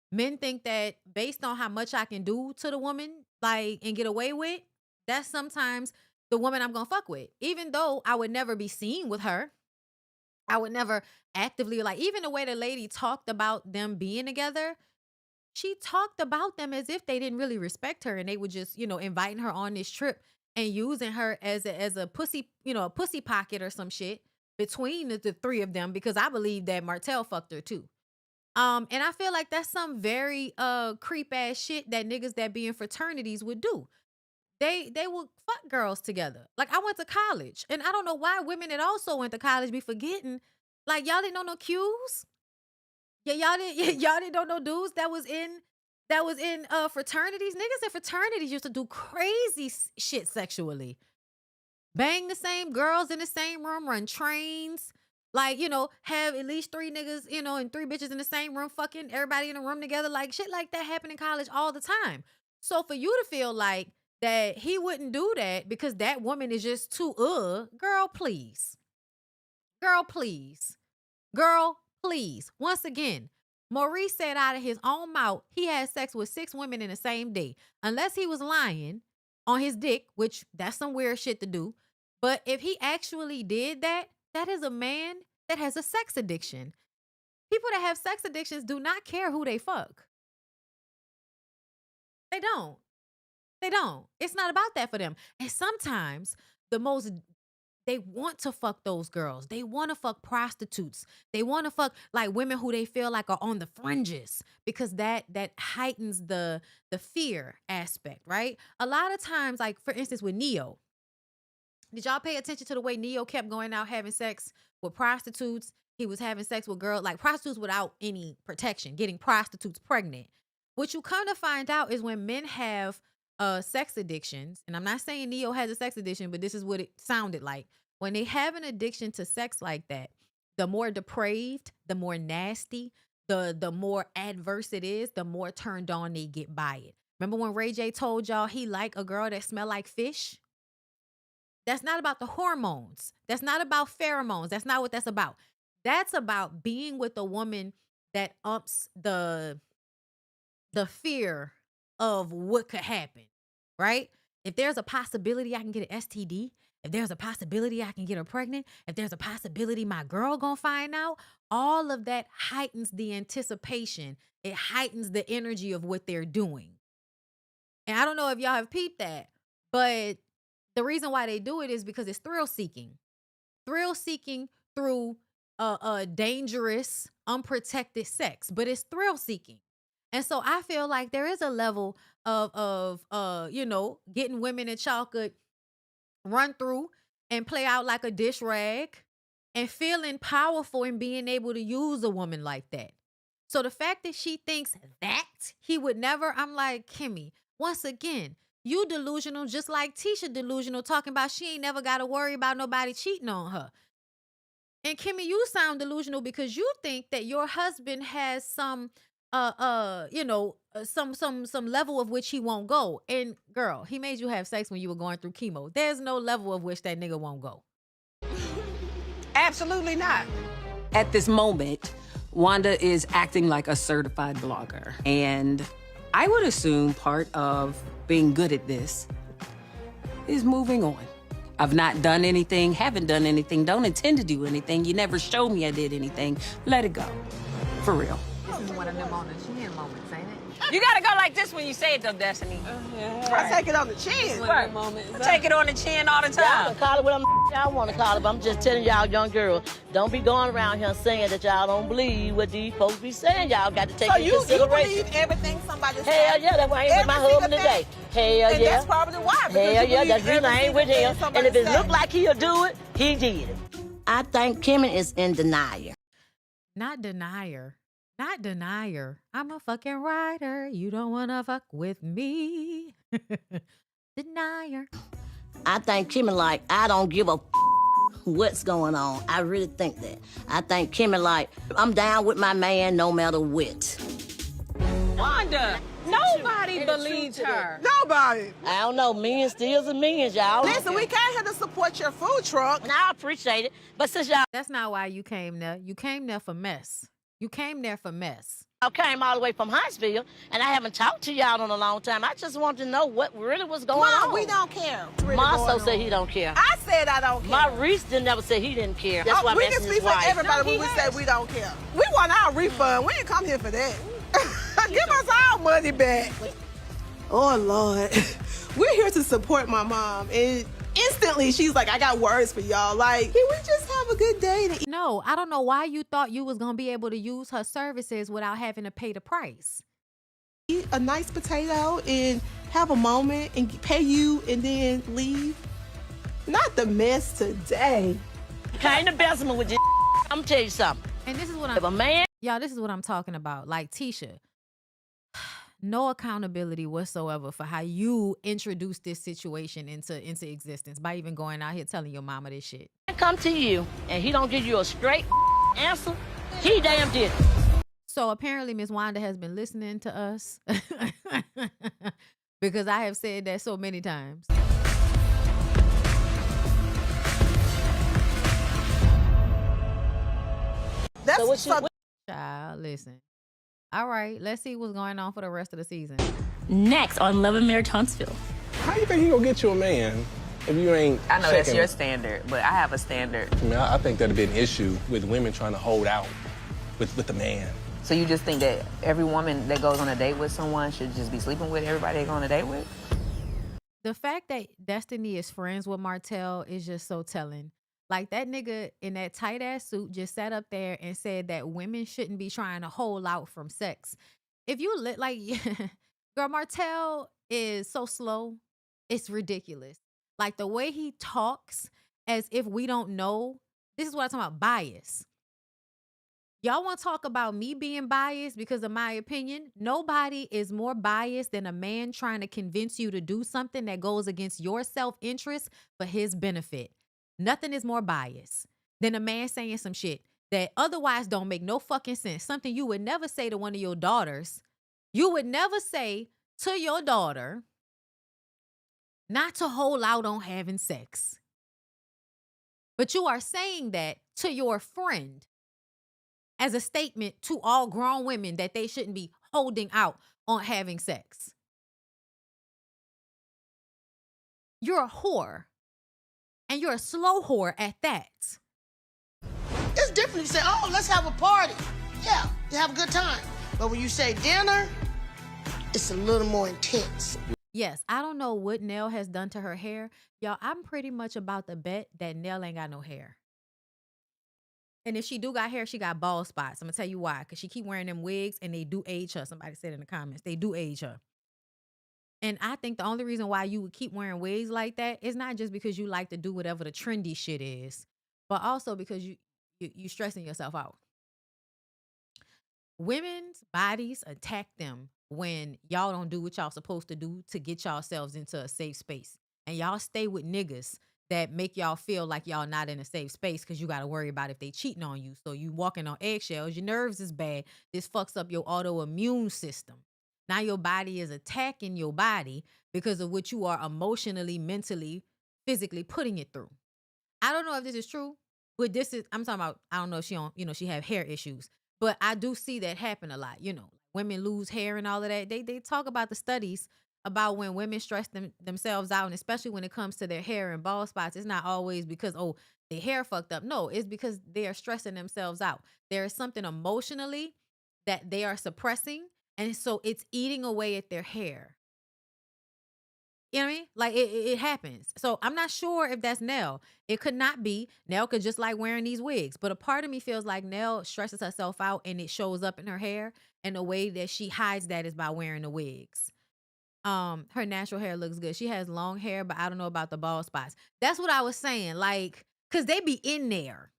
Speaker 1: Men think that based on how much I can do to the woman, like, and get away with, that's sometimes the woman I'm gonna fuck with. Even though I would never be seen with her. I would never actively, like, even the way the lady talked about them being together, she talked about them as if they didn't really respect her and they were just, you know, inviting her on this trip and using her as a pussy, you know, a pussy pocket or some shit between the three of them, because I believe that Martell fucked her too. And I feel like that's some very creep ass shit that niggas that be in fraternities would do. They would fuck girls together. Like, I went to college, and I don't know why women that also went to college be forgetting. Like, y'all didn't know no cues. Yeah, y'all didn't know no dudes that was in fraternities. Niggas in fraternities used to do crazy shit sexually. Bang the same girls in the same room, run trains. Like, you know, have at least 3 niggas, you know, and 3 bitches in the same room fucking everybody in the room together. Like, shit like that happened in college all the time. So for you to feel like that he wouldn't do that because that woman is just too, girl, please. Girl, please. Girl, please. Once again, Maurice said out of his own mouth, he had sex with 6 women in the same day. Unless he was lying on his dick, which that's some weird shit to do. But if he actually did that, that is a man that has a sex addiction. People that have sex addictions do not care who they fuck. They don't. They don't. It's not about that for them. And sometimes they want to fuck those girls. They want to fuck prostitutes. They want to fuck like women who they feel like are on the fringes, because that heightens the fear aspect, right? A lot of times, like for instance with Neo, did y'all pay attention to the way Neo kept going out having sex with prostitutes? He was having sex with girls, like prostitutes without any protection, getting prostitutes pregnant. What you kind of find out is when men have sex addictions, and I'm not saying Neo has a sex addiction, but this is what it sounded like. When they have an addiction to sex like that, the more depraved, the more nasty, the more adverse it is, the more turned on they get by it. Remember when Ray J told y'all he liked a girl that smelled like fish? That's not about the hormones. That's not about pheromones. That's not what that's about. That's about being with a woman that ups the fear of what could happen, right? If there's a possibility I can get an STD, if there's a possibility I can get her pregnant, if there's a possibility my girl gonna find out, all of that heightens the anticipation. It heightens the energy of what they're doing. And I don't know if y'all have peeped that, but the reason why they do it is because it's thrill seeking. Thrill seeking through a dangerous, unprotected sex, but it's thrill seeking. And so I feel like there is a level of you know, getting women that y'all could run through and play out like a dish rag and feeling powerful and being able to use a woman like that. So the fact that she thinks that he would never, I'm like, Kimmy, once again, you delusional just like Tisha delusional, talking about she ain't never got to worry about nobody cheating on her. And Kimmy, you sound delusional because you think that your husband has some you know, some level of which he won't go. And girl, he made you have sex when you were going through chemo. There's no level of which that nigga won't go.
Speaker 5: Absolutely not. At this moment, Wanda is acting like a certified blogger. And I would assume part of being good at this is moving on. I've not done anything, haven't done anything, don't intend to do anything. You never showed me I did anything. Let it go. For real.
Speaker 1: This is one of them on the chin moments, ain't it?
Speaker 5: You gotta go like this when you say it though, Destiny.
Speaker 3: I take it on the chin.
Speaker 5: I take it on the chin all the
Speaker 11: Y'all
Speaker 5: time.
Speaker 11: can call it what y'all want to call it, but I'm just telling y'all young girls, don't be going around here saying that y'all don't believe what these folks be saying. Y'all got to take
Speaker 3: So
Speaker 11: into
Speaker 3: you
Speaker 11: consideration.
Speaker 3: believe everything somebody says?
Speaker 11: Hell yeah, that's why I ain't with my
Speaker 3: Every
Speaker 11: husband
Speaker 3: single
Speaker 11: today.
Speaker 3: thing?
Speaker 11: Hell
Speaker 3: And
Speaker 11: yeah.
Speaker 3: that's probably why. because
Speaker 11: Hell
Speaker 3: you
Speaker 11: yeah,
Speaker 3: believe
Speaker 11: that's the reason I
Speaker 3: every
Speaker 11: ain't with
Speaker 3: single
Speaker 11: him.
Speaker 3: thing
Speaker 11: And if it
Speaker 3: somebody
Speaker 11: look
Speaker 3: says.
Speaker 11: like he'll do it, he did it. I think Kimmy is in denial.
Speaker 1: Not denier. Not denier. I'm a fucking rider. You don't wanna fuck with me. Denier.
Speaker 11: I think Kimmy like, I don't give a what's going on. I really think that. I think Kimmy like, I'm down with my man no matter what.
Speaker 5: Wanda, nobody believes her.
Speaker 3: Nobody.
Speaker 11: I don't know, millions steals and millions, y'all.
Speaker 3: Listen, we came here to support your food truck.
Speaker 11: And I appreciate it, but since y'all
Speaker 1: That's not why you came there. You came there for mess. You came there for mess.
Speaker 11: came all the way from Huntsville, and I haven't talked to y'all in a long time, I just wanted to know what really was going
Speaker 3: Mom,
Speaker 11: on.
Speaker 3: we don't care. what's really
Speaker 11: Marceau
Speaker 3: going
Speaker 11: said
Speaker 3: on.
Speaker 11: he don't care.
Speaker 3: I said I don't care.
Speaker 11: Maurice didn't never say he didn't care. That's why I'm
Speaker 3: we can
Speaker 11: asking
Speaker 3: speak
Speaker 11: his
Speaker 3: for
Speaker 11: wife.
Speaker 3: everybody when we say we don't care. We want our refund. We didn't come here for that. Give us our money back. Oh, Lord. We're here to support my mom. And instantly, she's like, I got words for y'all. Like, can we just have a good day to eat?
Speaker 1: No, I don't know why you thought you was gonna be able to use her services without having to pay the price.
Speaker 3: Eat a nice potato and have a moment and pay you and then leave? Not the mess today.
Speaker 11: Came to Bessemer with this. I'm gonna tell you something.
Speaker 1: And this is what
Speaker 11: If a
Speaker 1: I'm
Speaker 11: man
Speaker 1: y'all, this is what I'm talking about. Like Tisha, no accountability whatsoever for how you introduced this situation into existence by even going out here telling your mama this shit.
Speaker 11: come to you and he don't give you a straight answer, he damn did it.
Speaker 1: So apparently Miss Wanda has been listening to us because I have said that so many times.
Speaker 3: That's
Speaker 11: So what she-
Speaker 3: so-
Speaker 1: Child, listen. All right, let's see what's going on for the rest of the season.
Speaker 2: Next on Love and Marriage Huntsville.
Speaker 12: How you think he gonna get you a man if you ain't
Speaker 13: I know that's
Speaker 12: checking
Speaker 13: your
Speaker 12: him?
Speaker 13: standard, but I have a standard.
Speaker 12: I mean, I think that'd be an issue with women trying to hold out with the man.
Speaker 13: So you just think that every woman that goes on a date with someone should just be sleeping with everybody they go on a date with?
Speaker 1: The fact that Destiny is friends with Martell is just so telling. Like that nigga in that tight ass suit just sat up there and said that women shouldn't be trying to hold out from sex. If you like, girl, Martell is so slow, it's ridiculous. Like the way he talks as if we don't know. This is what I'm talking about, bias. Y'all want to talk about me being biased because of my opinion? Nobody is more biased than a man trying to convince you to do something that goes against your self-interest for his benefit. Nothing is more biased than a man saying some shit that otherwise don't make no fucking sense. Something you would never say to one of your daughters. You would never say to your daughter not to hold out on having sex. But you are saying that to your friend as a statement to all grown women that they shouldn't be holding out on having sex. You're a whore. And you're a slow whore at that.
Speaker 6: It's different. You say, oh, let's have a party. Yeah, you have a good time. But when you say dinner, it's a little more intense.
Speaker 1: Yes, I don't know what Nell has done to her hair. Y'all, I'm pretty much about to bet that Nell ain't got no hair. And if she do got hair, she got bald spots. I'm going to tell you why. Because she keep wearing them wigs and they do age her. Somebody said in the comments. They do age her. And I think the only reason why you would keep wearing wigs like that is not just because you like to do whatever the trendy shit is, but also because you stressing yourself out. Women's bodies attack them when y'all don't do what y'all supposed to do to get yourselves into a safe space. And y'all stay with niggas that make y'all feel like y'all not in a safe space because you got to worry about if they cheating on you. So you walking on eggshells, your nerves is bad. This fucks up your autoimmune system. Now your body is attacking your body because of what you are emotionally, mentally, physically putting it through. I don't know if this is true, but I'm talking about, I don't know if she have hair issues, but I do see that happen a lot. Women lose hair and all of that. They talk about the studies about when women stress themselves out, and especially when it comes to their hair and bald spots. It's not always because, their hair fucked up. No, it's because they are stressing themselves out. There is something emotionally that they are suppressing And so it's eating away at their hair. You know what I mean? Like it happens. So I'm not sure if that's Nell. It could not be. Nell could just like wearing these wigs. But a part of me feels like Nell stresses herself out and it shows up in her hair. And the way that she hides that is by wearing the wigs. Her natural hair looks good. She has long hair, but I don't know about the bald spots. That's what I was saying. Like, cause they be in there.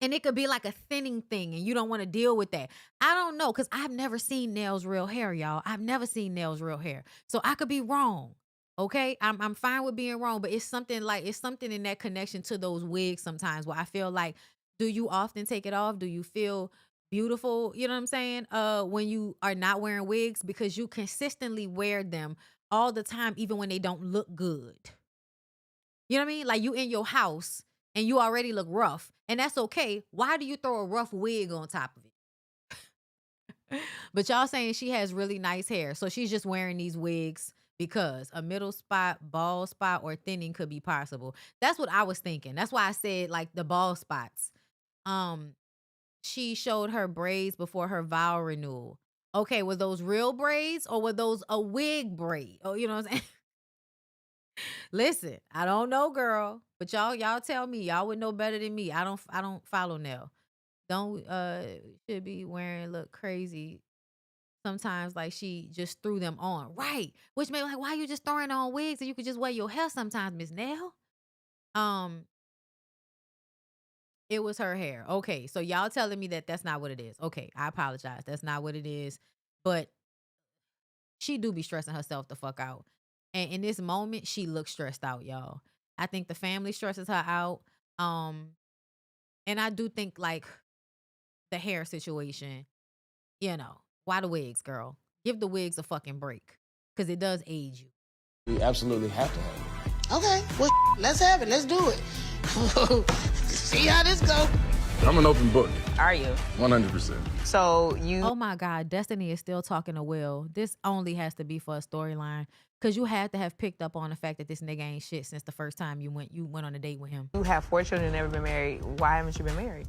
Speaker 1: And it could be like a thinning thing and you don't want to deal with that. I don't know, because I've never seen Nell's real hair, y'all. I've never seen Nell's real hair. So I could be wrong. Okay, I'm fine with being wrong, but it's something in that connection to those wigs sometimes where I feel like, do you often take it off? Do you feel beautiful? You know what I'm saying? When you are not wearing wigs, because you consistently wear them all the time, even when they don't look good. You know what I mean? Like you in your house and you already look rough, and that's okay. Why do you throw a rough wig on top of it? But y'all saying she has really nice hair, so she's just wearing these wigs because a middle spot, bald spot, or thinning could be possible. That's what I was thinking. That's why I said like the bald spots. She showed her braids before her vow renewal. Okay, were those real braids or were those a wig braid? Oh, you know what I'm saying? Listen, I don't know, girl, but y'all tell me. Y'all would know better than me. I don't follow Nell. Don't should be wearing look crazy. Sometimes like she just threw them on. Right. Which made like, why you just throwing on wigs and you could just wear your hair sometimes, Miss Nell? It was her hair. Okay. So y'all telling me that that's not what it is. Okay. I apologize. That's not what it is. But she do be stressing herself the fuck out. And in this moment, she looks stressed out, y'all. I think the family stresses her out. And I do think like the hair situation, you know, why the wigs, girl? Give the wigs a fucking break. Because it does age you.
Speaker 12: We absolutely have to have it.
Speaker 6: Okay, well, let's have it. Let's do it. See how this goes.
Speaker 14: I'm an open book.
Speaker 13: Are you?
Speaker 14: 100%.
Speaker 13: So you...
Speaker 1: Oh my God, Destiny is still talking to Will. This only has to be for a storyline. Because you had to have picked up on the fact that this nigga ain't shit since the first time you went on a date with him.
Speaker 13: You have 4 children and never been married. Why haven't you been married?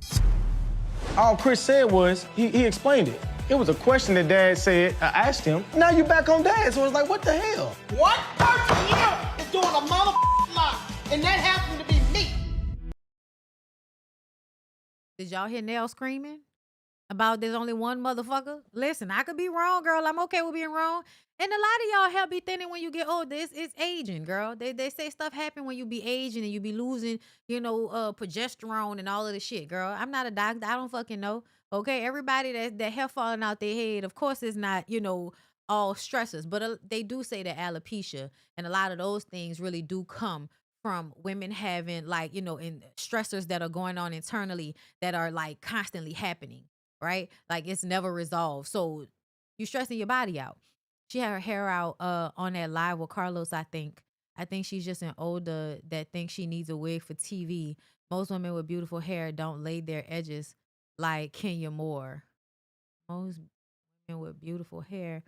Speaker 4: All Chris said was, he explained it. It was a question that Dad said, I asked him. Now you back on Dad, so it's like, what the hell?
Speaker 6: One person here is doing a motherfucking lot, and that happened to be me.
Speaker 1: Did y'all hear Nell screaming about there's only one motherfucker? Listen, I could be wrong, girl. I'm okay with being wrong. And a lot of y'all hair be thinning when you get older. It's aging, girl. They say stuff happen when you be aging and you be losing, progesterone and all of the shit, girl. I'm not a doctor. I don't fucking know. Okay, everybody that hair falling out their head, of course, it's not, all stressors. But they do say that alopecia and a lot of those things really do come from women having in stressors that are going on internally that are like constantly happening, right? Like it's never resolved. So you're stressing your body out. She had her hair out on that live with Carlos, I think. I think she's just an older that thinks she needs a wig for TV. Most women with beautiful hair don't lay their edges like Kenya Moore. Most women with beautiful hair.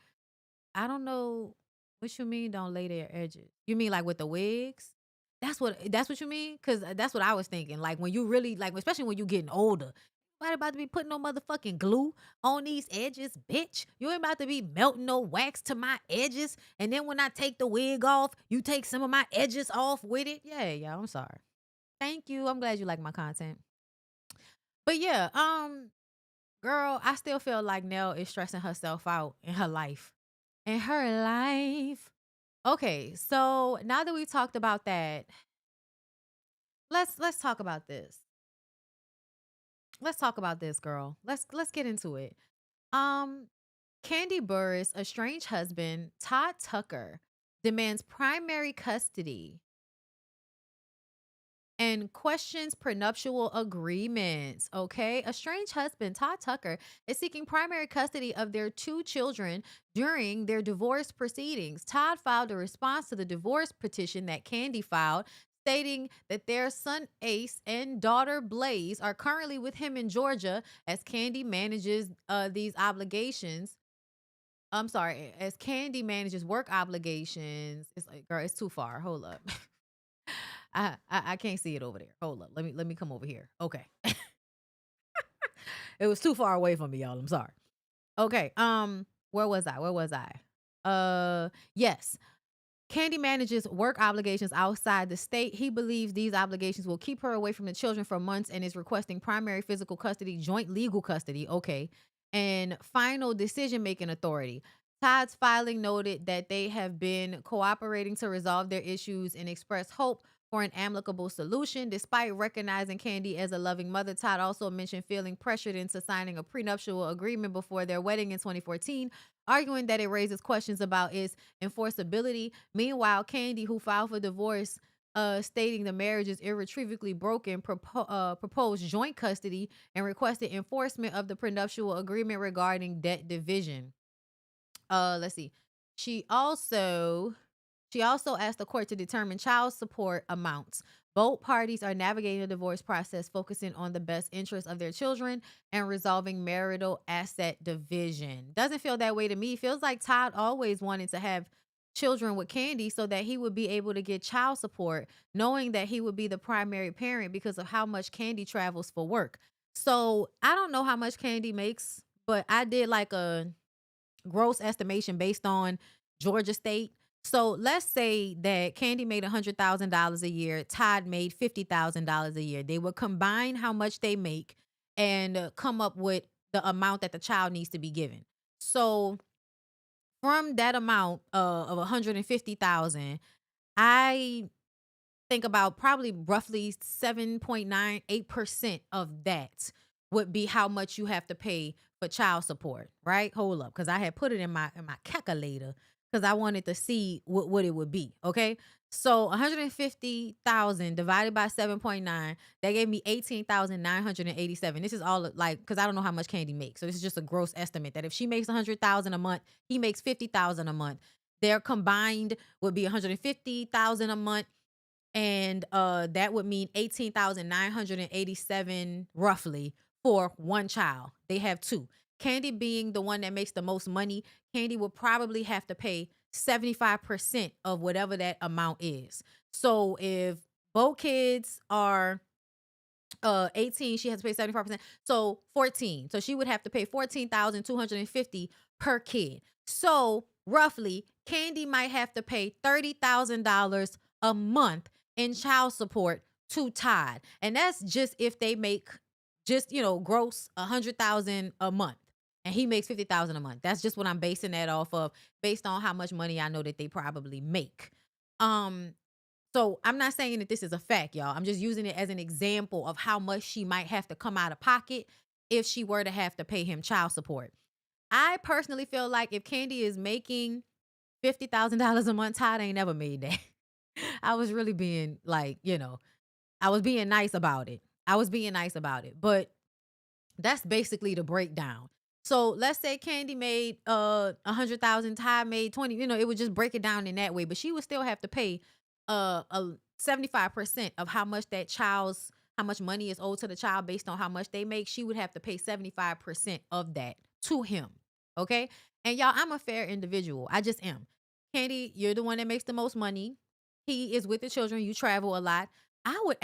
Speaker 1: I don't know what you mean don't lay their edges. You mean like with the wigs? That's what you mean? Because that's what I was thinking. Like when you really, especially when you getting older, you ain't about to be putting no motherfucking glue on these edges, bitch. You ain't about to be melting no wax to my edges. And then when I take the wig off, you take some of my edges off with it. Yeah, y'all, I'm sorry. Thank you. I'm glad you like my content. But yeah, girl, I still feel like Nell is stressing herself out in her life. Okay, so now that we talked about that, let's talk about this. Let's talk about this, girl. Let's get into it. Kandi Burruss' estranged husband, Todd Tucker, demands primary custody and questions prenuptial agreements. Okay, estranged husband Todd Tucker is seeking primary custody of their 2 children during their divorce proceedings. Todd filed a response to the divorce petition that Kandi filed, stating that their son Ace and daughter Blaze are currently with him in Georgia as Kandi manages these obligations. I'm sorry, as Kandi manages work obligations. It's like, girl, it's too far. Hold up. I can't see it over there. Hold up. Let me come over here. Okay. It was too far away from me, y'all. I'm sorry. Okay. Where was I? Yes. Kandi manages work obligations outside the state. He believes these obligations will keep her away from the children for months and is requesting primary physical custody, joint legal custody, okay, and final decision-making authority. Todd's filing noted that they have been cooperating to resolve their issues and expressed hope for an amicable solution. Despite recognizing Kandi as a loving mother, Todd also mentioned feeling pressured into signing a prenuptial agreement before their wedding in 2014, arguing that it raises questions about its enforceability. Meanwhile, Kandi, who filed for divorce, stating the marriage is irretrievably broken, proposed joint custody and requested enforcement of the prenuptial agreement regarding debt division. Let's see. She also asked the court to determine child support amounts. Both parties are navigating the divorce process, focusing on the best interest of their children and resolving marital asset division. Doesn't feel that way to me. Feels like Todd always wanted to have children with Kandi so that he would be able to get child support, knowing that he would be the primary parent because of how much Kandi travels for work. So I don't know how much Kandi makes, but I did like a gross estimation based on Georgia state. So let's say that Kandi made $100,000 a year. Todd made $50,000 a year. They would combine how much they make and come up with the amount that the child needs to be given. So from that amount of $150,000, I think about probably roughly 7.98% of that would be how much you have to pay for child support, right? Hold up, because I had put it in my calculator because I wanted to see what it would be. Okay, so 150,000 divided by 7.9, that gave me 18,987. This is all like, because I don't know how much Kandi makes, so this is just a gross estimate that if she makes 100,000 a month, he makes 50,000 a month. Their combined would be 150,000 a month. And that would mean 18,987 roughly for one child. They have two. Kandi being the one that makes the most money, Kandi will probably have to pay 75% of whatever that amount is. So if both kids are 18, she has to pay 75%. So 14. So she would have to pay 14,250 per kid. So roughly, Kandi might have to pay $30,000 a month in child support to Todd. And that's just if they make just, gross 100,000 a month and he makes 50,000 a month. That's just what I'm basing that off of, based on how much money I know that they probably make. So I'm not saying that this is a fact, y'all. I'm just using it as an example of how much she might have to come out of pocket if she were to have to pay him child support. I personally feel like if Kandi is making $50,000 a month, Todd ain't never made that. I was really being like, I was being nice about it. But that's basically the breakdown. So let's say Kandi made 100,000, Todd made 20, it would just break it down in that way. But she would still have to pay 75% of how much money is owed to the child based on how much they make. She would have to pay 75% of that to him. Okay. And y'all, I'm a fair individual. I just am. Kandi, you're the one that makes the most money. He is with the children. You travel a lot. I would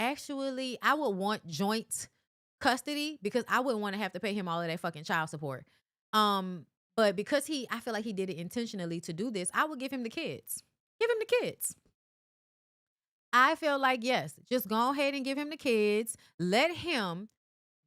Speaker 1: want joint custody because I wouldn't want to have to pay him all of that fucking child support. But because I feel like he did it intentionally to do this, I would give him the kids. Give him the kids. I feel like, yes, just go ahead and give him the kids. Let him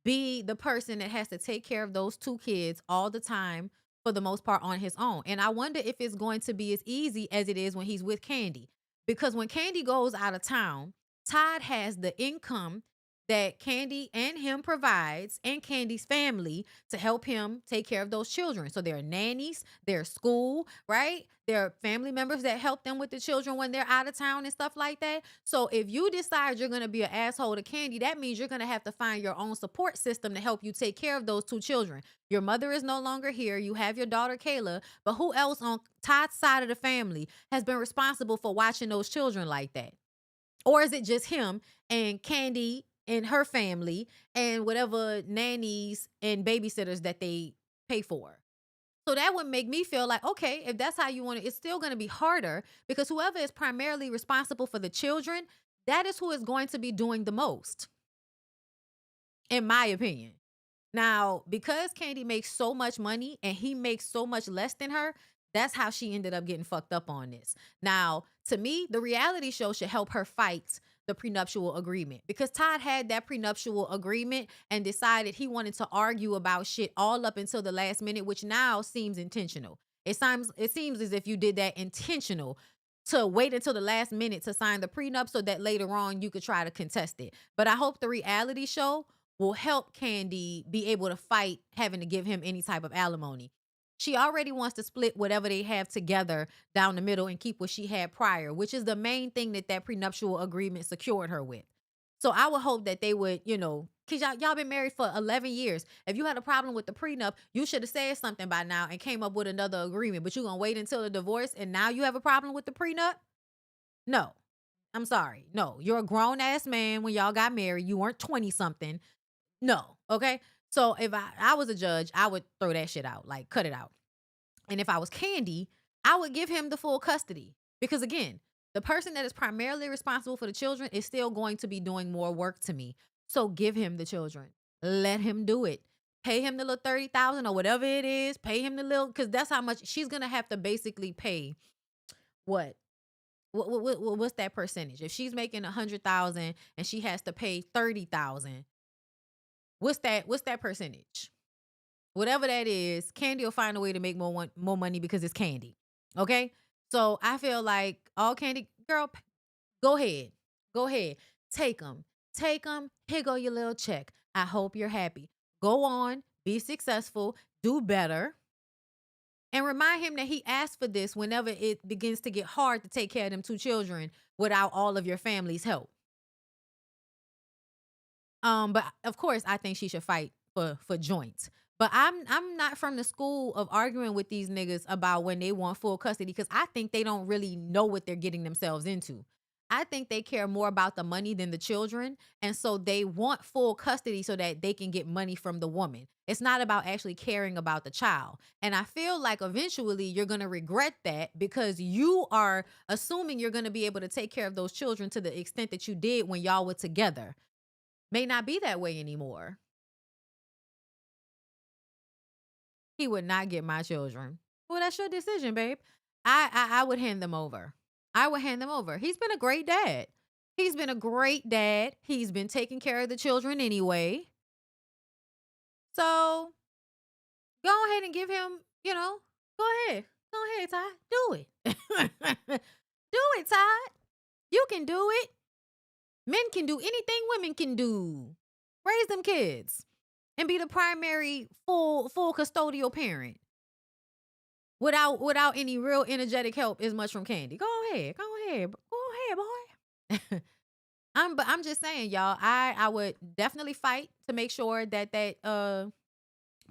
Speaker 1: be the person that has to take care of those two kids all the time, for the most part, on his own. And I wonder if it's going to be as easy as it is when he's with Kandi. Because when Kandi goes out of town, Todd has the income that Kandi and him provides, and Kandi's family, to help him take care of those children. So there are nannies, there's school, right? There are family members that help them with the children when they're out of town and stuff like that. So if you decide you're going to be an asshole to Kandi, that means you're going to have to find your own support system to help you take care of those two children. Your mother is no longer here. You have your daughter, Kayla, but who else on Todd's side of the family has been responsible for watching those children like that? Or is it just him and Kandi and her family and whatever nannies and babysitters that they pay for? So that would make me feel like, okay, if that's how you want it, it's still going to be harder because whoever is primarily responsible for the children, that is who is going to be doing the most, in my opinion. Now, because Kandi makes so much money and he makes so much less than her, that's how she ended up getting fucked up on this. Now, to me, the reality show should help her fight the prenuptial agreement, because Todd had that prenuptial agreement and decided he wanted to argue about shit all up until the last minute, which now seems intentional. It seems as if you did that intentional to wait until the last minute to sign the prenup so that later on you could try to contest it. But I hope the reality show will help Kandi be able to fight having to give him any type of alimony. She already wants to split whatever they have together down the middle and keep what she had prior, which is the main thing that prenuptial agreement secured her with. So I would hope that they would, because y'all been married for 11 years. If you had a problem with the prenup, you should have said something by now and came up with another agreement. But you're going to wait until the divorce and now you have a problem with the prenup? No. I'm sorry. No. You're a grown-ass man when y'all got married. You weren't 20-something. No. Okay? So if I was a judge, I would throw that shit out. Like, cut it out. And if I was Kandi, I would give him the full custody. Because again, the person that is primarily responsible for the children is still going to be doing more work to me. So give him the children. Let him do it. Pay him the little $30,000 or whatever it is. Pay him the little, because that's how much she's gonna have to basically pay. What's that percentage? If she's making $100,000 and she has to pay $30,000, what's that percentage? Whatever that is, Kandi will find a way to make more money because it's Kandi. Okay? So I feel like all Kandi, girl, go ahead. Go ahead. Take them. Take them. Here go your little check. I hope you're happy. Go on. Be successful. Do better. And remind him that he asked for this whenever it begins to get hard to take care of them 2 children without all of your family's help. But of course, I think she should fight for joints. But I'm not from the school of arguing with these niggas about when they want full custody, because I think they don't really know what they're getting themselves into. I think they care more about the money than the children. And so they want full custody so that they can get money from the woman. It's not about actually caring about the child. And I feel like eventually you're going to regret that, because you are assuming you're going to be able to take care of those children to the extent that you did when y'all were together. May not be that way anymore. He would not get my children. Well, that's your decision, babe. I would hand them over. I would hand them over. He's been a great dad. He's been a great dad. He's been taking care of the children anyway. So go ahead and give him, go ahead. Go ahead, Todd. Do it. Do it, Todd. You can do it. Men can do anything women can do. Raise them kids. And be the primary full custodial parent without any real energetic help as much from Kandi. Go ahead, boy. But I'm just saying, y'all. I would definitely fight to make sure that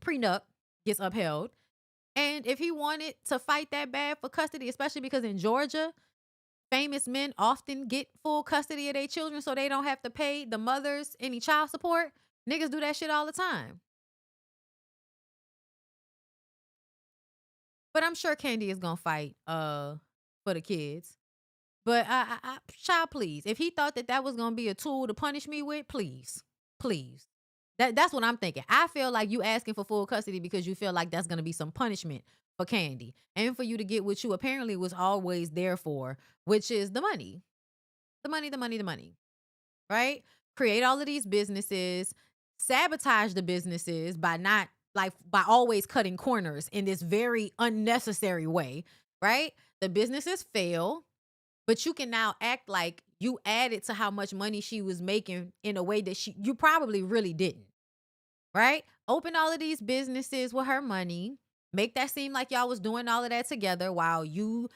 Speaker 1: prenup gets upheld. And if he wanted to fight that bad for custody, especially because in Georgia, famous men often get full custody of their children, so they don't have to pay the mothers any child support. Niggas do that shit all the time. But I'm sure Kandi is gonna fight for the kids. But child, please. If he thought that was gonna be a tool to punish me with, please. That's what I'm thinking. I feel like you asking for full custody because you feel like that's gonna be some punishment for Kandi, and for you to get what you apparently was always there for, which is the money. The money. Right? Create all of these businesses. Sabotage the businesses by always cutting corners in this very unnecessary way, right? The businesses fail, but you can now act like you added to how much money she was making in a way that you probably really didn't, right? Open all of these businesses with her money, make that seem like y'all was doing all of that together while you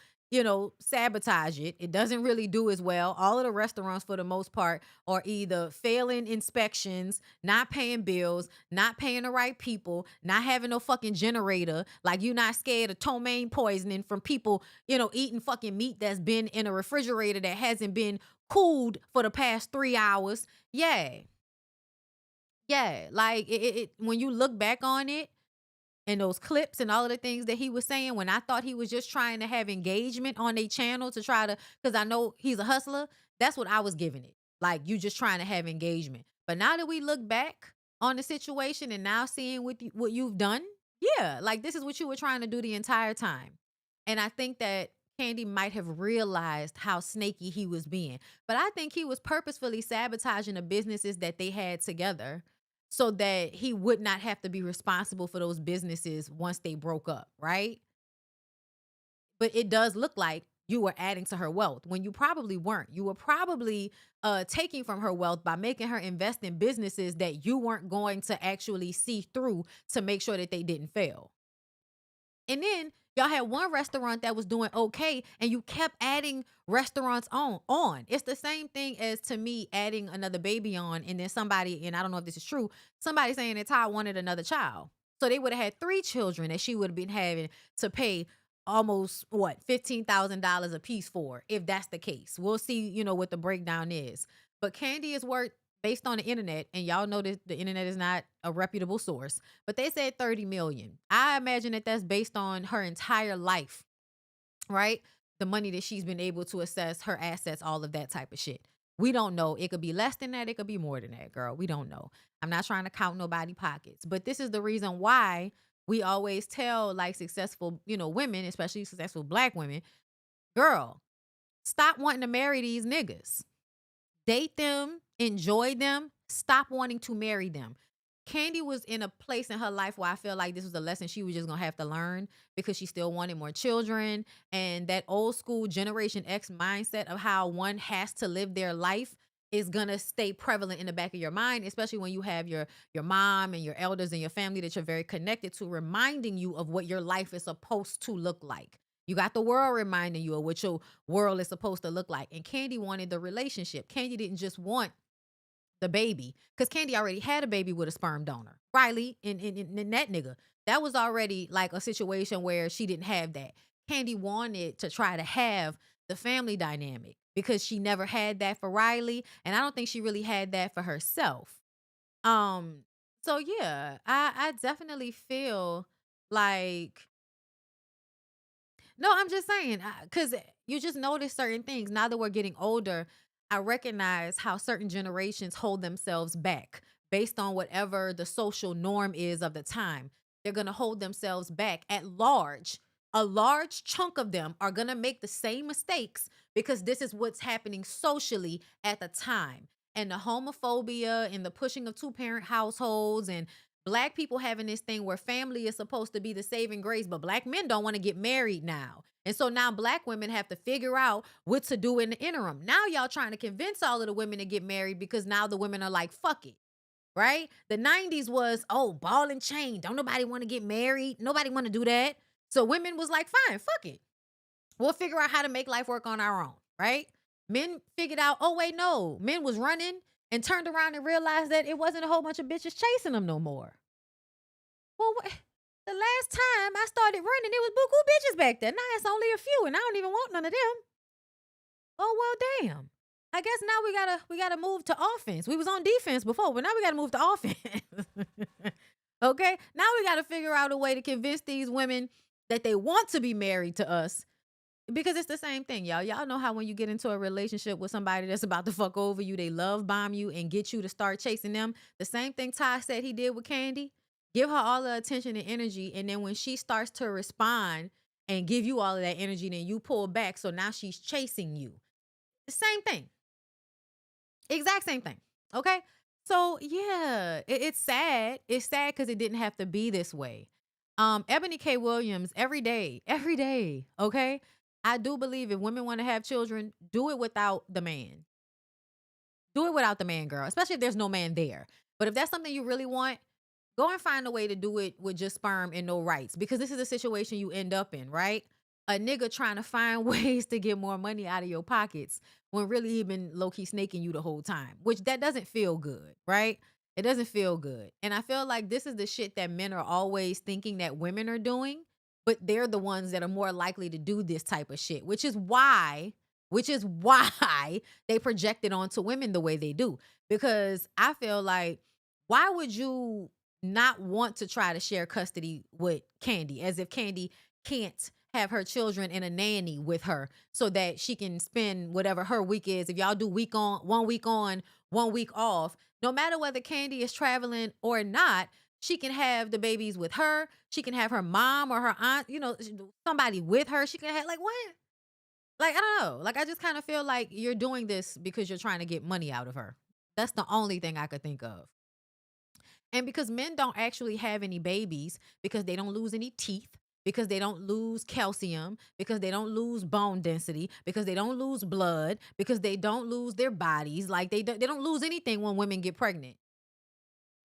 Speaker 1: sabotage it. It doesn't really do as well. All of the restaurants, for the most part, are either failing inspections, not paying bills, not paying the right people, not having no fucking generator. Like, you not scared of ptomaine poisoning from people, eating fucking meat that's been in a refrigerator that hasn't been cooled for the past 3 hours. Yeah. Like, it when you look back on it, and those clips and all of the things that he was saying, when I thought he was just trying to have engagement on their channel to try to, because I know he's a hustler, that's what I was giving it. Like, you just trying to have engagement. But now that we look back, on the situation and now seeing what you've done, yeah, like this is what you were trying to do the entire time. And I think that Kandi might have realized how snaky he was being. But I think he was purposefully sabotaging the businesses that they had together so that he would not have to be responsible for those businesses once they broke up, right? But it does look like you were adding to her wealth when you probably weren't. You were probably taking from her wealth by making her invest in businesses that you weren't going to actually see through to make sure that they didn't fail. And then y'all had one restaurant that was doing okay, and you kept adding restaurants on. It's the same thing as, to me, adding another baby on, and then somebody, and I don't know if this is true, somebody saying that Todd wanted another child. So they would have had 3 children that she would have been having to pay almost $15,000 a piece for, if that's the case. We'll see, what the breakdown is. But Kandi is worth, based on the internet, and y'all know that the internet is not a reputable source, but they said 30 million. I imagine that that's based on her entire life, right? The money that she's been able to assess, her assets, all of that type of shit. We don't know. It could be less than that. It could be more than that, girl. We don't know. I'm not trying to count nobody's pockets, but this is the reason why we always tell like successful, women, especially successful Black women, girl, stop wanting to marry these niggas. Date them, enjoy them, stop wanting to marry them. Kandi was in a place in her life where I feel like this was a lesson she was just going to have to learn because she still wanted more children. And that old school Generation X mindset of how one has to live their life is going to stay prevalent in the back of your mind, especially when you have your mom and your elders and your family that you're very connected to, reminding you of what your life is supposed to look like. You got the world reminding you of what your world is supposed to look like. And Kandi wanted the relationship. Kandi didn't just want the baby, because Kandi already had a baby with a sperm donor. Riley and that nigga. That was already like a situation where she didn't have that. Kandi wanted to try to have the family dynamic because she never had that for Riley, and I don't think she really had that for herself. So yeah, I definitely feel like, no, I'm just saying, because you just notice certain things. Now that we're getting older, I recognize how certain generations hold themselves back based on whatever the social norm is of the time. They're going to hold themselves back at large. A large chunk of them are going to make the same mistakes because this is what's happening socially at the time. And the homophobia and the pushing of 2-parent households and Black people having this thing where family is supposed to be the saving grace, but Black men don't want to get married now. And so now Black women have to figure out what to do in the interim. Now y'all trying to convince all of the women to get married because now the women are like, fuck it, right? The 90s was, ball and chain. Don't nobody want to get married. Nobody want to do that. So women was like, fine, fuck it. We'll figure out how to make life work on our own, right? Men figured out, no. Men was running and turned around and realized that it wasn't a whole bunch of bitches chasing them no more. Well, the last time I started running, it was buku bitches back there. Now it's only a few, and I don't even want none of them. Oh, well, damn. I guess now we gotta move to offense. We was on defense before, but now we gotta move to offense. Okay? Now we gotta figure out a way to convince these women that they want to be married to us. Because it's the same thing, y'all. Y'all know how when you get into a relationship with somebody that's about to fuck over you, they love bomb you and get you to start chasing them. The same thing Todd said he did with Kandi. Give her all the attention and energy, and then when she starts to respond and give you all of that energy, then you pull back, so now she's chasing you. The same thing. Exact same thing, okay? So, yeah, it's sad. It's sad because it didn't have to be this way. Ebony K. Williams, every day, okay? I do believe if women want to have children, do it without the man. Do it without the man, girl, especially if there's no man there. But if that's something you really want, go and find a way to do it with just sperm and no rights, because this is a situation you end up in, right? A nigga trying to find ways to get more money out of your pockets when really he been low-key snaking you the whole time, which that doesn't feel good, right? It doesn't feel good. And I feel like this is the shit that men are always thinking that women are doing, but they're the ones that are more likely to do this type of shit, which is why they project it onto women the way they do. Because I feel like, why would you not want to try to share custody with Kandi, as if Kandi can't have her children and a nanny with her so that she can spend whatever her week is. If y'all do one week on, 1 week off, no matter whether Kandi is traveling or not, she can have the babies with her. She can have her mom or her aunt, somebody with her. She can have, like, what? Like, I don't know. Like, I just kind of feel like you're doing this because you're trying to get money out of her. That's the only thing I could think of. And because men don't actually have any babies, because they don't lose any teeth, because they don't lose calcium, because they don't lose bone density, because they don't lose blood, because they don't lose their bodies. Like, they don't lose anything when women get pregnant.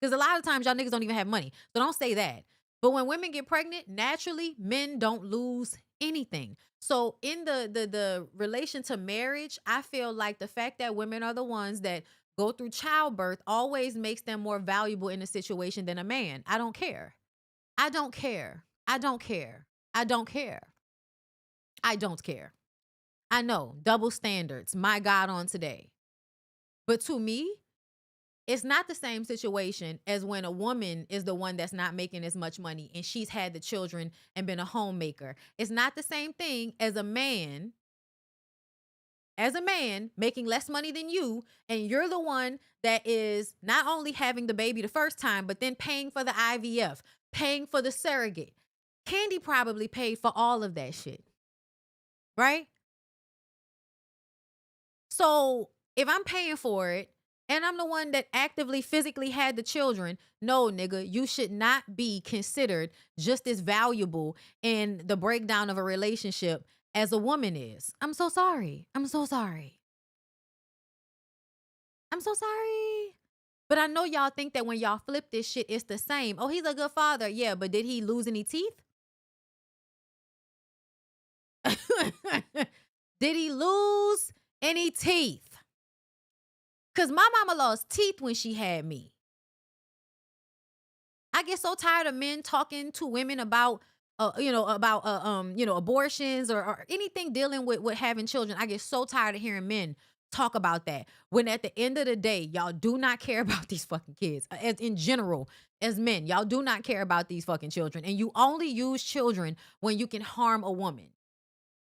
Speaker 1: Because a lot of times y'all niggas don't even have money. So don't say that. But when women get pregnant, naturally, men don't lose anything. So in the relation to marriage, I feel like the fact that women are the ones that go through childbirth always makes them more valuable in a situation than a man. I don't care. I don't care. I don't care. I don't care. I don't care. I know, double standards, my God, on today. But to me, it's not the same situation as when a woman is the one that's not making as much money and she's had the children and been a homemaker. It's not the same thing as a man making less money than you, and you're the one that is not only having the baby the first time, but then paying for the IVF, paying for the surrogate. Kandi probably paid for all of that shit, right? So if I'm paying for it and I'm the one that actively physically had the children, no, nigga, you should not be considered just as valuable in the breakdown of a relationship as a woman is. I'm so sorry. I'm so sorry. I'm so sorry. But I know y'all think that when y'all flip this shit, it's the same. Oh, he's a good father. Yeah, but did he lose any teeth? Did he lose any teeth? Because my mama lost teeth when she had me. I get so tired of men talking to women about, abortions or anything dealing with having children. I get so tired of hearing men talk about that. When at the end of the day, y'all do not care about these fucking kids. As in general, as men, y'all do not care about these fucking children. And you only use children when you can harm a woman.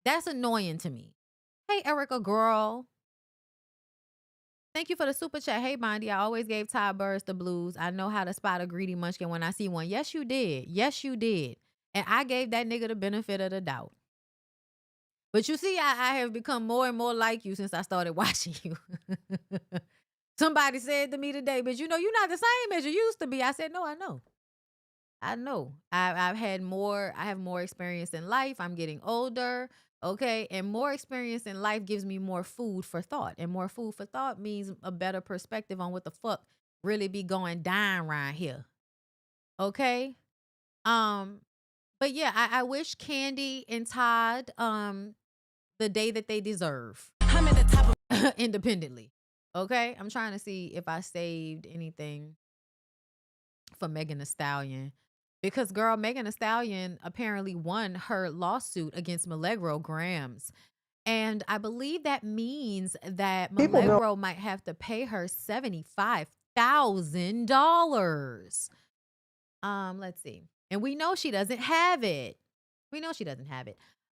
Speaker 1: That's annoying to me. Hey, Erica, girl. Thank you for the super chat. Hey, Bondi, I always gave Todd Birds the blues. I know how to spot a greedy munchkin when I see one. Yes, you did. Yes, you did. And I gave that nigga the benefit of the doubt. But you see, I have become more and more like you since I started watching you. Somebody said to me today, but you're not the same as you used to be. I said, no, I know. I know. I have more experience in life. I'm getting older. Okay. And more experience in life gives me more food for thought. And more food for thought means a better perspective on what the fuck really be going down around here. Okay. But yeah, I wish Kandi and Todd the day that they deserve. I'm at the top of independently. Okay. I'm trying to see if I saved anything for Megan Thee Stallion. Because, girl, Megan Thee Stallion apparently won her lawsuit against Milagro Grams. And I believe that means that Milagro might have to pay her $75,000. Let's see. And we know she doesn't have it.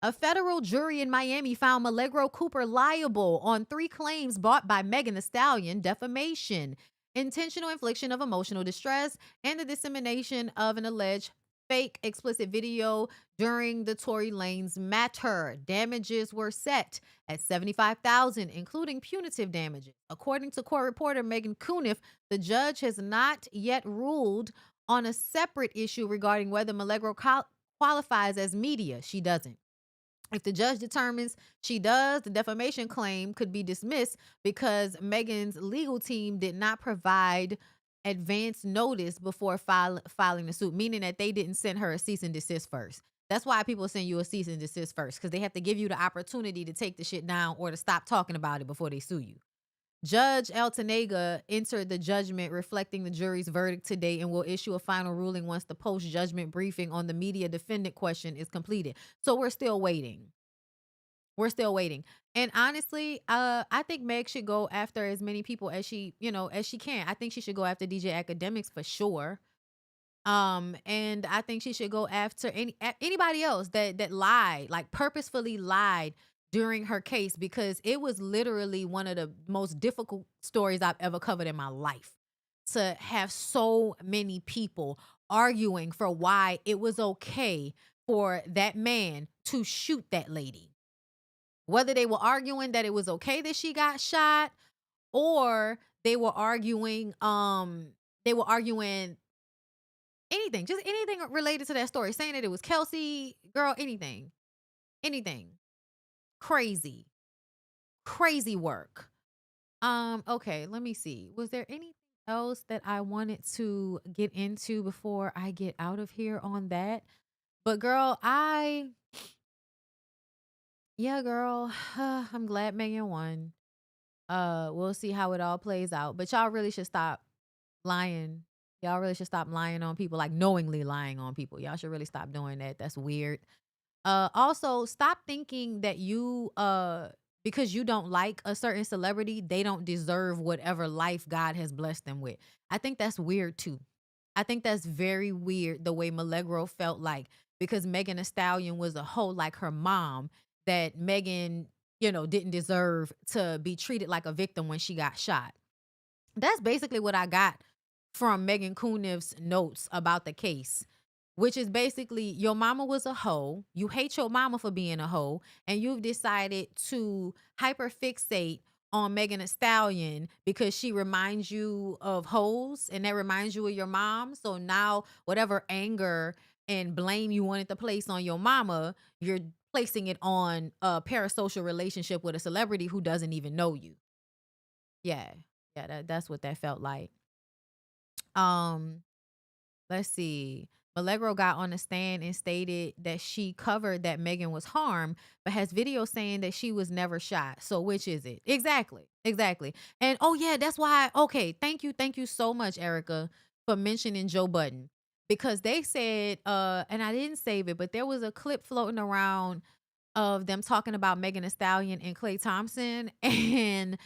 Speaker 1: A federal jury in Miami found Milagro Cooper liable on 3 claims brought by Megan Thee Stallion: defamation, intentional infliction of emotional distress, and the dissemination of an alleged fake explicit video during the Tory Lanez matter. Damages were set at $75,000, including punitive damages. According to court reporter Megan Cuniff, the judge has not yet ruled on a separate issue regarding whether Milagro qualifies as media. She doesn't. If the judge determines she does, the defamation claim could be dismissed because Megan's legal team did not provide advance notice before filing the suit, meaning that they didn't send her a cease and desist first. That's why people send you a cease and desist first, because they have to give you the opportunity to take the shit down or to stop talking about it before they sue you. Judge Eltenega entered the judgment reflecting the jury's verdict today and will issue a final ruling once the post-judgment briefing on the media defendant question is completed. So we're still waiting. And honestly, I think Meg should go after as many people as she can. I think she should go after DJ Academics for sure. And I think she should go after anybody else that lied, like purposefully lied during her case, because it was literally one of the most difficult stories I've ever covered in my life. To have so many people arguing for why it was okay for that man to shoot that lady. Whether they were arguing that it was okay that she got shot, or they were arguing anything, just anything related to that story, saying that it was Kelsey, girl, anything. Crazy. Crazy work. Okay, let me see. Was there anything else that I wanted to get into before I get out of here on that? But girl, girl, I'm glad Megan won. We'll see how it all plays out. But y'all really should stop lying. Y'all really should stop lying on people, like knowingly lying on people. Y'all should really stop doing that. That's weird. Also, stop thinking that because you don't like a certain celebrity, they don't deserve whatever life God has blessed them with. I think that's weird too. I think that's very weird, the way Milagro felt like, because Megan Thee Stallion was a hoe like her mom, that Megan, didn't deserve to be treated like a victim when she got shot. That's basically what I got from Megan Kunif's notes about the case, which is basically, your mama was a hoe. You hate your mama for being a hoe, and you've decided to hyperfixate on Megan Thee Stallion because she reminds you of hoes, and that reminds you of your mom. So now whatever anger and blame you wanted to place on your mama, you're placing it on a parasocial relationship with a celebrity who doesn't even know you. Yeah. That's what that felt like. Let's see. Milagro got on the stand and stated that she covered that Megan was harmed, but has video saying that she was never shot. So which is it? Exactly. And oh yeah, that's why. Okay, thank you so much, Erica, for mentioning Joe Budden, because they said, and I didn't save it, but there was a clip floating around of them talking about Megan Thee Stallion and Klay Thompson, and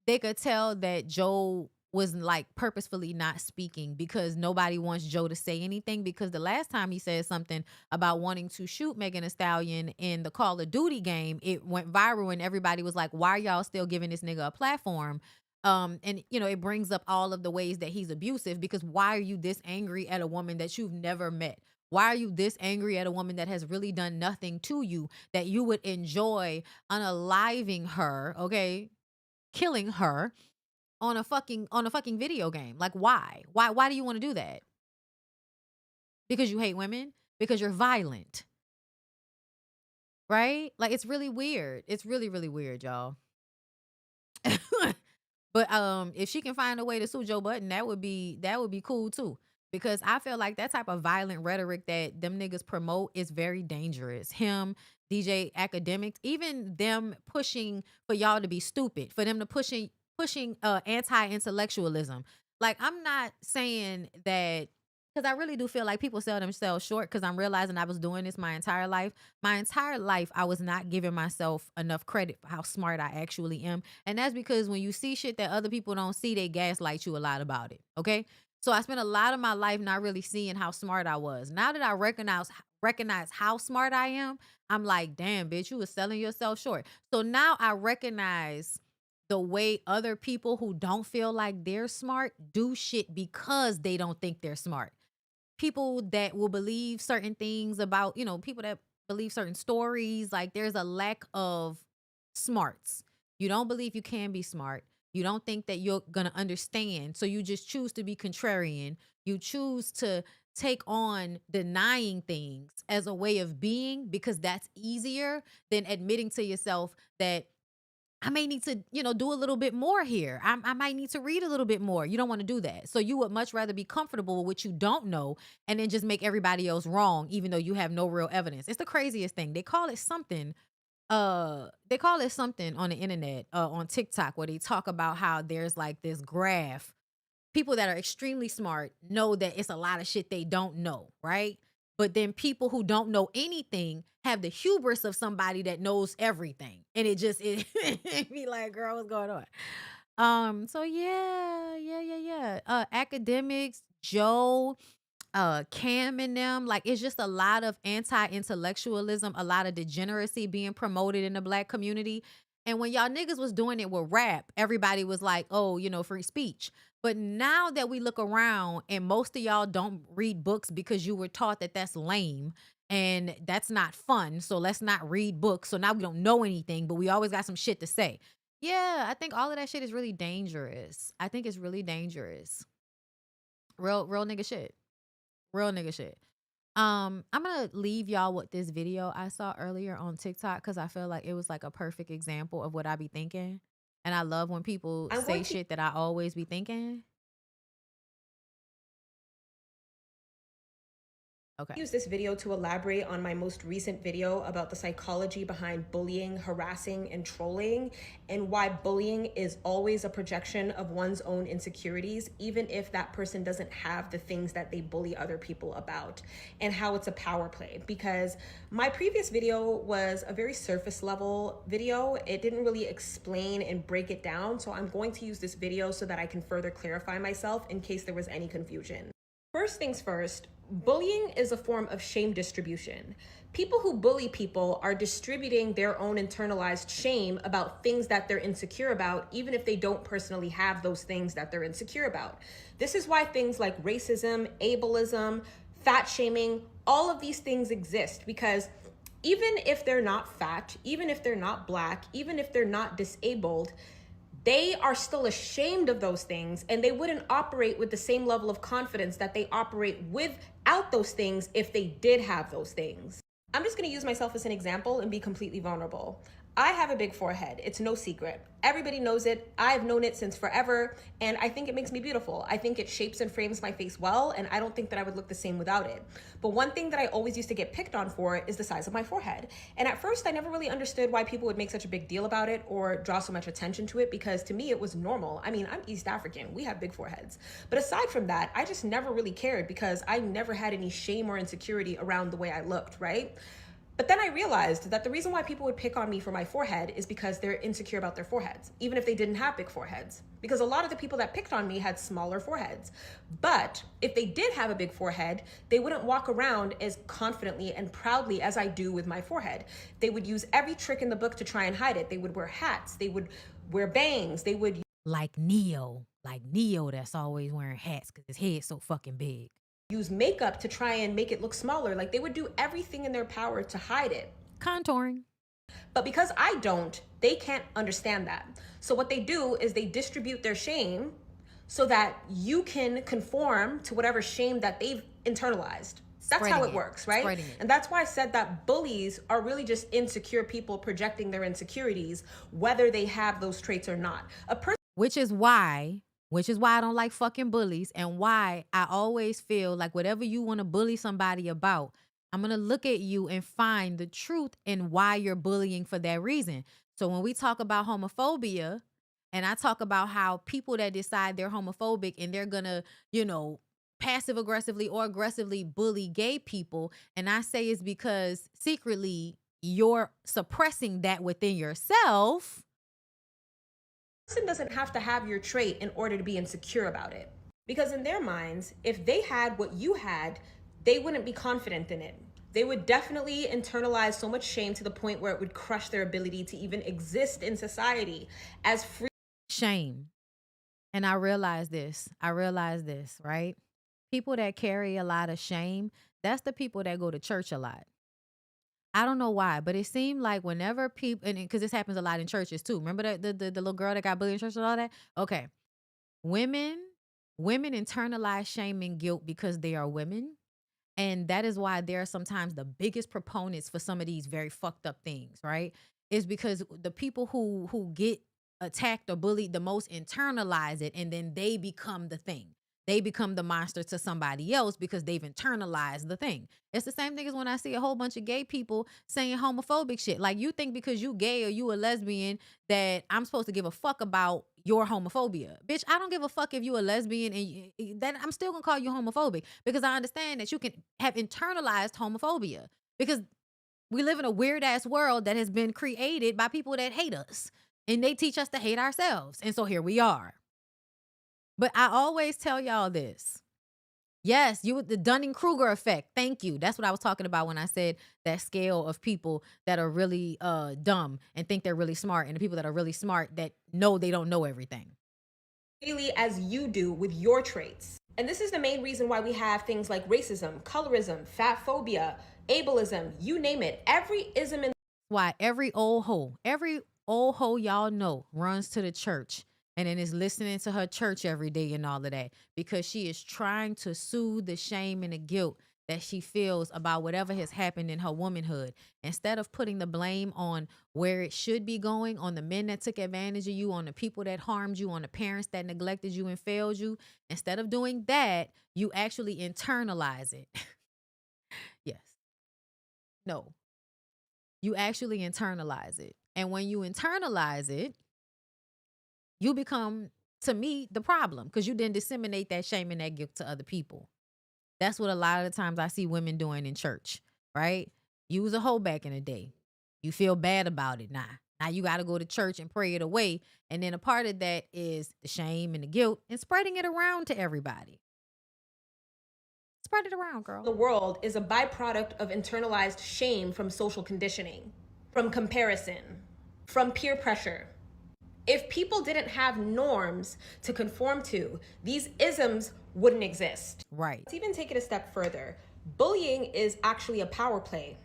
Speaker 1: they could tell that Joe was like purposefully not speaking because nobody wants Joe to say anything, because the last time he said something about wanting to shoot Megan Thee Stallion in the Call of Duty game, it went viral and everybody was like, why are y'all still giving this nigga a platform? And it brings up all of the ways that he's abusive, because why are you this angry at a woman that you've never met? Why are you this angry at a woman that has really done nothing to you, that you would enjoy unaliving her, okay? Killing her on a fucking video game. Like, why do you want to do that? Because you hate women? Because you're violent, right? Like, it's really weird. It's really, really weird, y'all. But if she can find a way to sue Joe Budden, that would be cool too, because I feel like that type of violent rhetoric that them niggas promote is very dangerous. Him, DJ Academics, even them pushing for y'all to be stupid, for them to pushing anti-intellectualism. Like, I'm not saying that, because I really do feel like people sell themselves short, because I'm realizing I was doing this my entire life. My entire life, I was not giving myself enough credit for how smart I actually am. And that's because when you see shit that other people don't see, they gaslight you a lot about it, okay? So I spent a lot of my life not really seeing how smart I was. Now that I recognize how smart I am, I'm like, damn, bitch, you was selling yourself short. So now I recognize the way other people who don't feel like they're smart do shit because they don't think they're smart. People that will believe certain things about, people that believe certain stories, like, there's a lack of smarts. You don't believe you can be smart. You don't think that you're going to understand. So you just choose to be contrarian. You choose to take on denying things as a way of being, because that's easier than admitting to yourself that I may need to, do a little bit more here. I might need to read a little bit more. You don't want to do that. So you would much rather be comfortable with what you don't know and then just make everybody else wrong, even though you have no real evidence. It's the craziest thing. They call it something on the internet, on TikTok, where they talk about how there's like this graph. People that are extremely smart know that it's a lot of shit they don't know, right? But then people who don't know anything have the hubris of somebody that knows everything. And it be like, girl, what's going on? So yeah. Academics, Joe, Cam and them. Like, it's just a lot of anti-intellectualism, a lot of degeneracy being promoted in the black community. And when y'all niggas was doing it with rap, everybody was like, oh, you know, free speech. But now that we look around and most of y'all don't read books because you were taught that that's lame and that's not fun. So let's not read books. So now we don't know anything, but we always got some shit to say. Yeah, I think all of that shit is really dangerous. I think it's really dangerous. Real nigga shit. Real nigga shit. I'm gonna leave y'all with this video I saw earlier on TikTok because I feel like it was like a perfect example of what I be thinking. And I love when people say shit that I always be thinking. Okay.
Speaker 15: Use this video to elaborate on my most recent video about the psychology behind bullying, harassing, and trolling, and why bullying is always a projection of one's own insecurities, even if that person doesn't have the things that they bully other people about, and how it's a power play. Because my previous video was a very surface level video. It didn't really explain and break it down, so I'm going to use this video so that I can further clarify myself in case there was any confusion. First things first, bullying is a form of shame distribution. People who bully people are distributing their own internalized shame about things that they're insecure about, even if they don't personally have those things that they're insecure about. This is why things like racism, ableism, fat shaming, all of these things exist, because even if they're not fat, even if they're not black, even if they're not disabled, they are still ashamed of those things, and they wouldn't operate with the same level of confidence that they operate without those things if they did have those things. I'm just gonna use myself as an example and be completely vulnerable. I have a big forehead. It's no secret. Everybody knows it. I've known it since forever, and I think it makes me beautiful. I think it shapes and frames my face well, and I don't think that I would look the same without it. But one thing that I always used to get picked on for is the size of my forehead. And at first, I never really understood why people would make such a big deal about it or draw so much attention to it, because to me, it was normal. I mean, I'm East African. We have big foreheads. But aside from that, I just never really cared because I never had any shame or insecurity around the way I looked, right? But then I realized that the reason why people would pick on me for my forehead is because they're insecure about their foreheads, even if they didn't have big foreheads. Because a lot of the people that picked on me had smaller foreheads. But if they did have a big forehead, they wouldn't walk around as confidently and proudly as I do with my forehead. They would use every trick in the book to try and hide it. They would wear hats, they would wear bangs, they would...
Speaker 1: Like Neo that's always wearing hats because his head's so fucking big.
Speaker 15: Use makeup to try and make it look smaller. Like, they would do everything in their power to hide it.
Speaker 1: Contouring.
Speaker 15: But because I don't, they can't understand that. So what they do is they distribute their shame so that you can conform to whatever shame that they've internalized. That's how it works, right? And that's why I said that bullies are really just insecure people projecting their insecurities, whether they have those traits or not.
Speaker 1: Which is why I don't like fucking bullies, and why I always feel like whatever you want to bully somebody about, I'm going to look at you and find the truth in why you're bullying for that reason. So when we talk about homophobia, and I talk about how people that decide they're homophobic and they're going to, you know, passive aggressively or aggressively bully gay people, and I say it's because secretly you're suppressing that within yourself.
Speaker 15: Person doesn't have to have your trait in order to be insecure about it. Because in their minds, if they had what you had, they wouldn't be confident in it. They would definitely internalize so much shame to the point where it would crush their ability to even exist in society as free.
Speaker 1: Shame. And I realize this, right? People that carry a lot of shame, that's the people that go to church a lot. I don't know why, but it seemed like whenever people, and because this happens a lot in churches too. Remember the little girl that got bullied in church and all that? Okay. Women internalize shame and guilt because they are women. And that is why they're sometimes the biggest proponents for some of these very fucked up things, right? Is because the people who get attacked or bullied the most internalize it, and then they become the thing. They become the monster to somebody else because they've internalized the thing. It's the same thing as when I see a whole bunch of gay people saying homophobic shit. Like, you think because you gay or you a lesbian that I'm supposed to give a fuck about your homophobia. Bitch, I don't give a fuck if you a lesbian, and then I'm still gonna call you homophobic because I understand that you can have internalized homophobia because we live in a weird ass world that has been created by people that hate us, and they teach us to hate ourselves. And so here we are. But I always tell y'all this. Yes, the Dunning-Kruger effect. Thank you. That's what I was talking about when I said that scale of people that are really dumb and think they're really smart, and the people that are really smart that know they don't know everything.
Speaker 15: Daily as you do with your traits. And this is the main reason why we have things like racism, colorism, fat phobia, ableism, you name it. Every ism in
Speaker 1: Why every old hoe y'all know runs to the church and then is listening to her church every day and all of that, because she is trying to soothe the shame and the guilt that she feels about whatever has happened in her womanhood. Instead of putting the blame on where it should be going, on the men that took advantage of you, on the people that harmed you, on the parents that neglected you and failed you, instead of doing that, you actually internalize it. Yes. No. You actually internalize it. And when you internalize it, you become, to me, the problem, because you didn't disseminate that shame and that guilt to other people. That's what a lot of the times I see women doing in church, right? You was a hoe back in the day. You feel bad about it now. Now you got to go to church and pray it away. And then a part of that is the shame and the guilt and spreading it around to everybody. Spread it around, girl.
Speaker 15: The world is a byproduct of internalized shame from social conditioning, from comparison, from peer pressure. If people didn't have norms to conform to, these isms wouldn't exist.
Speaker 1: Right.
Speaker 15: Let's even take it a step further. Bullying is actually a power play.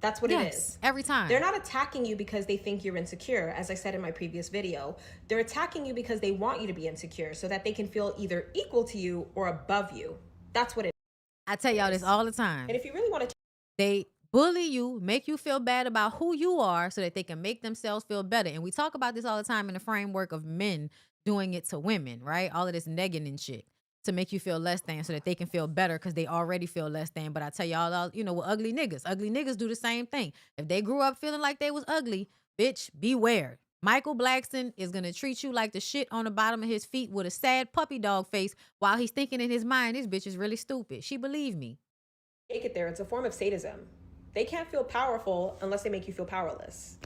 Speaker 15: That's what it is.
Speaker 1: Every time.
Speaker 15: They're not attacking you because they think you're insecure, as I said in my previous video. They're attacking you because they want you to be insecure so that they can feel either equal to you or above you. That's what it is.
Speaker 1: I tell y'all this all the time.
Speaker 15: And if you really want to...
Speaker 1: They bully you, make you feel bad about who you are so that they can make themselves feel better. And we talk about this all the time in the framework of men doing it to women, right? All of this negging and shit to make you feel less than so that they can feel better because they already feel less than. But I tell y'all, you know, with ugly niggas do the same thing. If they grew up feeling like they was ugly, bitch, beware. Michael Blackson is going to treat you like the shit on the bottom of his feet with a sad puppy dog face while he's thinking in his mind, this bitch is really stupid. She believed me.
Speaker 15: Take it there. It's a form of sadism. They can't feel powerful unless they make you feel powerless.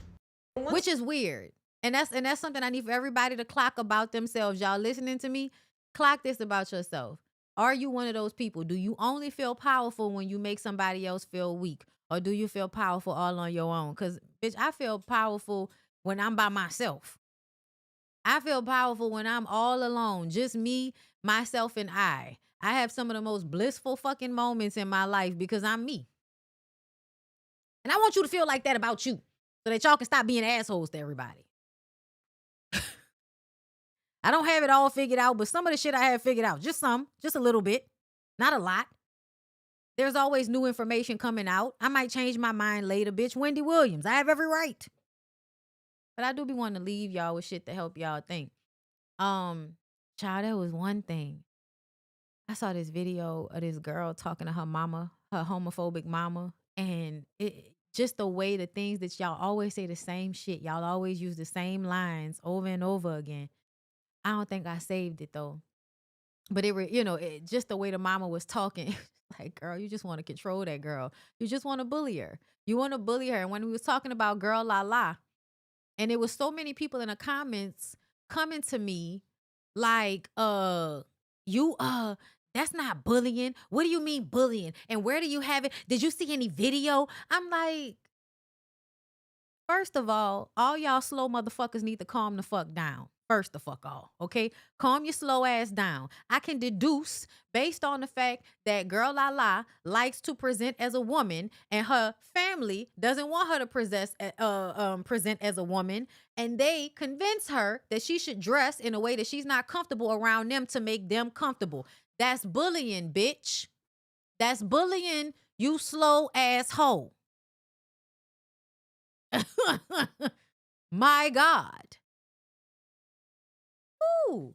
Speaker 1: Which is weird. And that's something I need for everybody to clock about themselves. Y'all listening to me? Clock this about yourself. Are you one of those people? Do you only feel powerful when you make somebody else feel weak? Or do you feel powerful all on your own? Because, bitch, I feel powerful when I'm by myself. I feel powerful when I'm all alone. Just me, myself, and I. I have some of the most blissful fucking moments in my life because I'm me. And I want you to feel like that about you so that y'all can stop being assholes to everybody. I don't have it all figured out, but some of the shit I have figured out. Just a little bit. Not a lot. There's always new information coming out. I might change my mind later, bitch. Wendy Williams. I have every right. But I do be wanting to leave y'all with shit to help y'all think. Child, that was one thing. I saw this video of this girl talking to her mama, her homophobic mama, and it just the way the things that y'all always say the same shit. Y'all always use the same lines over and over again. I don't think I saved it though. But just the way the mama was talking, like, girl, you just want to control that girl. You just want to bully her. You want to bully her. And when we was talking about girl la la, and it was so many people in the comments coming to me like, that's not bullying. What do you mean bullying? And where do you have it? Did you see any video? I'm like, first of all y'all slow motherfuckers need to calm the fuck down. First the fuck all, okay? Calm your slow ass down. I can deduce based on the fact that girl la la likes to present as a woman and her family doesn't want her to present as a woman, and they convince her that she should dress in a way that she's not comfortable around them to make them comfortable. That's bullying, bitch. That's bullying, you slow ass hoe. My God. Ooh.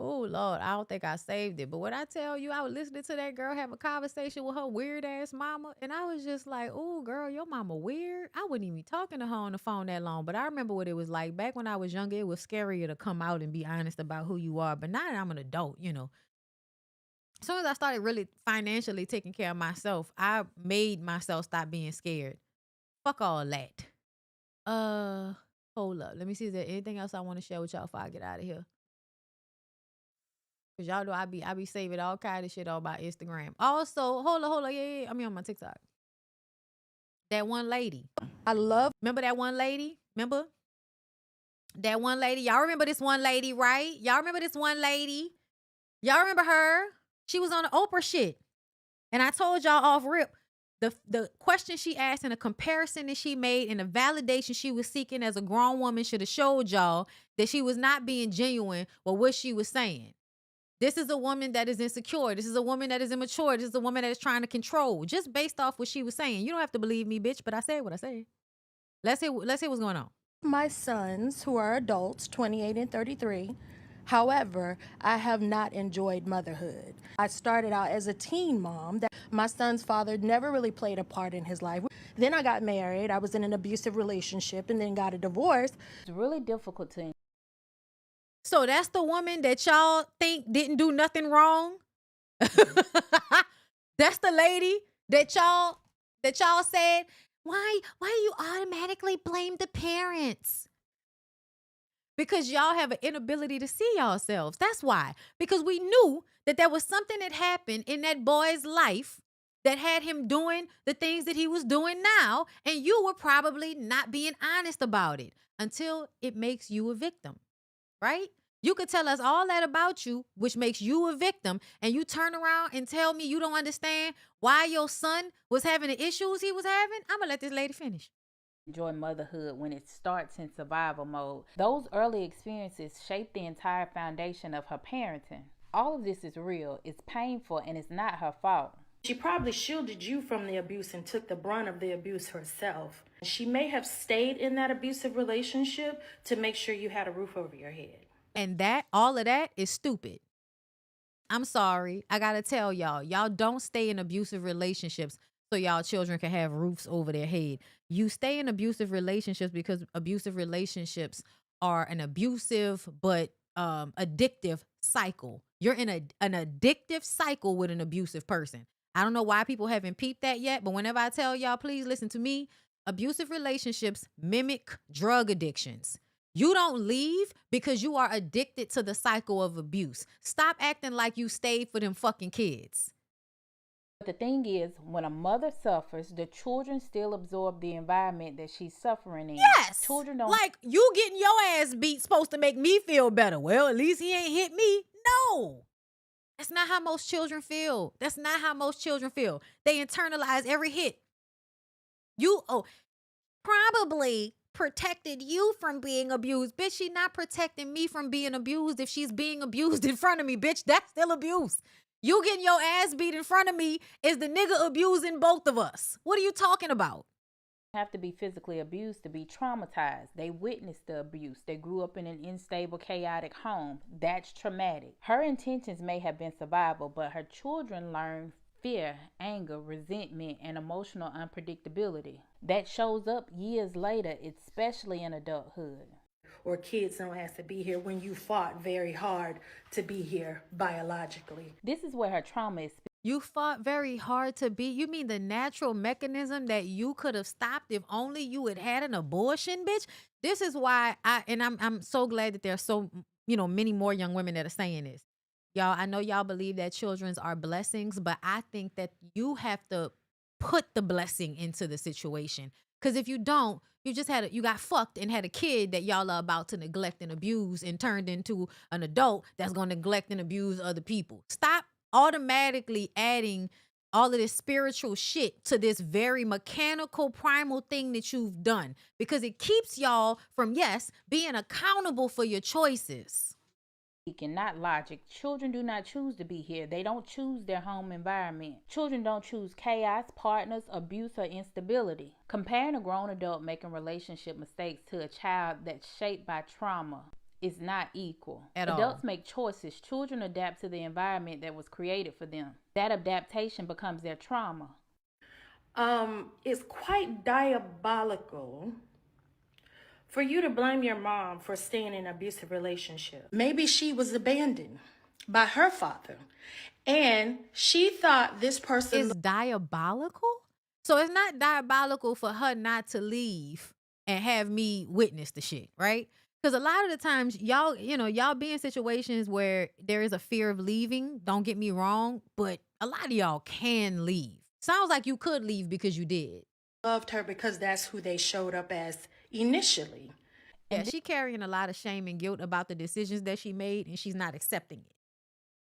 Speaker 1: Oh, Lord, I don't think I saved it. But what I tell you, I was listening to that girl have a conversation with her weird ass mama. And I was just like, oh, girl, your mama weird. I wouldn't even be talking to her on the phone that long. But I remember what it was like. Back when I was younger, it was scarier to come out and be honest about who you are. But now that I'm an adult, you know. As soon as I started really financially taking care of myself, I made myself stop being scared. Fuck all that. Hold up. Let me see if there's anything else I want to share with y'all before I get out of here. Cause y'all know I be saving all kind of shit on my Instagram. Also, hold on, yeah. I mean on my TikTok. That one lady. Remember that one lady? Remember? That one lady. Y'all remember this one lady, right? Y'all remember this one lady? Y'all remember her? She was on the Oprah shit. And I told y'all off rip, the question she asked and the comparison that she made and the validation she was seeking as a grown woman should have showed y'all that she was not being genuine with what she was saying. This is a woman that is insecure. This is a woman that is immature. This is a woman that is trying to control. Just based off what she was saying. You don't have to believe me, bitch, but I said what I said. Let's hear what's going on.
Speaker 16: My sons, who are adults, 28 and 33. However, I have not enjoyed motherhood. I started out as a teen mom. My son's father never really played a part in his life. Then I got married. I was in an abusive relationship and then got a divorce.
Speaker 17: It's really difficult to.
Speaker 1: So that's the woman that y'all think didn't do nothing wrong? That's the lady that y'all said, why you automatically blame the parents? Because y'all have an inability to see yourselves. That's why. Because we knew that there was something that happened in that boy's life that had him doing the things that he was doing now, and you were probably not being honest about it until it makes you a victim, right? You could tell us all that about you, which makes you a victim, and you turn around and tell me you don't understand why your son was having the issues he was having? I'm going to let this lady finish.
Speaker 17: Enjoy motherhood when it starts in survival mode. Those early experiences shape the entire foundation of her parenting. All of this is real, it's painful, and it's not her fault.
Speaker 16: She probably shielded you from the abuse and took the brunt of the abuse herself. She may have stayed in that abusive relationship to make sure you had a roof over your head.
Speaker 1: And all of that is stupid. I'm sorry. I got to tell y'all don't stay in abusive relationships so y'all children can have roofs over their head. You stay in abusive relationships because abusive relationships are an abusive but addictive cycle. You're in an addictive cycle with an abusive person. I don't know why people haven't peeped that yet, but whenever I tell y'all, please listen to me. Abusive relationships mimic drug addictions. You don't leave because you are addicted to the cycle of abuse. Stop acting like you stayed for them fucking kids.
Speaker 17: But the thing is, when a mother suffers, the children still absorb the environment that she's suffering in.
Speaker 1: Yes.
Speaker 17: Children don't.
Speaker 1: Like, you getting your ass beat supposed to make me feel better. Well, at least he ain't hit me. No. That's not how most children feel. That's not how most children feel. They internalize every hit. Probably protected you from being abused. Bitch, she not protecting me from being abused if she's being abused in front of me, bitch. That's still abuse. You getting your ass beat in front of me is the nigga abusing both of us. What are you talking about?
Speaker 17: Have to be physically abused to be traumatized. They witnessed the abuse. They grew up in an unstable, chaotic home. That's traumatic. Her intentions may have been survival, but her children learned fear, anger, resentment, and emotional unpredictability. That shows up years later, especially in adulthood.
Speaker 16: Or kids don't have to be here when you fought very hard to be here biologically.
Speaker 17: This is where her trauma is.
Speaker 1: You fought very hard to be. You mean the natural mechanism that you could have stopped if only you had had an abortion, bitch? This is why I'm so glad that there's so many more young women that are saying this. Y'all, I know y'all believe that children are blessings, but I think that you have to put the blessing into the situation. Because if you don't, you got fucked and had a kid that y'all are about to neglect and abuse and turned into an adult that's going to neglect and abuse other people. Stop automatically adding all of this spiritual shit to this very mechanical, primal thing that you've done, because it keeps y'all from, being accountable for your choices.
Speaker 17: And not logic. Children do not choose to be here. They don't choose their home environment. Children don't choose chaos, partners, abuse, or instability. Comparing a grown adult making relationship mistakes to a child that's shaped by trauma is not equal. Adults make choices. Children adapt to the environment that was created for them. That adaptation becomes their trauma.
Speaker 16: It's quite diabolical for you to blame your mom for staying in an abusive relationship. Maybe she was abandoned by her father, and she thought this person
Speaker 1: is diabolical. So it's not diabolical for her not to leave and have me witness the shit, right? Because a lot of the times, y'all, y'all be in situations where there is a fear of leaving. Don't get me wrong, but a lot of y'all can leave. Sounds like you could leave because you did.
Speaker 16: Loved her because that's who they showed up as initially.
Speaker 1: Yeah, she carrying a lot of shame and guilt about the decisions that she made, and she's not accepting it.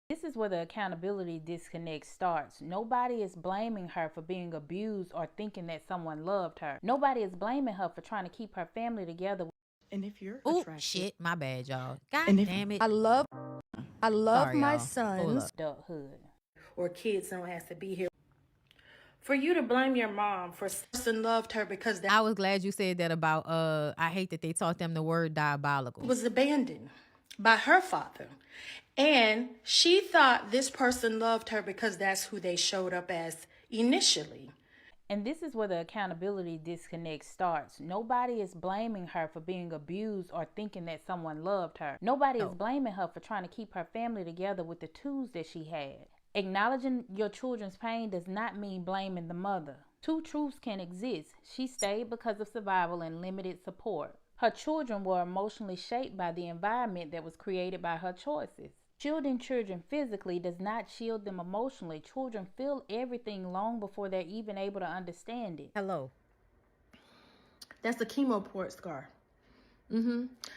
Speaker 17: This is where the accountability disconnect starts. Nobody is blaming her for being abused or thinking that someone loved her. Nobody is blaming her for trying to keep her family together.
Speaker 16: And if you're
Speaker 1: Oh
Speaker 16: attracted,
Speaker 1: shit, my bad, y'all. God damn it.
Speaker 16: I love
Speaker 1: Sorry,
Speaker 16: my
Speaker 1: y'all.
Speaker 16: sons.
Speaker 17: Adulthood.
Speaker 16: Or kids don't have to be here. For you to blame your mom for person loved her because that
Speaker 1: I was glad you said that about I hate that they taught them the word diabolical.
Speaker 16: was abandoned by her father. And she thought this person loved her because that's who they showed up as initially.
Speaker 17: And this is where the accountability disconnect starts. Nobody is blaming her for being abused or thinking that someone loved her. Nobody is blaming her for trying to keep her family together with the tools that she had. Acknowledging your children's pain does not mean blaming the mother. Two truths can exist. She stayed because of survival and limited support. Her children were emotionally shaped by the environment that was created by her choices. Shielding children physically does not shield them emotionally. Children feel everything long before they're even able to understand it.
Speaker 1: Hello.
Speaker 16: That's a chemo port scar.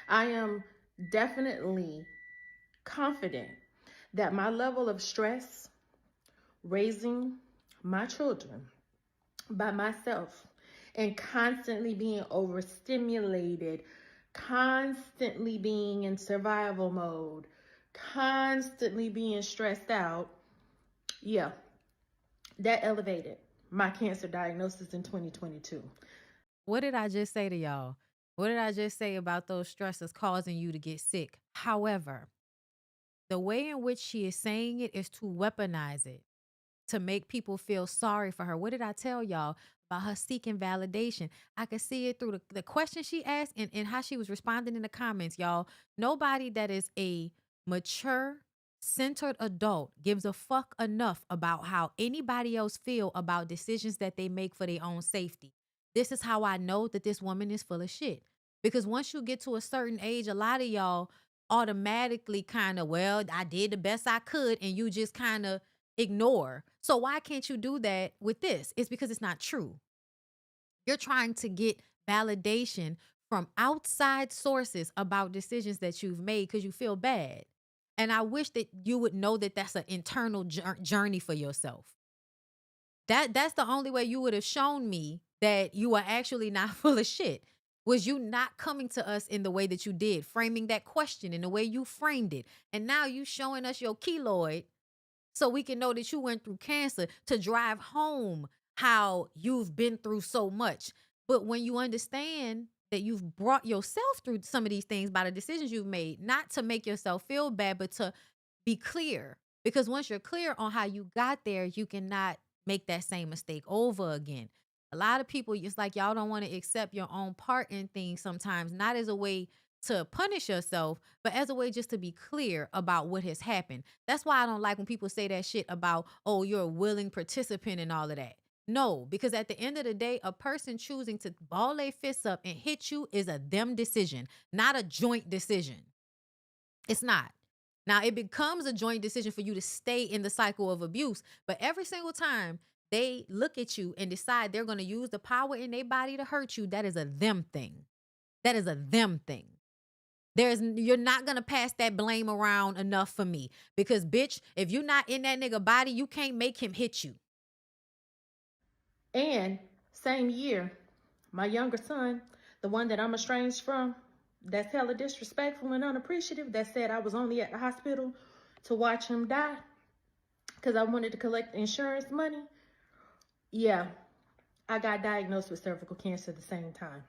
Speaker 16: I am definitely confident that my level of stress raising my children by myself and constantly being overstimulated, constantly being in survival mode, constantly being stressed out, yeah, that elevated my cancer diagnosis in 2022.
Speaker 1: What did I just say to y'all? What did I just say about those stresses causing you to get sick? However, the way in which she is saying it is to weaponize it, to make people feel sorry for her. What did I tell y'all about her seeking validation? I could see it through the question she asked and how she was responding in the comments, y'all. Nobody that is a mature, centered adult gives a fuck enough about how anybody else feel about decisions that they make for their own safety. This is how I know that this woman is full of shit. Because once you get to a certain age, a lot of y'all automatically kind of, well, I did the best I could, and you just kind of ignore. So why can't you do that with this? It's because it's not true. You're trying to get validation from outside sources about decisions that you've made because you feel bad. And I wish that you would know that that's an internal journey for yourself. That's the only way you would have shown me that you are actually not full of shit. Was you not coming to us in the way that you did, framing that question in the way you framed it. And now you showing us your keloid so we can know that you went through cancer to drive home how you've been through so much. But when you understand that you've brought yourself through some of these things by the decisions you've made, not to make yourself feel bad, but to be clear. Because once you're clear on how you got there, you cannot make that same mistake over again. A lot of people, it's like y'all don't want to accept your own part in things sometimes, not as a way to punish yourself, but as a way just to be clear about what has happened. That's why I don't like when people say that shit about, oh, you're a willing participant and all of that. No, because at the end of the day, a person choosing to ball their fists up and hit you is a them decision, not a joint decision. It's not. Now, it becomes a joint decision for you to stay in the cycle of abuse, but every single time they look at you and decide they're going to use the power in their body to hurt you, that is a them thing. That is a them thing. You're not going to pass that blame around enough for me because, bitch, if you're not in that nigga body, you can't make him hit you.
Speaker 16: And same year, my younger son, the one that I'm estranged from, that's hella disrespectful and unappreciative, that said I was only at the hospital to watch him die because I wanted to collect insurance money. Yeah, I got diagnosed with cervical cancer at the same time.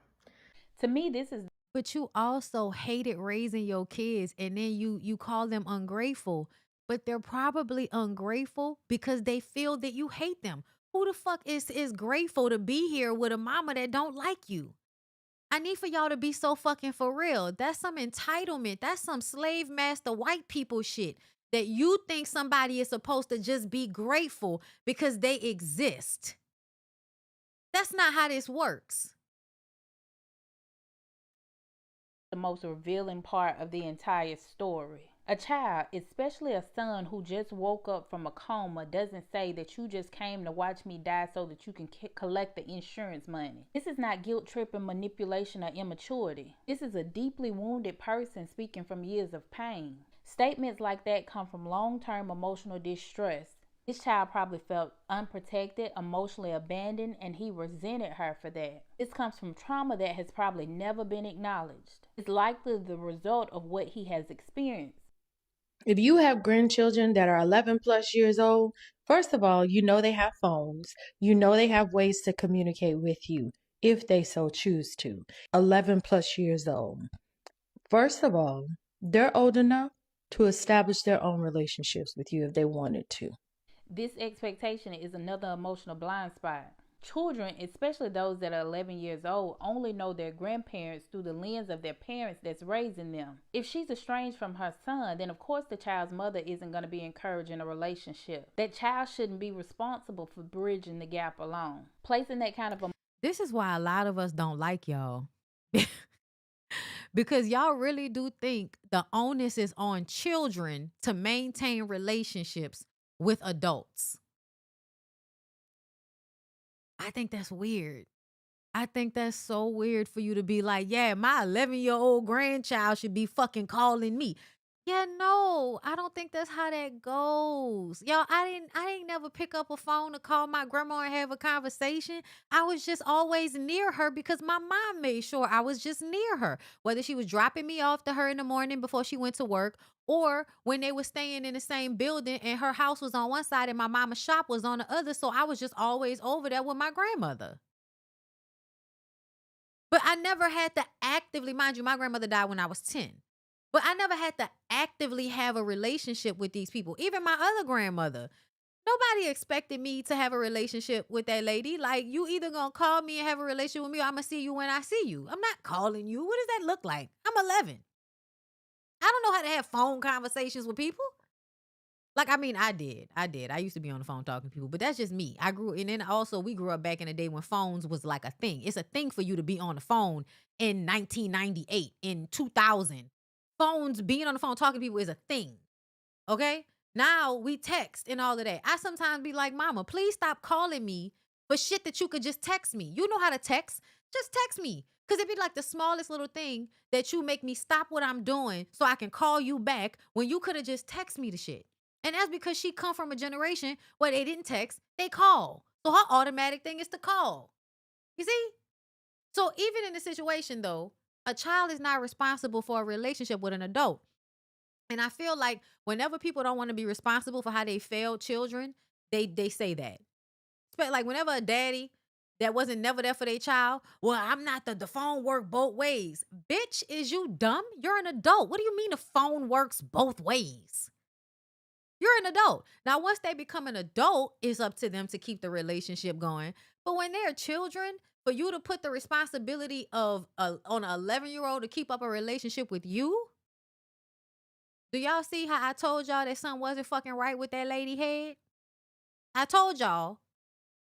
Speaker 17: To me, this is...
Speaker 1: But you also hated raising your kids, and then you call them ungrateful. But they're probably ungrateful because they feel that you hate them. Who the fuck is grateful to be here with a mama that don't like you? I need for y'all to be so fucking for real. That's some entitlement. That's some slave master white people shit. That you think somebody is supposed to just be grateful because they exist. That's not how this works.
Speaker 17: The most revealing part of the entire story. A child, especially a son who just woke up from a coma, doesn't say that you just came to watch me die so that you can collect the insurance money. This is not guilt tripping, manipulation, or immaturity. This is a deeply wounded person speaking from years of pain. Statements like that come from long-term emotional distress. This child probably felt unprotected, emotionally abandoned, and he resented her for that. This comes from trauma that has probably never been acknowledged. It's likely the result of what he has experienced.
Speaker 16: If you have grandchildren that are 11 plus years old, first of all, you know they have phones. You know they have ways to communicate with you if they so choose to. 11 plus years old. First of all, they're old enough to establish their own relationships with you if they wanted to.
Speaker 17: This expectation is another emotional blind spot. Children, especially those that are 11 years old, only know their grandparents through the lens of their parents that's raising them. If she's estranged from her son, then of course the child's mother isn't going to be encouraging a relationship. That child shouldn't be responsible for bridging the gap alone. Placing that kind of
Speaker 1: This is why a lot of us don't like y'all. Because y'all really do think the onus is on children to maintain relationships with adults. I think that's weird. I think that's so weird for you to be like, yeah, my 11-year-old grandchild should be fucking calling me. Yeah, no, I don't think that's how that goes. Y'all, I didn't never pick up a phone to call my grandma and have a conversation. I was just always near her because my mom made sure I was just near her. Whether she was dropping me off to her in the morning before she went to work, or when they were staying in the same building and her house was on one side and my mama's shop was on the other. So I was just always over there with my grandmother. But I never had to actively, mind you, my grandmother died when I was 10. But I never had to actively have a relationship with these people. Even my other grandmother. Nobody expected me to have a relationship with that lady. Like, you either gonna call me and have a relationship with me, or I'm gonna see you when I see you. I'm not calling you. What does that look like? I'm 11. I don't know how to have phone conversations with people. Like, I mean, I did. I used to be on the phone talking to people, but that's just me. And then also we grew up back in the day when phones was like a thing. It's a thing for you to be on the phone in 1998, in 2000. Phones, being on the phone talking to people is a thing. Okay? Now we text and all of that. I sometimes be like, mama, please stop calling me for shit that you could just text me. You know how to text. Just text me. Because it'd be like the smallest little thing that you make me stop what I'm doing so I can call you back when you could have just text me the shit. And that's because she come from a generation where they didn't text, they call. So her automatic thing is to call. You see? So even in the situation though, a child is not responsible for a relationship with an adult. And I feel like whenever people don't want to be responsible for how they failed children, they say that. Like whenever a daddy that wasn't never there for their child, well, I'm not the phone work both ways. Bitch, is you dumb? You're an adult. What do you mean the phone works both ways? You're an adult. Now, once they become an adult, it's up to them to keep the relationship going. But when they're children, for you to put the responsibility of on an 11-year-old to keep up a relationship with you, do y'all see how I told y'all that something wasn't fucking right with that lady head? I told y'all.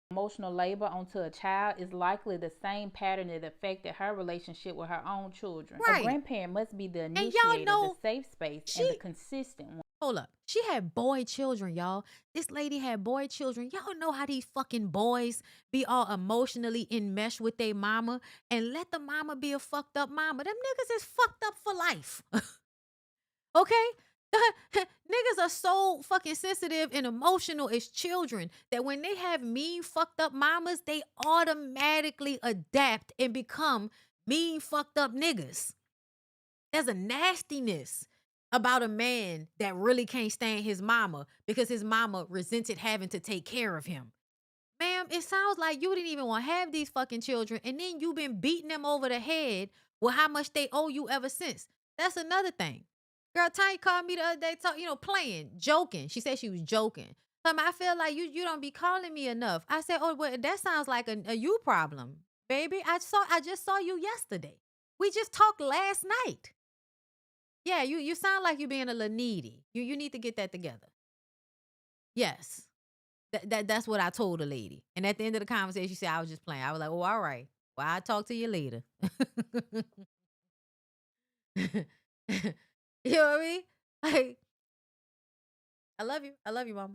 Speaker 17: Emotional labor onto a child is likely the same pattern that affected her relationship with her own children.
Speaker 1: Right.
Speaker 17: A grandparent must be the
Speaker 1: And
Speaker 17: initiator,
Speaker 1: y'all know
Speaker 17: the safe space, and the consistent one.
Speaker 1: Hold up. She had boy children, y'all. This lady had boy children. Y'all know how these fucking boys be all emotionally enmeshed with their mama and let the mama be a fucked up mama. Them niggas is fucked up for life. Okay? Niggas are so fucking sensitive and emotional as children that when they have mean fucked up mamas, they automatically adapt and become mean fucked up niggas. There's a nastiness about a man that really can't stand his mama because his mama resented having to take care of him. Ma'am, it sounds like you didn't even want to have these fucking children and then you've been beating them over the head with how much they owe you ever since. That's another thing. Girl, Tanya called me the other day, playing, joking. She said she was joking. I feel like you don't be calling me enough. I said, oh, well, that sounds like a you problem, baby. I just saw you yesterday. We just talked last night. Yeah, you sound like you being a little needy. You need to get that together. Yes. That's what I told the lady. And at the end of the conversation, she said, I was just playing. I was like, oh, all right. Well, I'll talk to you later. You know what I mean? Like, I love you. I love you, mama.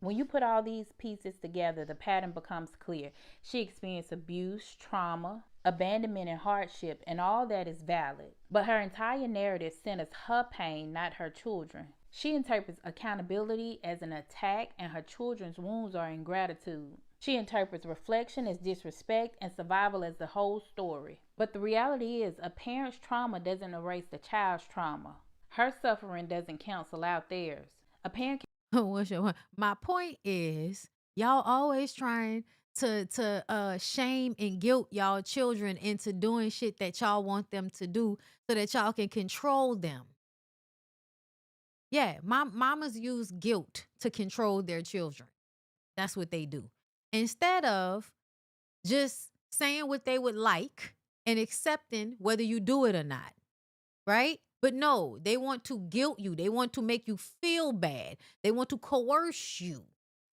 Speaker 17: When you put all these pieces together, the pattern becomes clear. She experienced abuse, trauma, abandonment, and hardship, and all that is valid. But her entire narrative centers her pain, not her children. She interprets accountability as an attack, and her children's wounds are ingratitude. She interprets reflection as disrespect and survival as the whole story. But the reality is, a parent's trauma doesn't erase the child's trauma. Her suffering doesn't cancel out theirs. A parent
Speaker 1: What's your point? My point is, y'all always trying to shame and guilt y'all children into doing shit that y'all want them to do so that y'all can control them. Yeah, mamas use guilt to control their children. That's what they do. Instead of just saying what they would like and accepting whether you do it or not, right? But no, they want to guilt you. They want to make you feel bad. They want to coerce you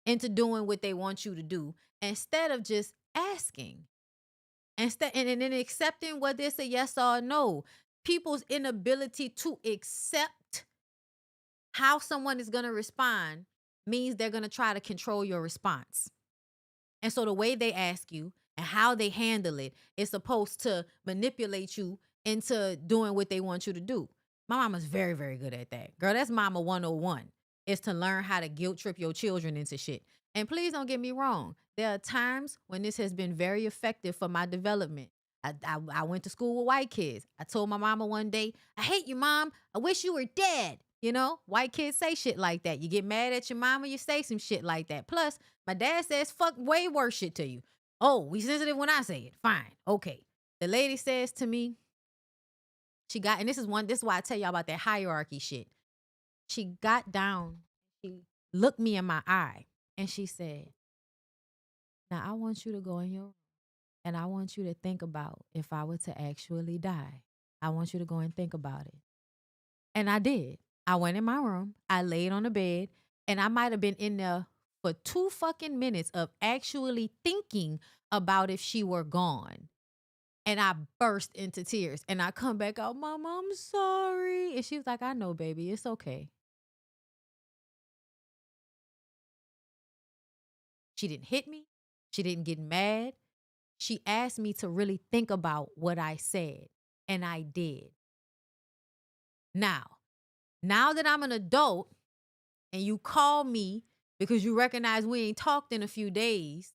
Speaker 1: into doing what they want you to do instead of just asking. And then accepting whether it's a yes or a no. People's inability to accept how someone is going to respond means they're going to try to control your response. And so the way they ask you and how they handle it is supposed to manipulate you into doing what they want you to do. My mama's very, very good at that. Girl, that's mama 101, is to learn how to guilt trip your children into shit. And please don't get me wrong. There are times when this has been very effective for my development. I went to school with white kids. I told my mama one day, I hate you, Mom. I wish you were dead. You know, white kids say shit like that. You get mad at your mama, you say some shit like that. Plus, my dad says fuck way worse shit to you. Oh, we sensitive when I say it. Fine. Okay. The lady says to me, and this is why I tell y'all about that hierarchy shit. She got down, she looked me in my eye, and she said, now I want you to go in your room and I want you to think about if I were to actually die. I want you to go and think about it. And I did. I went in my room, I laid on the bed, and I might have been in there for 2 fucking minutes of actually thinking about if she were gone. And I burst into tears. And I come back out, Mama, I'm sorry. And she was like, I know, baby. It's okay. She didn't hit me. She didn't get mad. She asked me to really think about what I said. And I did. Now that I'm an adult and you call me because you recognize we ain't talked in a few days,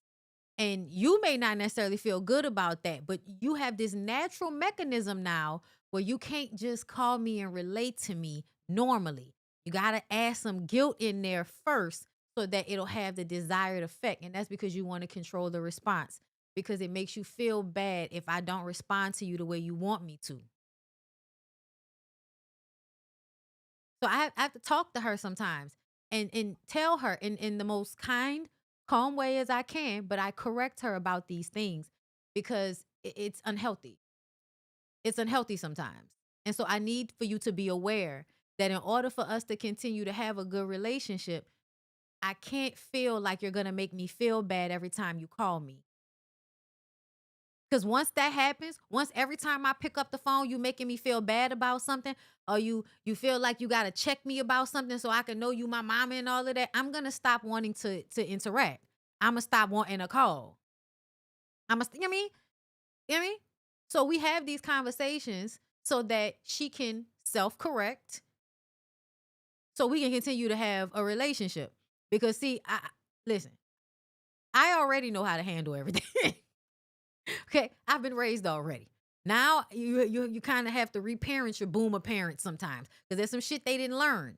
Speaker 1: and you may not necessarily feel good about that, but you have this natural mechanism now where you can't just call me and relate to me normally. You got to add some guilt in there first so that it'll have the desired effect. And that's because you want to control the response, because it makes you feel bad if I don't respond to you the way you want me to. So I have to talk to her sometimes and tell her in the most kind, calm way as I can, but I correct her about these things because it's unhealthy. It's unhealthy sometimes. And so I need for you to be aware that in order for us to continue to have a good relationship, I can't feel like you're going to make me feel bad every time you call me. Because once that happens, once every time I pick up the phone, you making me feel bad about something, or you feel like you got to check me about something so I can know you my mama and all of that, I'm going to stop wanting to interact. I'm going to stop wanting a call. You know what I mean? So we have these conversations so that she can self-correct so we can continue to have a relationship. Because see, listen, I already know how to handle everything. Okay, I've been raised already. Now you kind of have to reparent your boomer parents sometimes because there's some shit they didn't learn.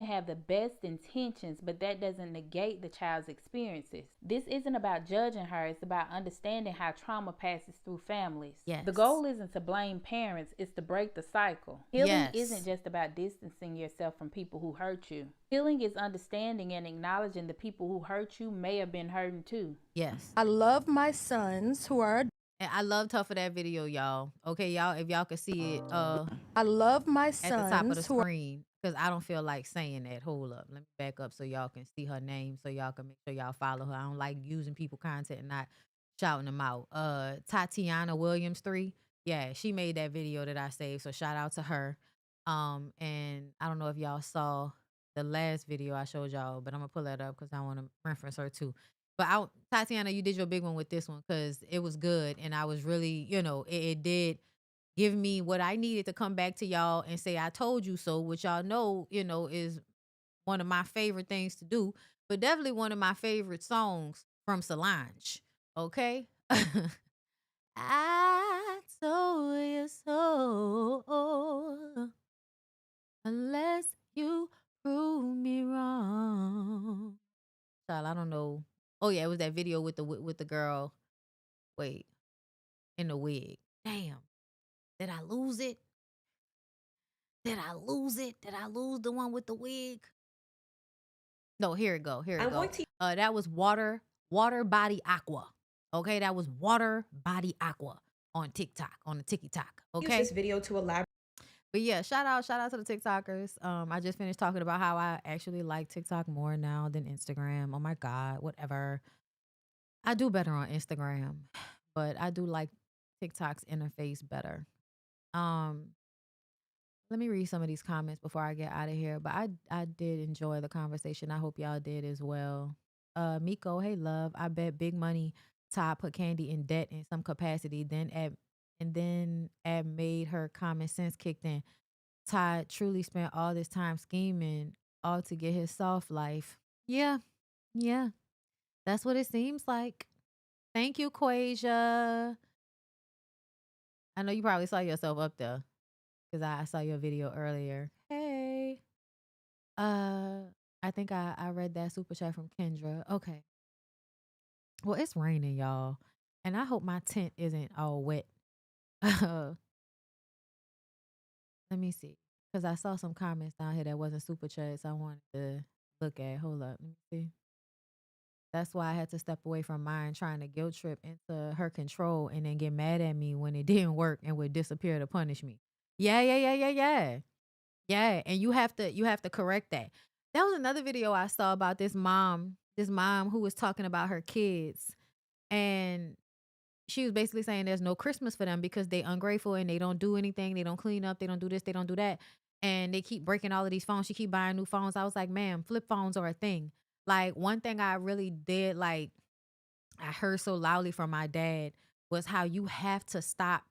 Speaker 17: Have the best intentions, but that doesn't negate the child's experiences. This isn't about judging her, it's about understanding how trauma passes through families.
Speaker 1: Yes.
Speaker 17: The goal isn't to blame parents, it's to break the cycle. Healing isn't just about distancing yourself from people who hurt you. Healing is understanding and acknowledging the people who hurt you may have been hurting too.
Speaker 1: Yes.
Speaker 16: I love my sons who are...
Speaker 1: And I loved her for that video, y'all. Okay, y'all, if y'all can see it
Speaker 16: I love my
Speaker 1: at
Speaker 16: sons
Speaker 1: the top of the screen, because I don't feel like saying that. Hold up. Let me back up so y'all can see her name, so y'all can make sure y'all follow her. I don't like using people content and not shouting them out. Tatiana Williams 3. Yeah, she made that video that I saved. So shout out to her. And I don't know if y'all saw the last video I showed y'all, but I'm gonna pull that up because I want to reference her too. But Tatiana, you did your big one with this one because it was good, and I was really, it did give me what I needed to come back to y'all and say I told you so, which y'all know, is one of my favorite things to do, but definitely one of my favorite songs from Solange. Okay. I told you so, unless you prove me wrong. Child, I don't know. Oh yeah, it was that video with the girl. Wait, in the wig. Damn, did I lose it? Did I lose it? Did I lose the one with the wig? No, here it go. Here it go. That was water body aqua. Okay, that was water body aqua on TikTok, on the TikTok. Okay.
Speaker 15: Use this video to elaborate.
Speaker 1: But yeah, shout out to the TikTokers. I just finished talking about how I actually like TikTok more now than Instagram. Oh my God, whatever. I do better on Instagram, but I do like TikTok's interface better. Let me read some of these comments before I get out of here. But I did enjoy the conversation. I hope y'all did as well. Miko, hey love. I bet big money Todd put Kandi in debt in some capacity. Then made her common sense kicked in. Todd truly spent all this time scheming all to get his soft life. Yeah. Yeah. That's what it seems like. Thank you, Quasia. I know you probably saw yourself up there because I saw your video earlier. Hey. I think I read that super chat from Kendra. Okay. Well, it's raining, y'all. And I hope my tent isn't all wet. Let me see. Because I saw some comments down here that wasn't super chats I wanted to look at. Hold up. Let me see. That's why I had to step away from mine, trying to guilt trip into her control and then get mad at me when it didn't work and would disappear to punish me. Yeah. Yeah. And you have to correct that. That was another video I saw about this mom who was talking about her kids. And she was basically saying there's no Christmas for them because they ungrateful and they don't do anything. They don't clean up. They don't do this. They don't do that. And they keep breaking all of these phones. She keep buying new phones. I was like, ma'am, flip phones are a thing. Like one thing I really did, like I heard so loudly from my dad was how you have to stop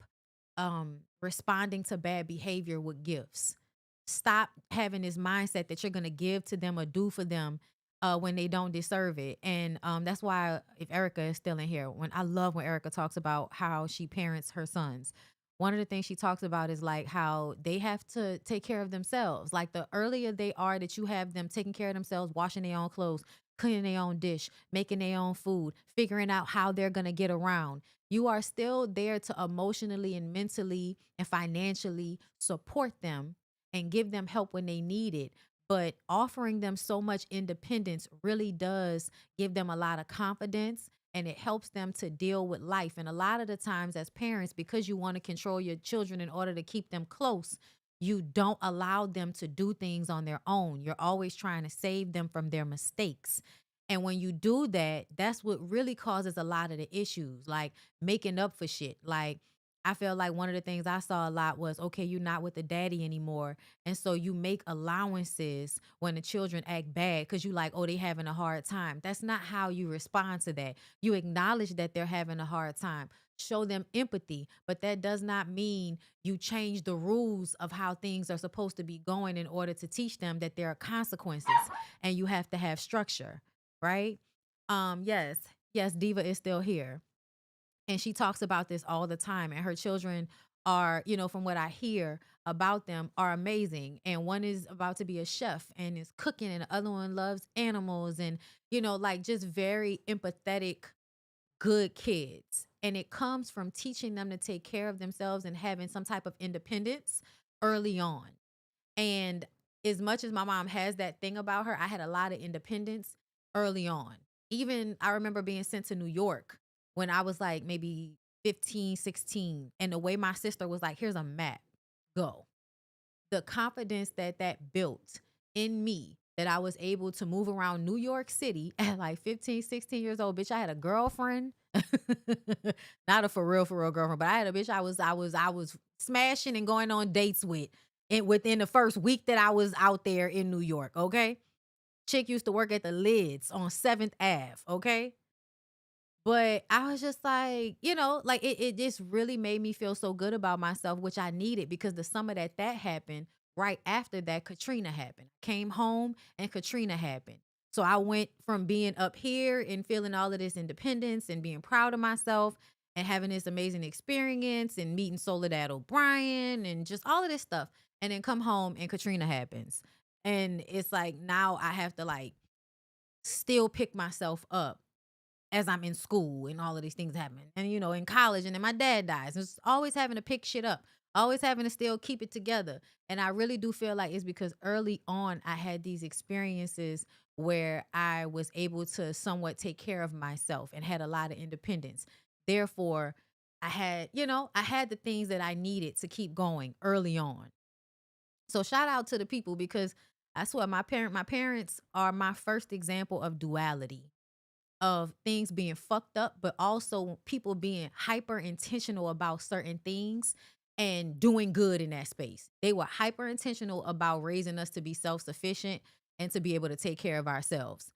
Speaker 1: responding to bad behavior with gifts. Stop having this mindset that you're going to give to them or do for them when they don't deserve it. And that's why if Erica is still in here, I love when Erica talks about how she parents her sons. One of the things she talks about is like how they have to take care of themselves. Like the earlier they are that you have them taking care of themselves, washing their own clothes, cleaning their own dish, making their own food, figuring out how they're going to get around. You are still there to emotionally and mentally and financially support them and give them help when they need it. But offering them so much independence really does give them a lot of confidence, and it helps them to deal with life. And a lot of the times as parents, because you want to control your children in order to keep them close, you don't allow them to do things on their own. You're always trying to save them from their mistakes. And when you do that, that's what really causes a lot of the issues, like making up for shit. Like I feel like one of the things I saw a lot was, okay, you're not with the daddy anymore. And so you make allowances when the children act bad because you like, oh, they having a hard time. That's not how you respond to that. You acknowledge that they're having a hard time. Show them empathy. But that does not mean you change the rules of how things are supposed to be going in order to teach them that there are consequences and you have to have structure, right? Yes, Diva is still here. And she talks about this all the time. And her children are, from what I hear about them, are amazing. And one is about to be a chef and is cooking, and the other one loves animals and, like just very empathetic, good kids. And it comes from teaching them to take care of themselves and having some type of independence early on. And as much as my mom has that thing about her, I had a lot of independence early on. Even I remember being sent to New York when I was like maybe 15, 16. And the way my sister was like, here's a map, go. The confidence that built in me, that I was able to move around New York City at like 15, 16 years old. Bitch, I had a girlfriend. Not a for real girlfriend, but I had a bitch I was smashing and going on dates with within the first week that I was out there in New York, okay? Chick used to work at the Lids on 7th Ave, okay? But I was just like, like it just really made me feel so good about myself, which I needed because the summer that happened, right after that, Katrina happened. Came home and Katrina happened. So I went from being up here and feeling all of this independence and being proud of myself and having this amazing experience and meeting Soledad O'Brien and just all of this stuff. And then come home and Katrina happens. And it's like now I have to like still pick myself up as I'm in school and all of these things happen. And, in college, and then my dad dies. It's always having to pick shit up, always having to still keep it together. And I really do feel like it's because early on I had these experiences where I was able to somewhat take care of myself and had a lot of independence. Therefore, I had the things that I needed to keep going early on. So shout out to the people because I swear my parents are my first example of duality, of things being fucked up, but also people being hyper intentional about certain things and doing good in that space. They were hyper intentional about raising us to be self-sufficient and to be able to take care of ourselves.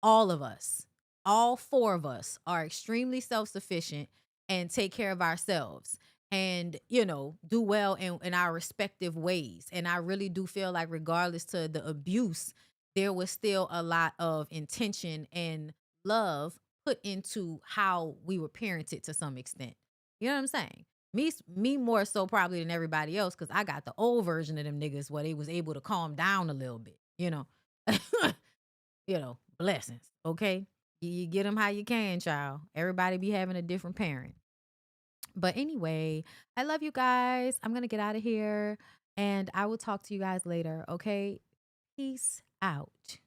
Speaker 1: All of us, all four of us are extremely self-sufficient and take care of ourselves and, do well in our respective ways. And I really do feel like regardless to the abuse, there was still a lot of intention and love put into how we were parented to some extent. You know what I'm saying? Me more so probably than everybody else because I got the old version of them niggas where they was able to calm down a little bit, blessings, okay? You get them how you can, child. Everybody be having a different parent. But anyway, I love you guys. I'm going to get out of here and I will talk to you guys later, okay? Peace out.